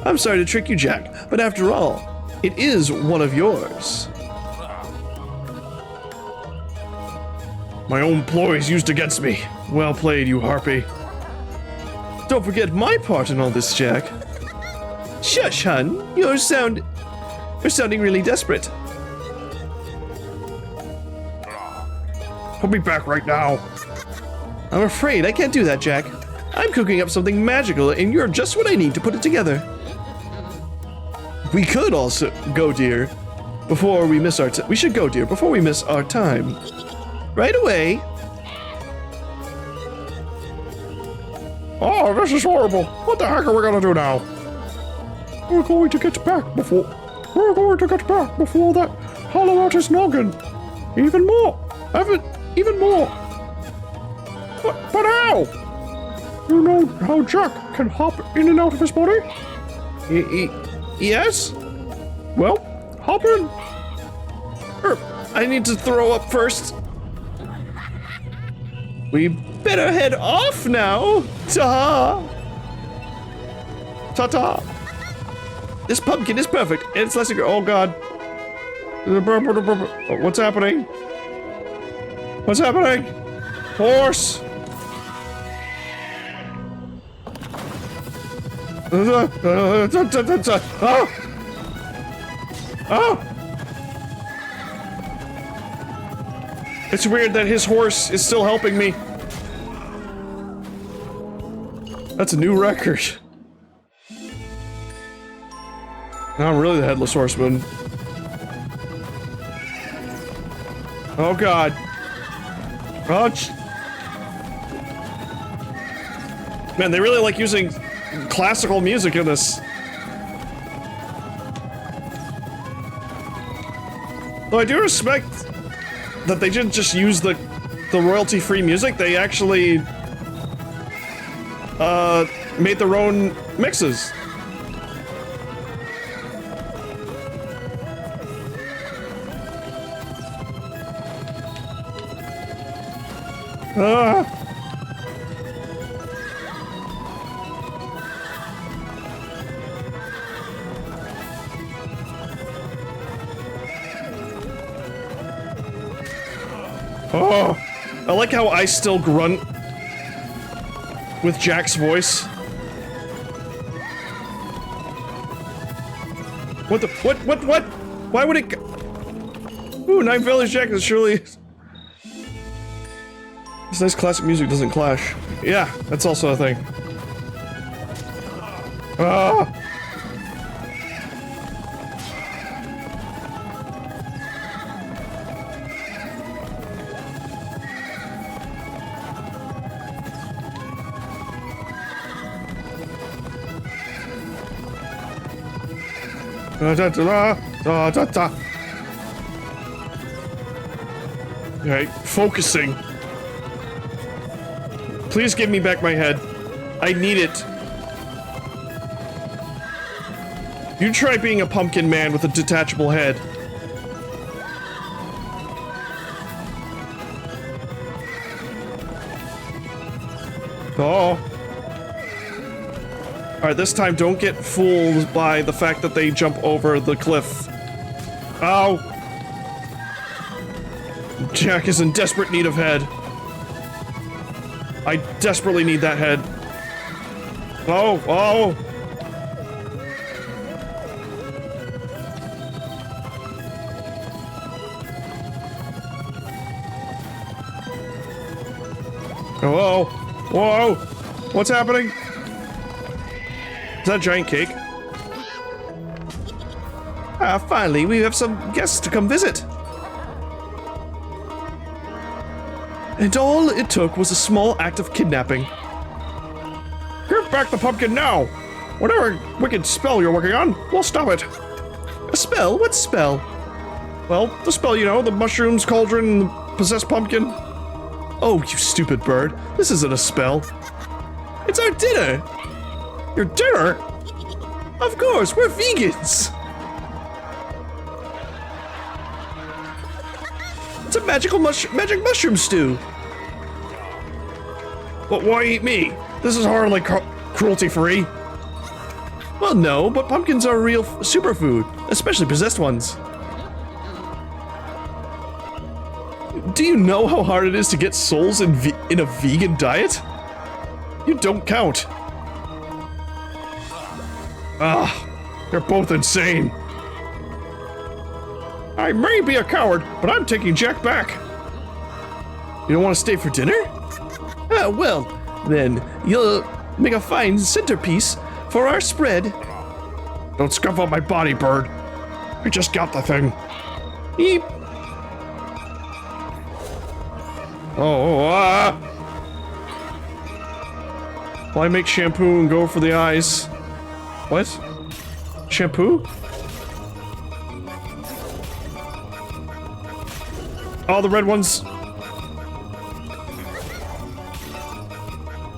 I'm sorry to trick you, Jack, but after all, it is one of yours. My own ploys used against me. Well played, you harpy. Don't forget my part in all this, Jack. Shush, hun. You're sounding really desperate. Put me back right now. I'm afraid I can't do that, Jack. I'm cooking up something magical, and you're just what I need to put it together. We could also go, dear, before we miss our we should go, dear, before we miss our time. Right away. Oh, this is horrible. What the heck are we gonna do now? We're going to get back before that hollow out his noggin. Even more. Even more. But how? You know how Jack can hop in and out of his body? Yes? Well, hop in. I need to throw up first. We better head off now. Ta-ha. Ta-ta. This pumpkin is perfect. It's less. Oh God. What's happening? What's happening? Horse. Oh. Oh. It's weird that his horse is still helping me. That's a new record. Now I'm really the Headless Horseman. Oh God. Oh, man, they really like using classical music in this. Though I do respect that they didn't just use the royalty-free music, they actually made their own mixes. Oh, I like how I still grunt with Jack's voice. What the? What? Why would it? Ooh, Nine Village Jack is surely. This nice classic music doesn't clash. Yeah, that's also a thing. Ah! Alright, focusing. Please give me back my head. I need it. You try being a pumpkin man with a detachable head. Oh. Alright, this time don't get fooled by the fact that they jump over the cliff. Ow! Jack is in desperate need of head. I desperately need that head. Oh, oh! Whoa! Whoa! What's happening? Is that a giant cake? Ah, finally, we have some guests to come visit. And all it took was a small act of kidnapping. Give back the pumpkin now! Whatever wicked spell you're working on, we'll stop it. A spell? What spell? Well, the spell, you know, the mushrooms, cauldron, the possessed pumpkin. Oh, you stupid bird. This isn't a spell. It's our dinner! Your dinner? Of course, we're vegans! It's a magic mushroom stew. But why eat me? This is hardly cruelty-free. Well, no, but pumpkins are a real superfood, especially possessed ones. Do you know how hard it is to get souls in a vegan diet? You don't count. Ah, you're both insane. I may be a coward, but I'm taking Jack back. You don't want to stay for dinner? Ah, well, then you'll make a fine centerpiece for our spread. Don't scuff up my body, bird. I just got the thing. Eep. Why make shampoo and go for the eyes? What? Shampoo? Oh, the red ones.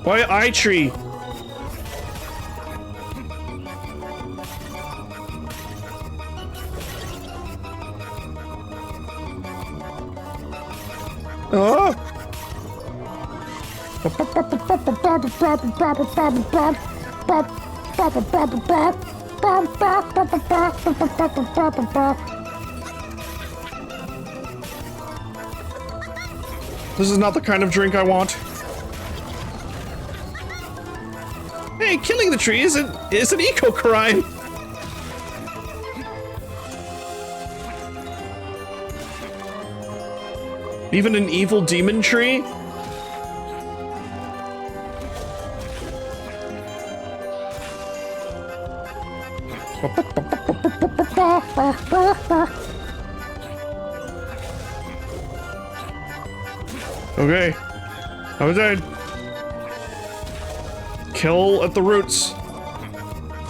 Why eye tree? Oh! This is not the kind of drink I want. Hey, killing the tree is an eco-crime. Even an evil demon tree? Okay. I was dead. Kill at the roots.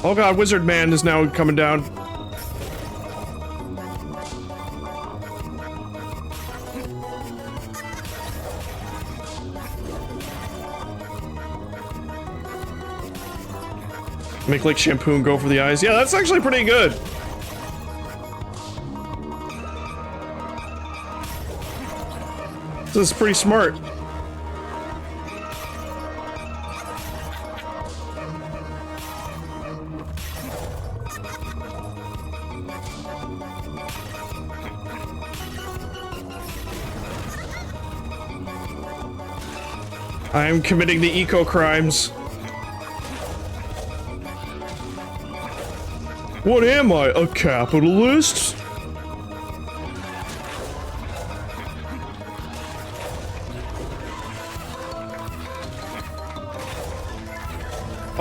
Oh god, Wizard Man is now coming down. Make like shampoo and go for the eyes. Yeah, that's actually pretty good. This is pretty smart. I'm committing the eco-crimes. What am I, a capitalist?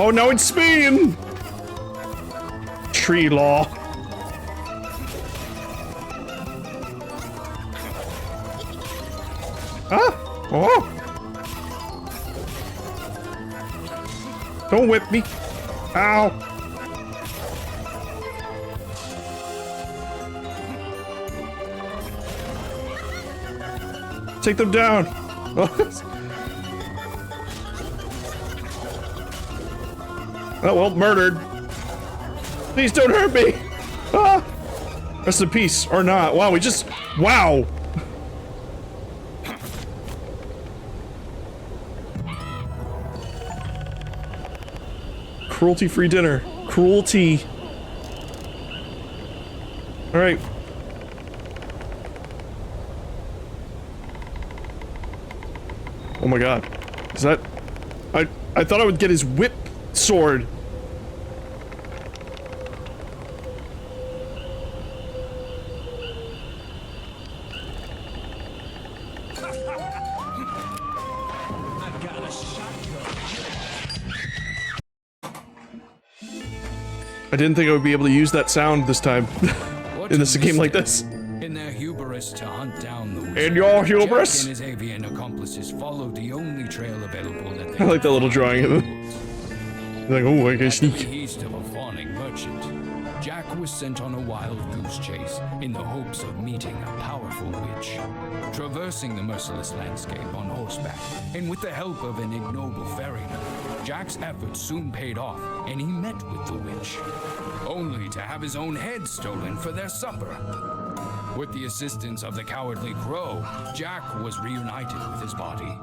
Oh, now it's Spain! Tree law. Ah! Oh! Don't whip me. Ow! Take them down. Oh, well, murdered. Please don't hurt me. Ah! Rest in peace, or not. Wow, we just... Wow! Cruelty-free dinner. Cruelty. Alright. Oh my god. Is that... I thought I would get his whip sword. I didn't think I would be able to use that sound this time in this game like this. In their hubris to hunt down the wizard, In your hubris? Jack and his avian accomplices followed the only trail available that they I like that little drawing of him. He's like, oh, I can At the sneak. behest of a fawning merchant, Jack was sent on a wild goose chase in the hopes of meeting a powerful witch. Traversing the merciless landscape on horseback, and with the help of an ignoble ferryman, Jack's efforts soon paid off, and he met with the witch, only to have his own head stolen for their supper. With the assistance of the cowardly crow, Jack was reunited with his body.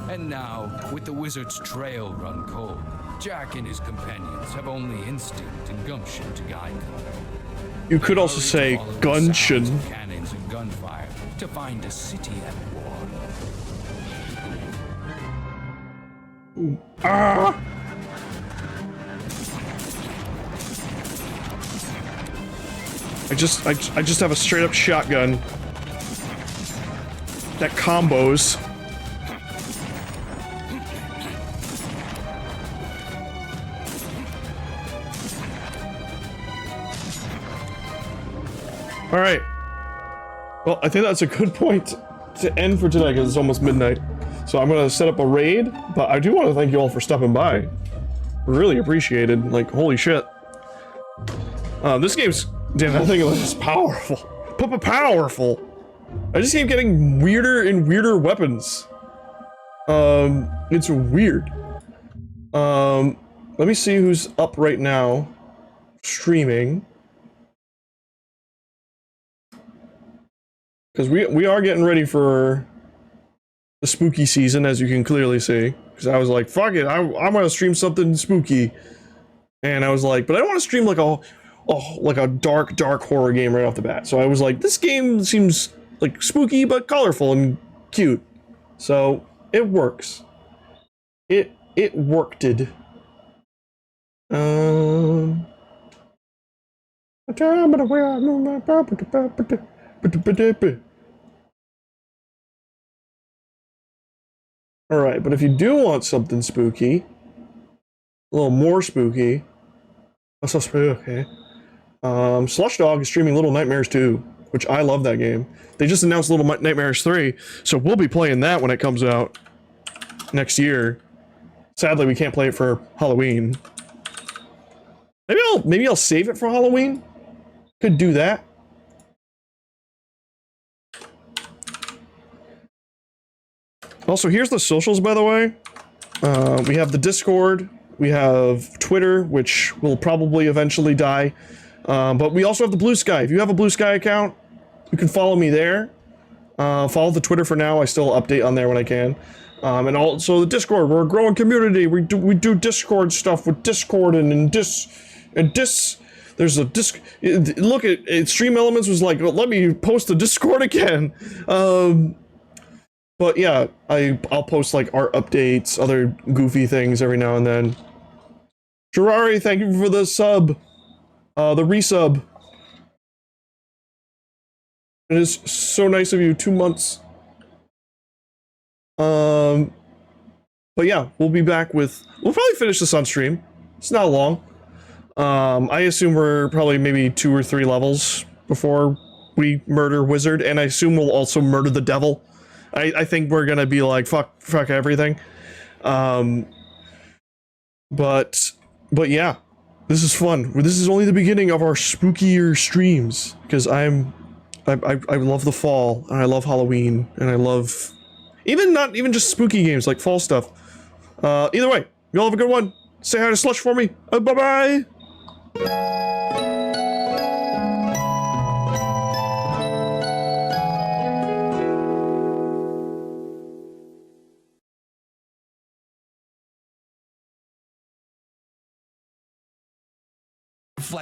And now, with the wizard's trail run cold, Jack and his companions have only instinct and gumption to guide them. You could also say Follow the sounds gunshin. of cannons and gunfire to find a city at war. Ah! I just have a straight up shotgun that combos. All right. Well, I think that's a good point to end for today because it's almost midnight. So I'm gonna set up a raid, but I do want to thank you all for stopping by. Really appreciated. Like, holy shit. This game's, damn, that thing is powerful. Powerful. I just keep getting weirder and weirder weapons. It's weird. Let me see who's up right now. Streaming. Because we are getting ready for the spooky season, as you can clearly see. Because I was like, fuck it, I'm gonna stream something spooky. And I was like, but I don't want to stream like a dark horror game right off the bat. So I was like, this game seems like spooky but colorful and cute. So it works. It worked. Alright, but if you do want something spooky, a little more spooky, that's so spooky. Slush Dog is streaming Little Nightmares 2, which I love that game. They just announced Little Nightmares 3, so we'll be playing that when it comes out next year. Sadly, we can't play it for Halloween. Maybe I'll save it for Halloween. Could do that. Also, here's the socials, by the way. We have the Discord, we have Twitter, which will probably eventually die, but we also have the Blue Sky. If you have a Blue Sky account, you can follow me there. Follow the Twitter for now. I still update on there when I can. And also the Discord. We're a growing community. We do Discord stuff with Discord and there's a disc. Look at Stream Elements was like, let me post the Discord again. But yeah, I'll post like art updates, other goofy things every now and then. Gerari, thank you for the sub, the resub. It is so nice of you. 2 months. But yeah, we'll be back with. We'll probably finish this on stream. It's not long. I assume we're probably maybe 2 or 3 levels before we murder Wizard, and I assume we'll also murder the devil. I think we're gonna be like fuck everything. But yeah, this is fun. This is only the beginning of our spookier streams, because I love the fall, and I love Halloween, and I love not even just spooky games like fall stuff. Either way, you all have a good one. Say hi to Slush for me. Bye bye.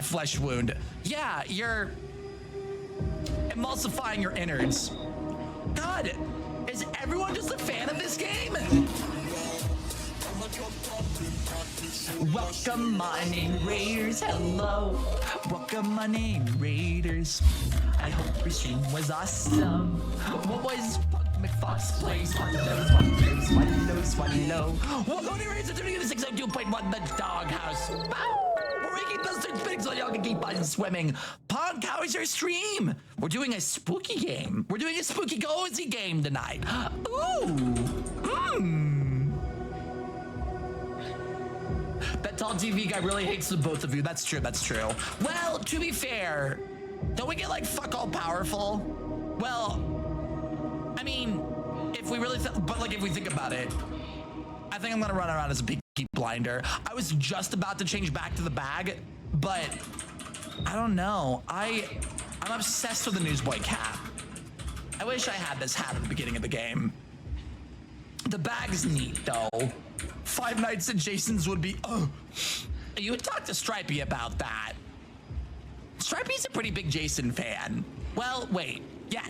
Flesh wound. Yeah, you're emulsifying your innards. God, is everyone just a fan of this game? Welcome, my name Raiders. Hello. Welcome, my name Raiders. I hope your stream was awesome. What was McFox plays? What only Raiders are doing in 602.1 the doghouse. We're making those two spinning so y'all can keep on swimming. Punk, how is your stream? We're doing a spooky game. We're doing a spooky cozy game tonight. Ooh. That tall TV guy really hates the both of you. That's true, that's true. Well, to be fair, don't we get like fuck all powerful? Well, I mean, if we really, but like if we think about it, I think I'm gonna run around as a Peaky Blinder. I was just about to change back to the bag, but I don't know. I'm obsessed with the Newsboy cap. I wish I had this hat at the beginning of the game. The bag's neat though. Five Nights at Jason's would be, you would talk to Stripey about that. Stripey's a pretty big Jason fan. Well, wait, yeah.